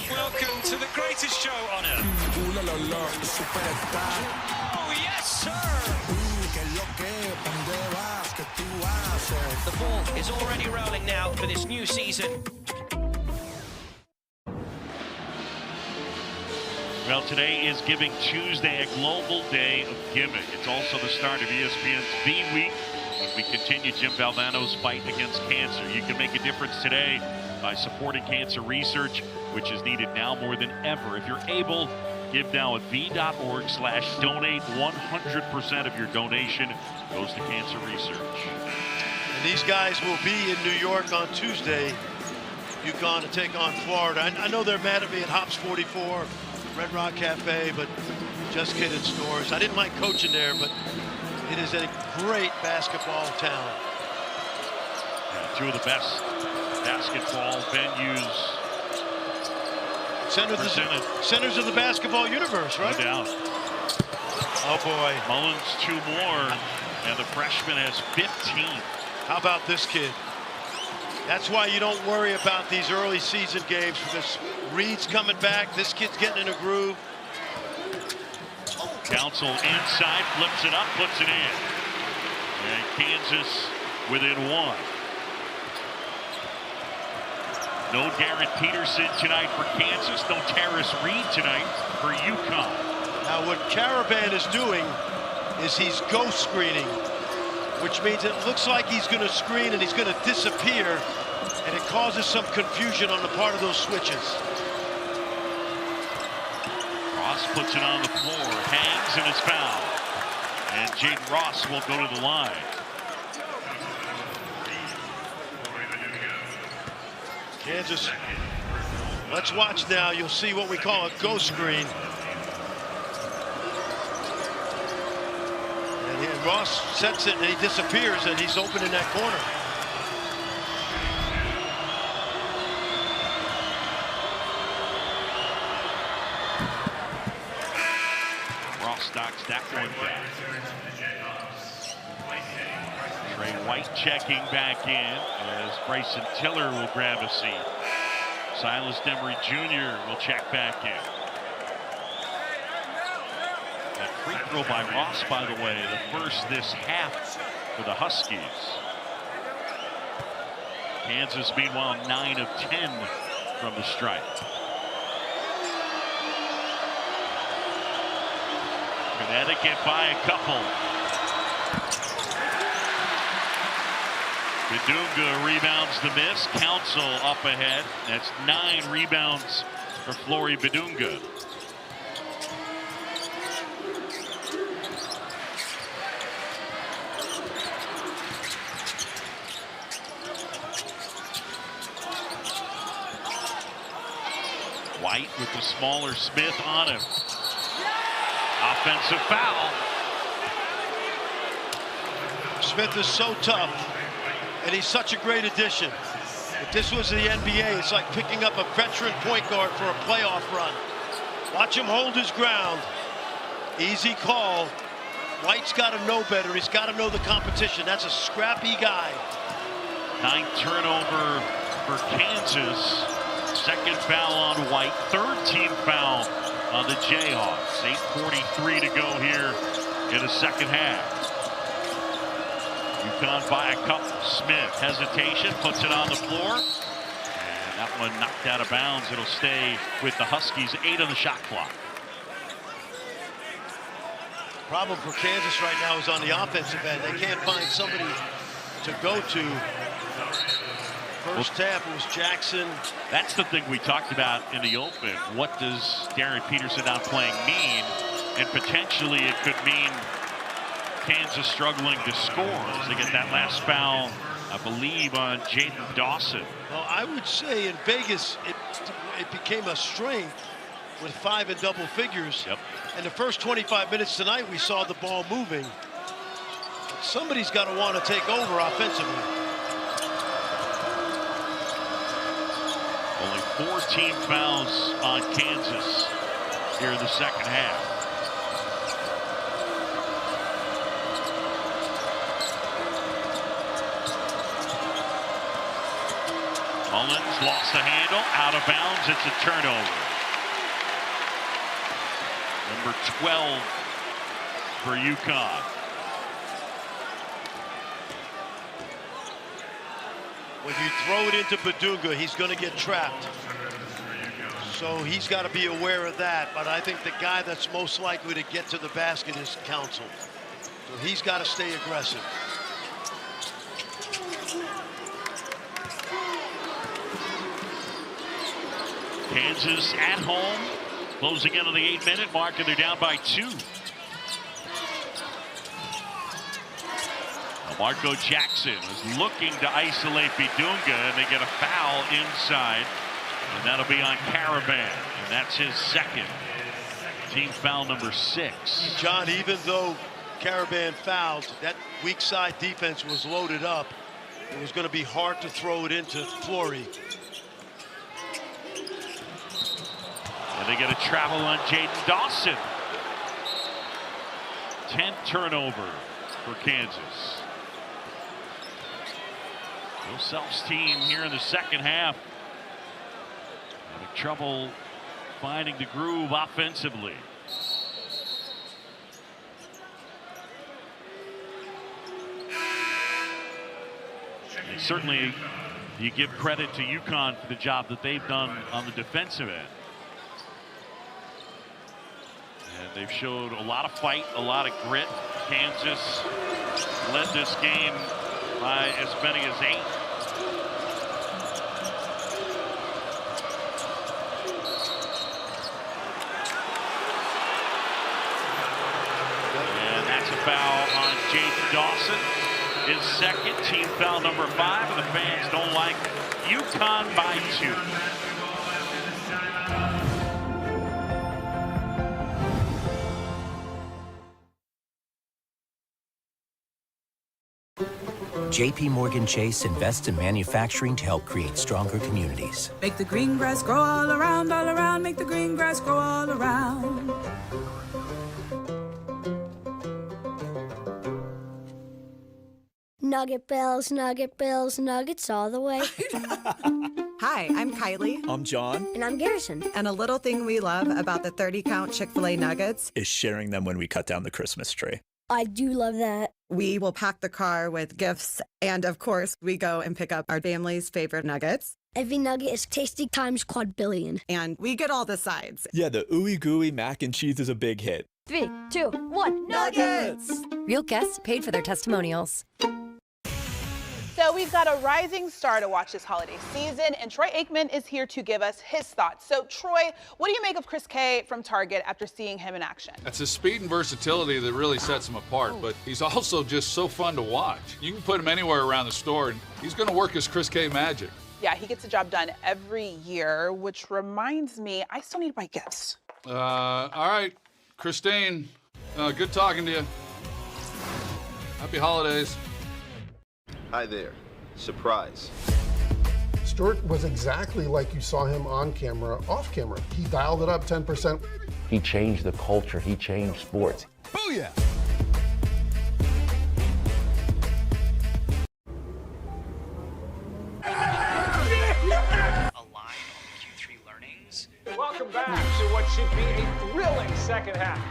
Welcome to the greatest show on earth. Oh, yes, sir. The ball is already rolling now for this new season. Well, today is Giving Tuesday, a global day of giving. It's also the start of ESPN's B Week when we continue Jim Valvano's fight against cancer. You can make a difference today by supporting cancer research, which is needed now more than ever. If you're able, give now at v.org/donate. 100% of your donation goes to cancer research. And these guys will be in New York on Tuesday. UConn to take on Florida. I know they're mad at me at Hops 44, Red Rock Cafe, but just kidding, Snores. I didn't like coaching there, but it is a great basketball town. Yeah, two of the best basketball venues. Centers of the basketball universe, right? No doubt. Oh, boy. Mullins 2 more, and the freshman has 15. How about this kid? That's why you don't worry about these early season games, because Reed's coming back. This kid's getting in a groove. Council inside, flips it up, puts it in. And Kansas within 1. No Garrett Peterson tonight for Kansas. No Terrace Reed tonight for UConn. Now what Caravan is doing is he's ghost screening, which means it looks like he's going to screen and he's going to disappear, and it causes some confusion on the part of those switches. Ross puts it on the floor, hangs, and it's fouled. And Jaden Ross will go to the line. Kansas, let's watch now. You'll see what we call a ghost screen. And Ross sets it and he disappears, and he's open in that corner. Ross knocks that one down. Trey White checking back in as Bryson Tiller will grab a seat. Silas Demery Jr. will check back in. That free throw by Ross, by the way, the first this half for the Huskies. Kansas, meanwhile, 9 of 10 from the stripe. Connecticut by a couple. Bedunga rebounds the miss. Council up ahead. That's 9 rebounds for Flory Bedunga. White with the smaller Smith on him. Offensive foul. Smith is so tough, and he's such a great addition. If this was the NBA, it's like picking up a veteran point guard for a playoff run. Watch him hold his ground. Easy call. White's got to know better. He's got to know the competition. That's a scrappy guy. 9th turnover for Kansas. 2nd foul on White. 3rd team foul on the Jayhawks. 8:43 to go here in the second half. UConn by a couple. Smith, hesitation, puts it on the floor. And that one knocked out of bounds. It'll stay with the Huskies. 8 on the shot clock. Problem for Kansas right now is on the offensive end. They can't find somebody to go to. First half it was Jackson. That's the thing we talked about in the open. What does Darren Peterson not playing mean? And potentially it could mean Kansas struggling to score as they get that last foul, I believe, on Jaden Dawson. Well, I would say in Vegas it became a strength with 5 in double figures. Yep. In the first 25 minutes tonight, we saw the ball moving. Somebody's got to want to take over offensively. Only 4 team fouls on Kansas here in the second half. Mullins lost the handle, out of bounds. It's a turnover. Number 12 for UConn. When you throw it into Badunga, he's going to get trapped. So he's got to be aware of that. But I think the guy that's most likely to get to the basket is Council. So he's got to stay aggressive. Kansas at home, closing in on the 8-minute mark, and they're down by 2. Now Marco Jackson is looking to isolate Badunga, and they get a foul inside, and that'll be on Caravan, and that's his 2nd. Team foul number 6. John, even though Caravan fouled, that weak side defense was loaded up. It was going to be hard to throw it into Flory. And they get a travel on Jaden Dawson. 10th turnover for Kansas. Bill Self's team here in the second half having trouble finding the groove offensively. And certainly you give credit to UConn for the job that they've done on the defensive end. And they've showed a lot of fight, a lot of grit. Kansas led this game by as many as 8. And that's a foul on Jaden Dawson. His 2nd, team foul number 5, and the fans don't like UConn by 2. JP Morgan Chase invests in manufacturing to help create stronger communities. Make the green grass grow all around, make the green grass grow all around. Nugget Bills, Nuggets all the way. Hi, I'm Kylie. I'm John. And I'm Garrison. And a little thing we love about the 30-count Chick-fil-A nuggets is sharing them when we cut down the Christmas tree. I do love that. We will pack the car with gifts, and of course, we go and pick up our family's favorite nuggets. Every nugget is tasty times quadrillion. And we get all the sides. Yeah, the ooey gooey mac and cheese is a big hit. 3, 2, 1, Nuggets! Real guests paid for their testimonials. So we've got a rising star to watch this holiday season, and Troy Aikman is here to give us his thoughts. So Troy, what do you make of Chris K from Target after seeing him in action? That's his speed and versatility that really sets him apart, but he's also just so fun to watch. You can put him anywhere around the store, and he's going to work his Chris K magic. Yeah, he gets the job done every year, which reminds me, I still need to buy gifts. All right, Christine, good talking to you. Happy holidays. Hi there. Surprise. Stewart was exactly like you saw him on camera, off camera. He dialed it up 10%. He changed the culture. He changed sports. Booyah! Welcome back to what should be a thrilling second half.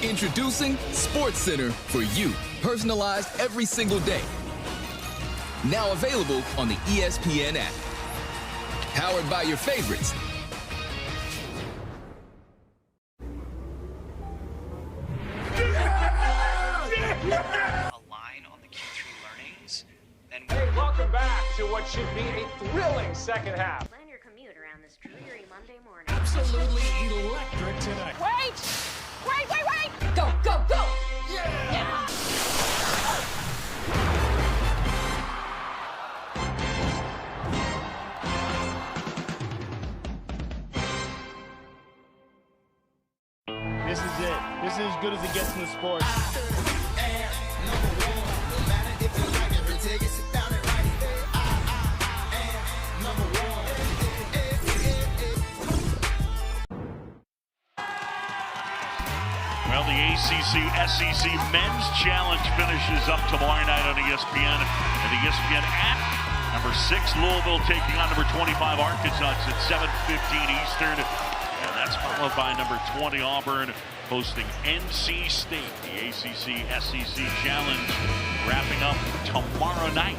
Introducing SportsCenter for you, personalized every single day. Now available on the ESPN app. Powered by your favorites. Hey, welcome back to what should be a thrilling second half. Plan your commute around this dreary Monday morning. Absolutely electric tonight. Wait! Wait, wait, wait! Go, go, go! Yeah! This is it. This is as good as it gets in the sport. Well, the ACC-SEC Men's Challenge finishes up tomorrow night on ESPN and the ESPN app. Number 6, Louisville taking on number 25, Arkansas. It's at 7:15 Eastern. And that's followed by number 20, Auburn, hosting NC State. The ACC-SEC Challenge wrapping up tomorrow night.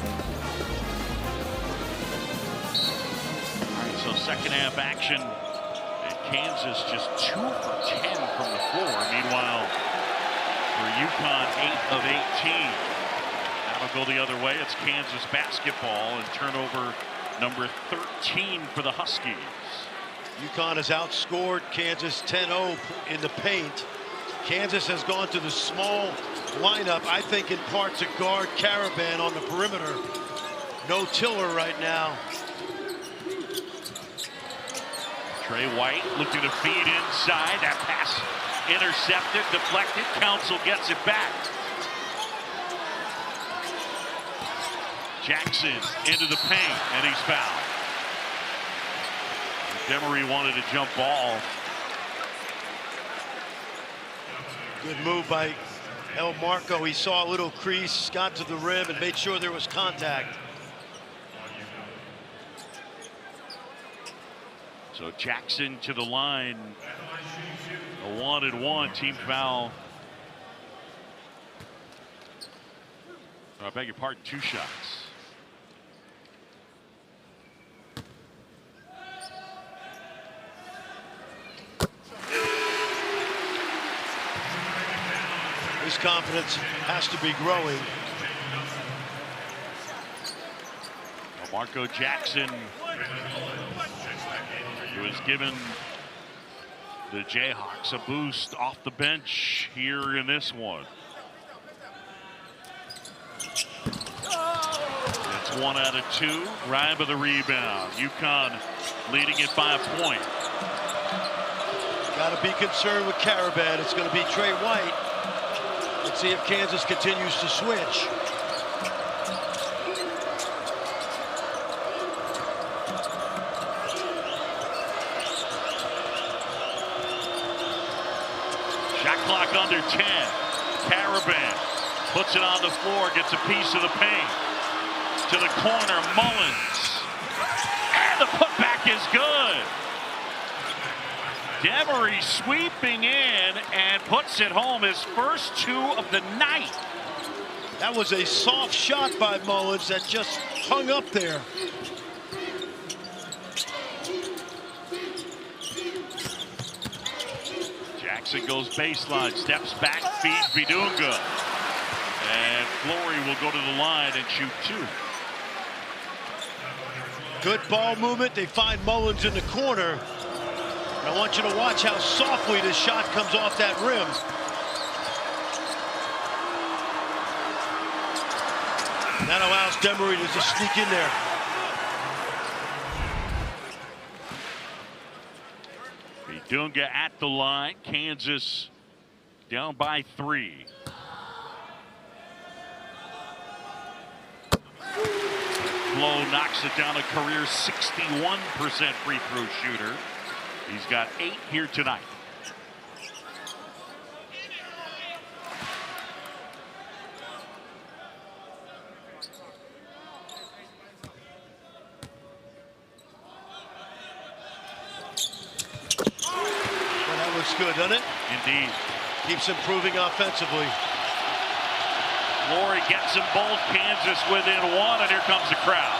All right, so second half action. Kansas just 2 for 10 from the floor. Meanwhile, for UConn, 8 of 18. That'll go the other way. It's Kansas basketball and turnover number 13 for the Huskies. UConn has outscored Kansas 10-0 in the paint. Kansas has gone to the small lineup, I think in part to guard Caravan on the perimeter. No Tiller right now. Trey White looking to feed inside. That pass intercepted, deflected. Council gets it back. Jackson into the paint, and he's fouled. Demery wanted a jump ball. Good move by El Marco. He saw a little crease, got to the rim, and made sure there was contact. So Jackson to the line. A 1-and-1 team foul. I beg your pardon, 2 shots. His confidence has to be growing. Marco Jackson, who has given the Jayhawks a boost off the bench here in this one. It's 1 out of 2. Ryan with the rebound. UConn leading it by a point. Got to be concerned with Caravan. It's going to be Trey White. Let's see if Kansas continues to switch. Shot clock under 10. Caravan puts it on the floor, gets a piece of the paint. To the corner, Mullins. And the putback is good. Demery sweeping in and puts it home, his first 2 of the night. That was a soft shot by Mullins that just hung up there. Jackson goes baseline, steps back, feeds Bidunga. And Flory will go to the line and shoot 2. Good ball movement. They find Mullins in the corner. I want you to watch how softly this shot comes off that rim. That allows Demery to just sneak in there. Dunga at the line. Kansas down by 3. Flo knocks it down, a career 61% free throw shooter. He's got 8 here tonight. Well, that looks good, doesn't it? Indeed. Keeps improving offensively. Laurie gets them both. Kansas within 1, and here comes the crowd.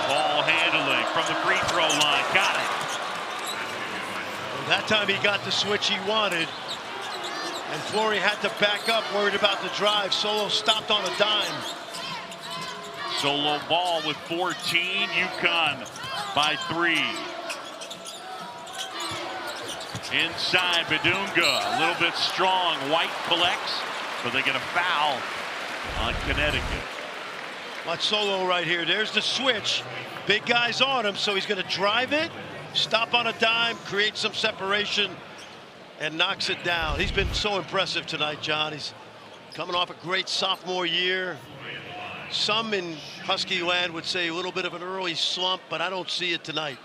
Ball handling from the free throw line. Got it. Well, that time he got the switch he wanted. And Flory had to back up, worried about the drive. Solo stopped on a dime. Solo ball with 14. UConn by 3. Inside Badunga, a little bit strong. White collects, but they get a foul on Connecticut. Watch Solo right here. There's the switch. Big guy's on him, so he's going to drive it, stop on a dime, create some separation, and knocks it down. He's been so impressive tonight, John. He's coming off a great sophomore year. Some in Husky land would say a little bit of an early slump, but I don't see it tonight.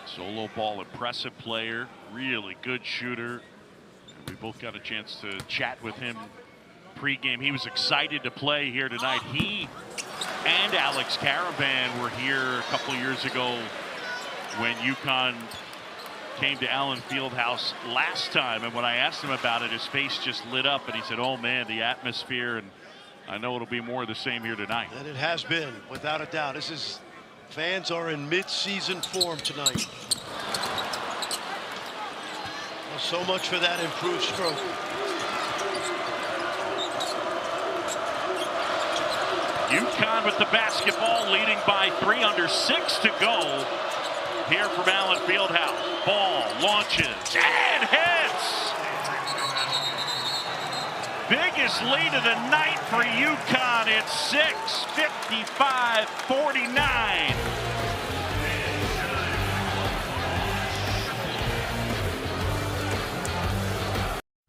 Solo ball, impressive player, really good shooter. And we both got a chance to chat with him pregame. He was excited to play here tonight. He and Alex Caravan were here a couple years ago when UConn came to Allen Fieldhouse last time, and when I asked him about it, his face just lit up, and he said, oh man, the atmosphere, and I know it'll be more of the same here tonight. And it has been, without a doubt. Fans are in mid-season form tonight. Well, so much for that improved stroke. UConn with the basketball, leading by 3, under 6 to go. Here from Allen Fieldhouse. Ball launches and hits. Biggest lead of the night for UConn. It's 55-49.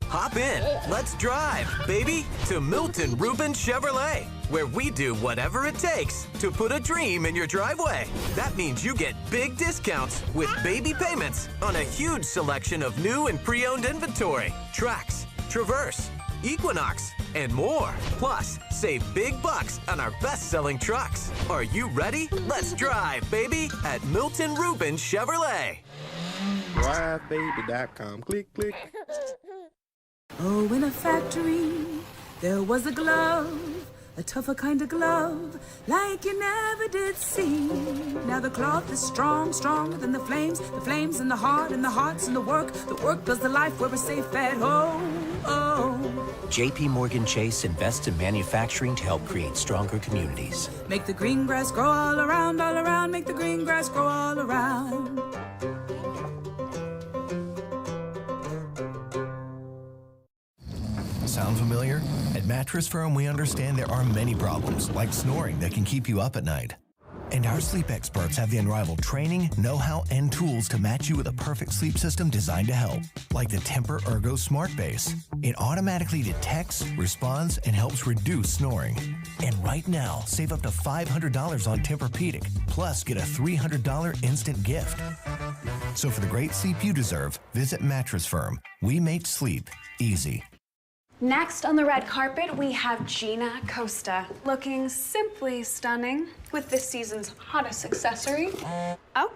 Hop in. Let's drive, baby, to Milton Rubin Chevrolet, where we do whatever it takes to put a dream in your driveway. That means you get big discounts with baby payments on a huge selection of new and pre-owned inventory, Trax, Traverse, Equinox, and more. Plus, save big bucks on our best-selling trucks. Are you ready? Let's drive, baby, at Milton Rubin Chevrolet. DriveBaby.com. Click, click. Oh, in a factory, there was a glove, a tougher kind of glove, like you never did see. Now the cloth is strong, stronger than the flames in the heart, and the heart's in the work does the life where we're safe at home. Oh. JP Morgan Chase invests in manufacturing to help create stronger communities. Make the green grass grow all around, make the green grass grow all around. Sound familiar? At Mattress Firm, we understand there are many problems, like snoring, that can keep you up at night. And our sleep experts have the unrivaled training, know-how, and tools to match you with a perfect sleep system designed to help, like the Temper Ergo Smart Base. It automatically detects, responds, and helps reduce snoring. And right now, save up to $500 on Tempur-Pedic, plus get a $300 instant gift. So for the great sleep you deserve, visit Mattress Firm. We make sleep easy. Next on the red carpet, we have Gina Costa, looking simply stunning with this season's hottest accessory. Oh,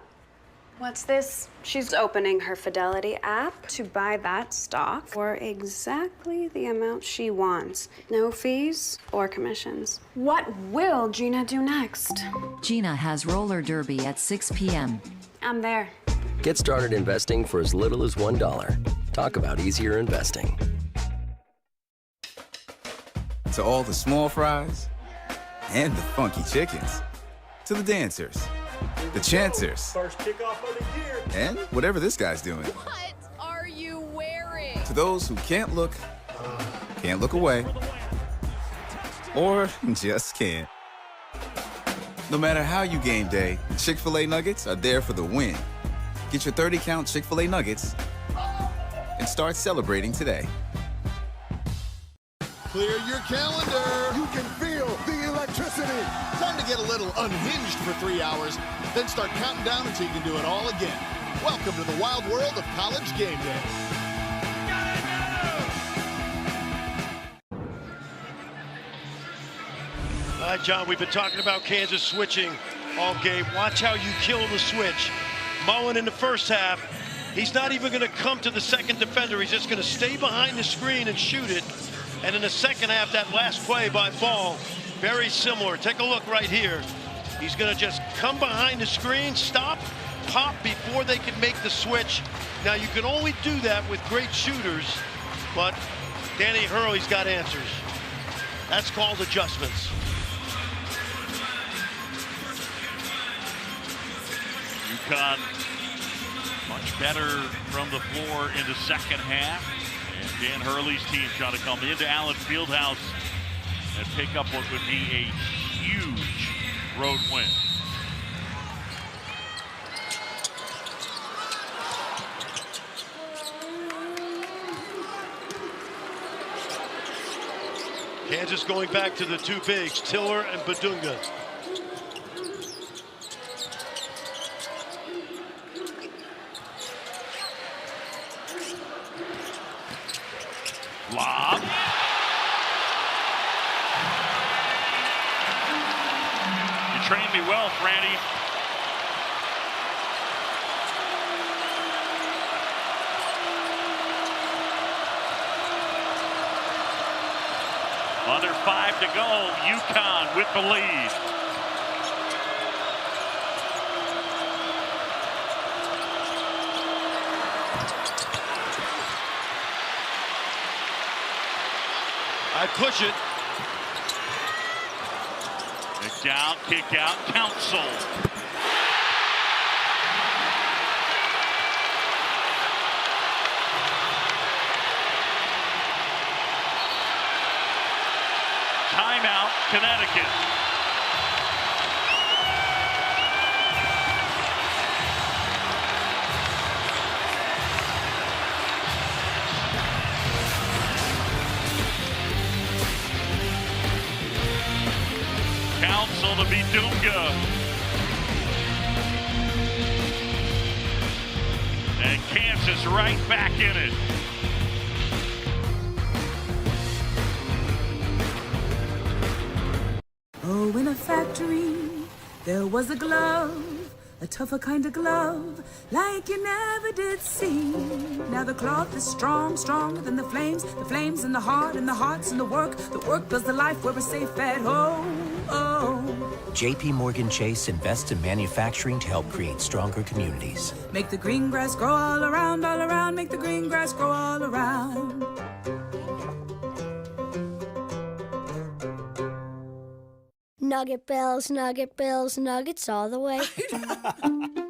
what's this? She's opening her Fidelity app to buy that stock for exactly the amount she wants. No fees or commissions. What will Gina do next? Gina has roller derby at 6 p.m. I'm there. Get started investing for as little as $1. Talk about easier investing. To all the small fries and the funky chickens, to the dancers, the chancers, First kickoff of the year. and whatever this guy's doing. What are you wearing? To those who can't look away, or just can't. No matter how you game day, Chick-fil-A Nuggets are there for the win. Get your 30-count Chick-fil-A Nuggets and start celebrating today. Clear your calendar. You can feel the electricity. Time to get a little unhinged for 3 hours, then start counting down until you can do it all again. Welcome to the wild world of college game day. All right, John, we've been talking about Kansas switching all game. Watch how you kill the switch. Mullen in the first half, he's not even going to come to the second defender. He's just going to stay behind the screen and shoot it. And in the second half, that last play by Ball, very similar. Take a look right here. He's going to just come behind the screen, stop, pop before they can make the switch. Now, you can only do that with great shooters, but Danny Hurley's got answers. That's called adjustments. UConn much better from the floor in the second half. And Dan Hurley's team trying to come into Allen Fieldhouse and pick up what would be a huge road win. Kansas going back to the two bigs, Tiller and Badunga. Lob. You trained me well, Franny. Under 5 to go, UConn with the lead. I push it. Kick out, Council. Timeout, Connecticut. Council to Badunga. And Kansas right back in it. Oh, in a factory, there was a glove, a tougher kind of glove, like you never did see. Now the cloth is strong, stronger than the flames in the heart, and the heart's in the work does the life where we're safe at home. JP Morgan Chase invests in manufacturing to help create stronger communities. Make the green grass grow all around, make the green grass grow all around. Nugget Bells, Nuggets all the way.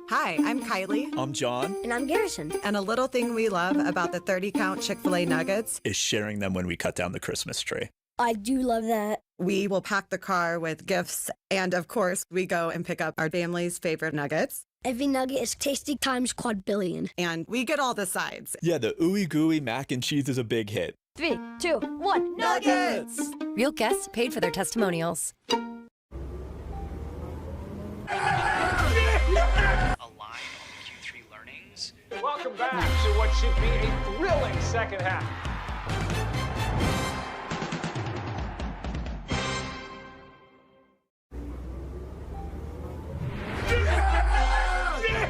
Hi, I'm Kylie. I'm John. And I'm Garrison. And a little thing we love about the 30-count Chick-fil-A Nuggets is sharing them when we cut down the Christmas tree. I do love that. We will pack the car with gifts, and of course, we go and pick up our family's favorite nuggets. Every nugget is tasty times quadrillion. And we get all the sides. Yeah, the ooey gooey mac and cheese is a big hit. 3, 2, 1, Nuggets! Real guests paid for their testimonials. A line on the Q3 learnings. Welcome back to what should be a thrilling second half.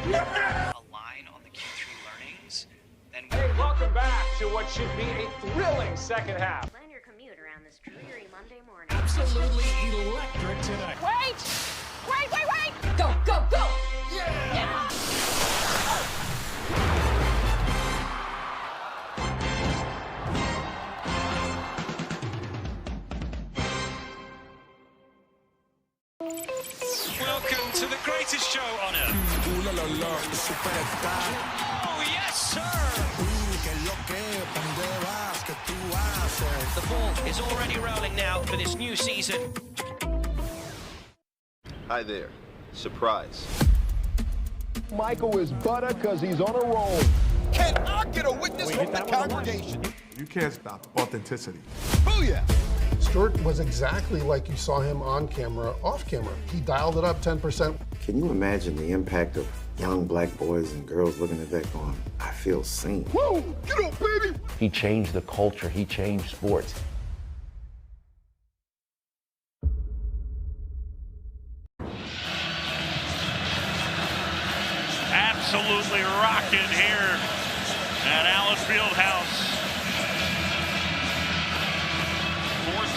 A line on the Q3 learnings. Then hey, welcome back to what should be a thrilling second half. Plan your commute around this dreary Monday morning. Absolutely electric tonight. Wait! Go, go, go! Yeah! greatest show on earth. Oh, yes, sir! The ball is already rolling now for this new season. Hi there. Surprise. Michael is butter because he's on a roll. Can I get a witness from the congregation? You can't stop authenticity. Booyah! Stuart was exactly like you saw him on camera, off camera. He dialed it up 10%. Can you imagine the impact of young black boys and girls looking at that going, I feel seen? Whoa! Get up, baby! He changed the culture. He changed sports. Absolutely rocking here at Allen Fieldhouse.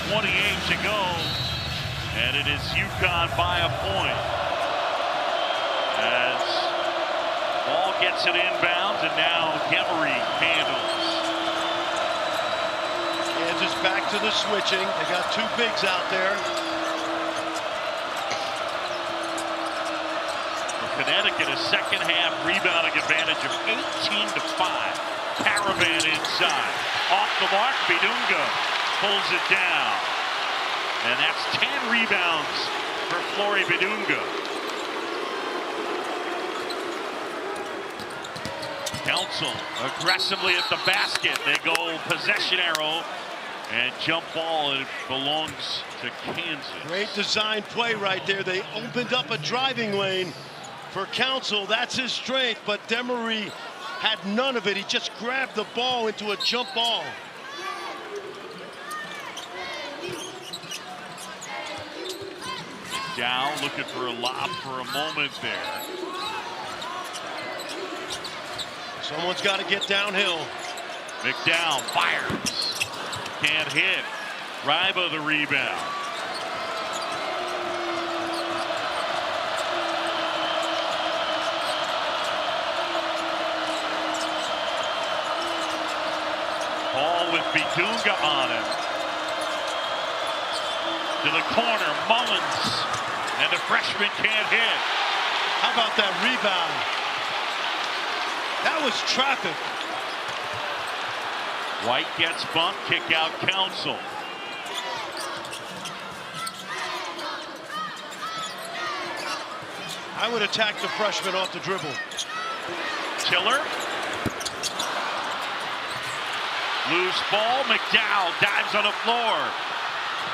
4:28 to go, and it is UConn by a point. As ball gets it inbounds, and now Demery handles. Kansas back to the switching. They got two bigs out there. Connecticut a second half rebounding advantage of 18-5. Caravan inside. Off the mark, Bidunga pulls it down. And that's 10 rebounds for Flory Bidunga. Council aggressively at the basket. They go possession arrow and jump ball, and it belongs to Kansas. Great design play right there. They opened up a driving lane for Council. That's his strength, but Demery had none of it. He just grabbed the ball into a jump ball. Down, looking for a lob for a moment there. Someone's got to get downhill. McDowell fires. Can't hit. Ryba the rebound. Ball with Bidunga on him. To the corner, Mullins. And the freshman can't hit. How about that rebound? That was traffic. White gets bumped, kick out Council. I would attack the freshman off the dribble. Tiller. Loose ball, McDowell dives on the floor.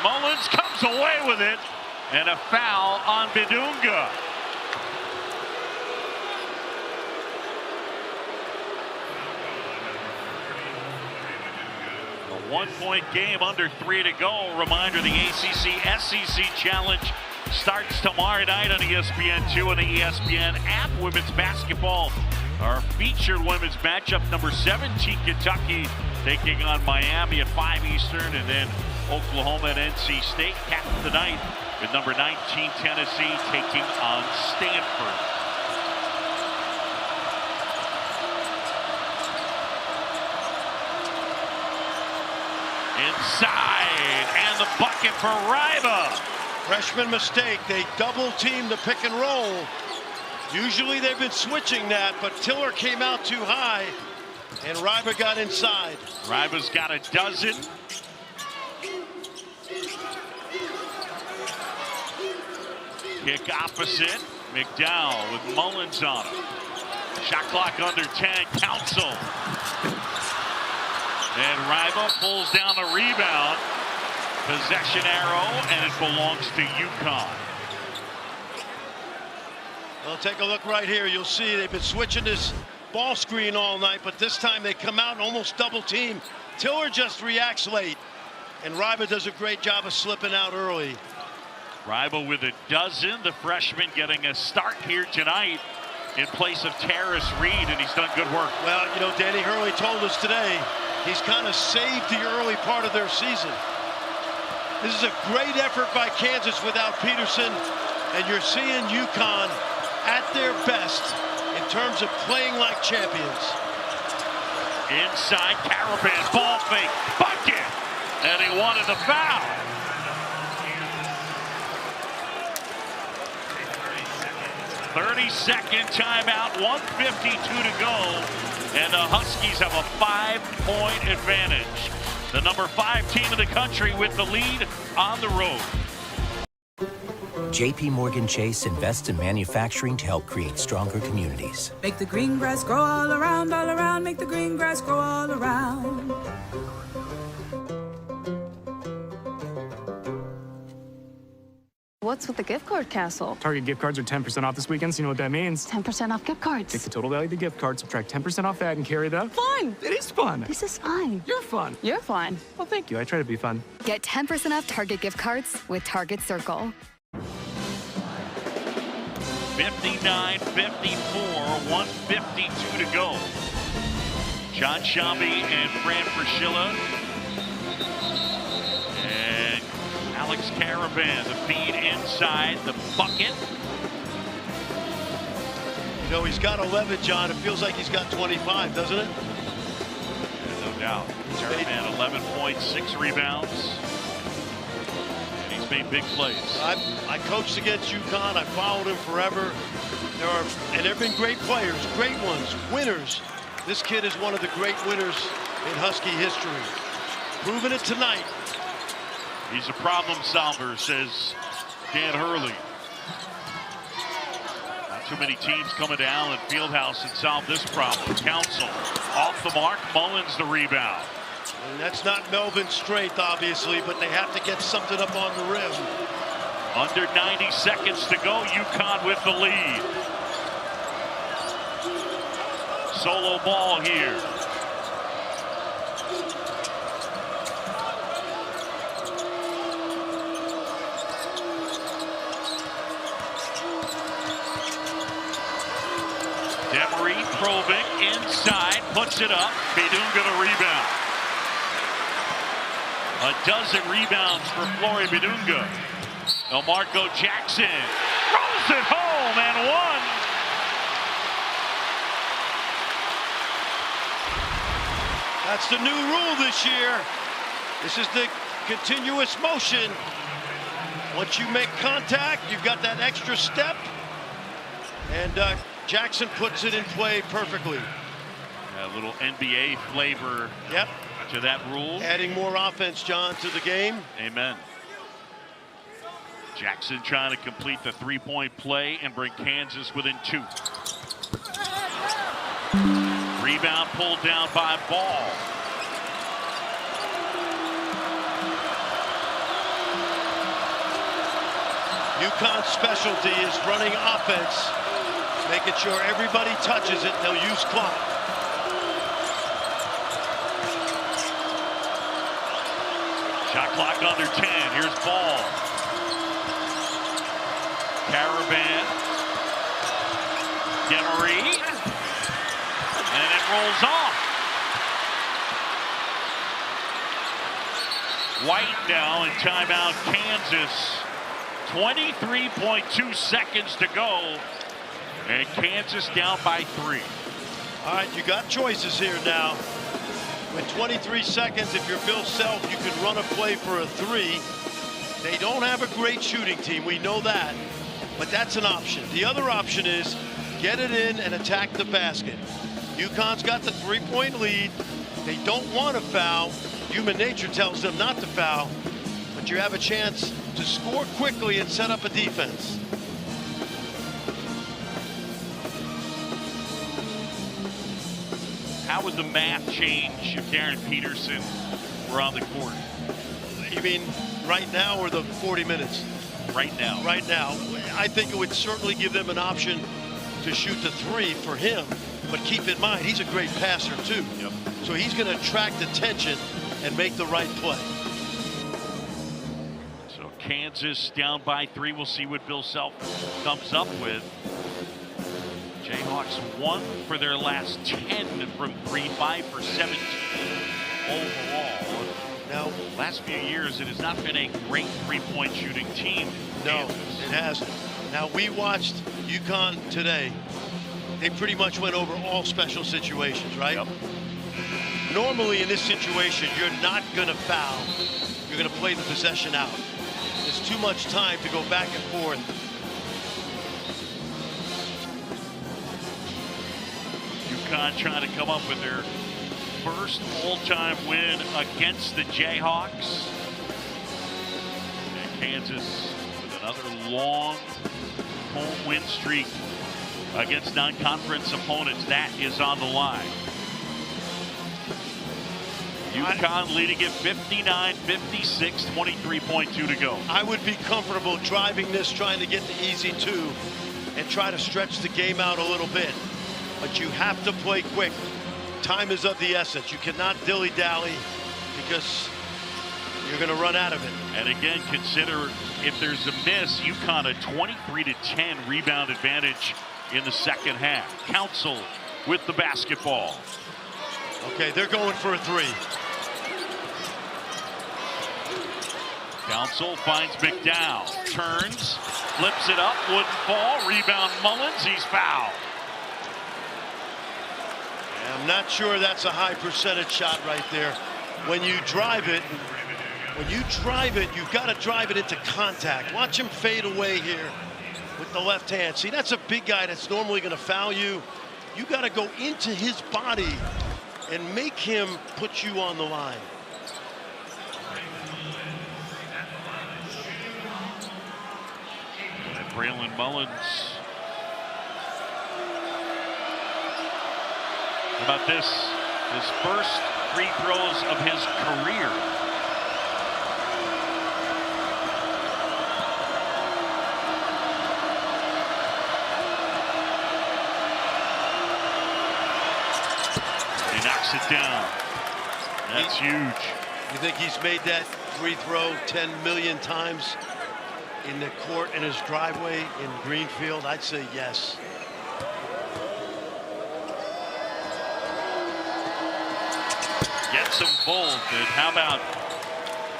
Mullins comes away with it, and a foul on Bidunga. A one-point game, under 3 to go. Reminder, the ACC-SEC Challenge starts tomorrow night on ESPN2 and the ESPN app. Women's basketball, our featured women's matchup, number 17 Kentucky taking on Miami at 5 Eastern, and then Oklahoma and NC State capping the night with number 19 Tennessee taking on Stanford. Inside, and the bucket for Ryba. Freshman mistake. They double team the pick and roll. Usually they've been switching that, but Tiller came out too high, and Ryba got inside. Ryba's got a dozen. Kick opposite. McDowell with Mullins on him. Shot clock under 10. Council. And Ryba pulls down the rebound. Possession arrow, and it belongs to UConn. Well, take a look right here. You'll see they've been switching this ball screen all night, but this time they come out and almost double team. Tiller just reacts late, and Ryba does a great job of slipping out early. Ryba with a dozen. The freshman getting a start here tonight in place of Terrace Reed, and he's done good work. Well, you know, Danny Hurley told us today he's kind of saved the early part of their season. This is a great effort by Kansas without Peterson, and you're seeing UConn at their best in terms of playing like champions. Inside, Caravan, ball fake, bucket, and he wanted the foul. 30-second timeout, 1:52 to go, and the Huskies have a 5-point advantage. The number 5 team in the country with the lead on the road. JP Morgan Chase invests in manufacturing to help create stronger communities. Make the green grass grow all around, make the green grass grow all around. What's with the gift card castle? Target gift cards are 10% off this weekend, so you know what that means. 10% off gift cards. Take the total value of the gift card, subtract 10% off that, and carry the... Fun! It is fun! This is fun. You're fun. You're fun. Well, thank you. I try to be fun. Get 10% off Target gift cards with Target Circle. 59-54, 1:52 to go. John Shambi and Fran Fraschilla. And Alex Caravan, the feed inside the bucket. You know, he's got 11, John. It feels like he's got 25, doesn't it? Yeah, no doubt. Caravan, 11 points, 6 rebounds. And he's made big plays. I coached against UConn. I followed him forever. And there have been great players, great ones, winners. This kid is one of the great winners in Husky history. Proving it tonight. He's a problem solver, says Dan Hurley. Not too many teams coming to Allen Fieldhouse and solve this problem. Council off the mark, Mullins the rebound. And that's not Melvin's strength, obviously, but they have to get something up on the rim. Under 90 seconds to go, UConn with the lead. Solo ball here. Demery probing inside, puts it up. Bidunga to rebound. A dozen rebounds for Flory Bidunga. Marco Jackson throws it home and one. That's the new rule this year. This is the continuous motion. Once you make contact, you've got that extra step. And Jackson puts it in play perfectly. A little NBA flavor to that rule. Adding more offense, John, to the game. Amen. Jackson trying to complete the three-point play and bring Kansas within 2. Rebound pulled down by Ball. UConn's specialty is running offense, making sure everybody touches it. They'll use clock. Shot clock under 10. Here's Ball. Caravan. Demery. And it rolls off. White now in timeout, Kansas. 23.2 seconds to go. And Kansas down by 3. All right, you got choices here now. With 23 seconds, if you're Bill Self, you can run a play for a 3. They don't have a great shooting team, we know that. But that's an option. The other option is get it in and attack the basket. UConn's got the 3-point lead. They don't want to foul. Human nature tells them not to foul. But you have a chance to score quickly and set up a defense. How would the math change if Darren Peterson were on the court? You mean right now or the 40 minutes? Right now. Right now. I think it would certainly give them an option to shoot the 3 for him. But keep in mind, he's a great passer too. Yep. So he's going to attract attention and make the right play. So Kansas down by 3. We'll see what Bill Self comes up with. Jayhawks 1 for their last 10 from 3, 5 for 17 overall. Now, last few years, it has not been a great three-point shooting team. No, it hasn't. Now, we watched UConn today. They pretty much went over all special situations, right? Yep. Normally, in this situation, you're not going to foul. You're going to play the possession out. There's too much time to go back and forth. UConn trying to come up with their first all-time win against the Jayhawks. And Kansas with another long home win streak against non-conference opponents. That is on the line. UConn leading it 59-56, 23.2 to go. I would be comfortable driving this, trying to get the easy two and try to stretch the game out a little bit. But you have to play quick. Time is of the essence. You cannot dilly-dally because you're going to run out of it. And again, consider if there's a miss, UConn a 23-10 rebound advantage in the second half. Council with the basketball. Okay, they're going for a three. Council finds McDowell, turns, flips it up, wouldn't fall, rebound Mullins, he's fouled. I'm not sure that's a high percentage shot right there. When you drive it, you've got to drive it into contact. Watch him fade away here with the left hand. See, that's a big guy that's normally going to foul you. You got to go into his body and make him put you on the line. And Braylon Mullins. How about this? His first free throws of his career. He knocks it down. That's huge. You think he's made that free throw 10 million times in the court in his driveway in Greenfield? I'd say yes. Gets him both. And how about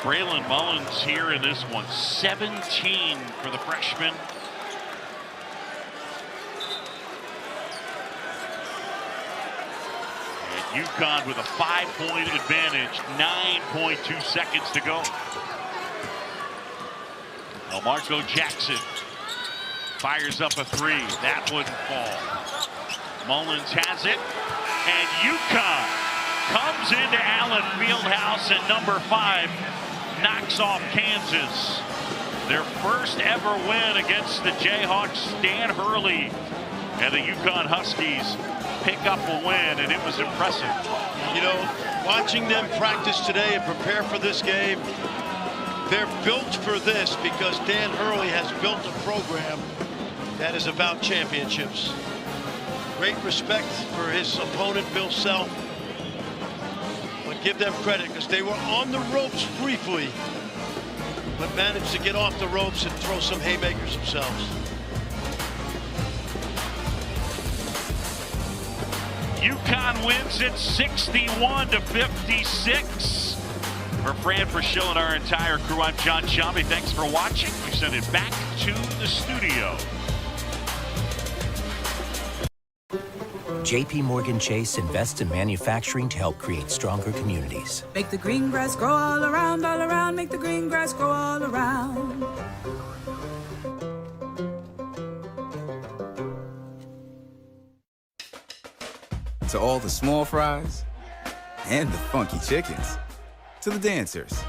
Braylon Mullins here in this one? 17 for the freshman. And UConn with a 5-point advantage, 9.2 seconds to go. Marco Jackson fires up a three. That wouldn't fall. Mullins has it, and UConn comes into Allen Fieldhouse, and number 5 knocks off Kansas. Their first ever win against the Jayhawks. Dan Hurley and the UConn Huskies pick up a win, and it was impressive. You know, watching them practice today and prepare for this game, they're built for this because Dan Hurley has built a program that is about championships. Great respect for his opponent, Bill Self. But give them credit because they were on the ropes briefly, but managed to get off the ropes and throw some haymakers themselves. UConn wins it 61-56. For Fran, for Schill, and our entire crew, I'm John Shambi. Thanks for watching. We send it back to the studio. JP Morgan Chase invests in manufacturing to help create stronger communities. Make the green grass grow all around, make the green grass grow all around. To all the small fries and the funky chickens. To the dancers,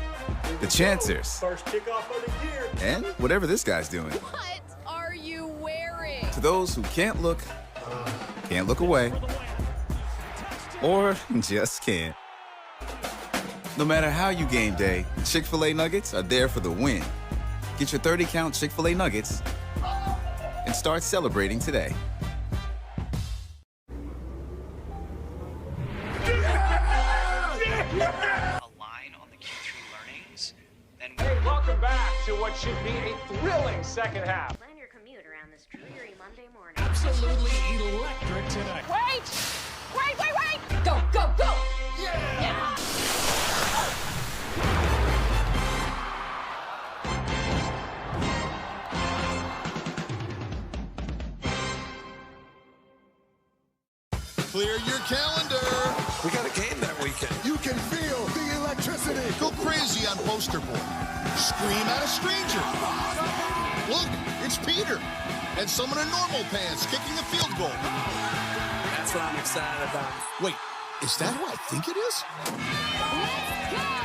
the chancers, First kickoff of the year. and whatever this guy's doing. What are you wearing? To those who can't look away, or just can't. No matter how you game day, Chick-fil-A Nuggets are there for the win. Get your 30-count Chick-fil-A Nuggets and start celebrating today. Hey, welcome back to what should be a thrilling second half. Plan your commute around this dreary Monday morning. Absolutely electric tonight. Wait! Go, go, go! Yeah! Clear your calendar. We got a game that weekend. You can feel the electricity. Go crazy on poster board. Scream at a stranger. Look, it's Peter and someone in normal pants kicking a field goal. That's That's what I'm excited about. Wait, is that who I think it is?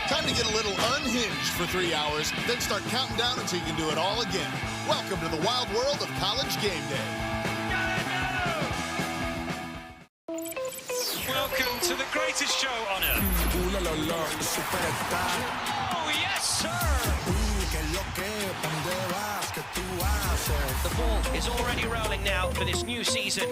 Time to get a little unhinged for 3 hours, then start counting down until you can do it all again. Welcome to the wild world of College Game Day. Welcome to the greatest show on earth. Oh, yes, sir. The ball is already rolling now for this new season.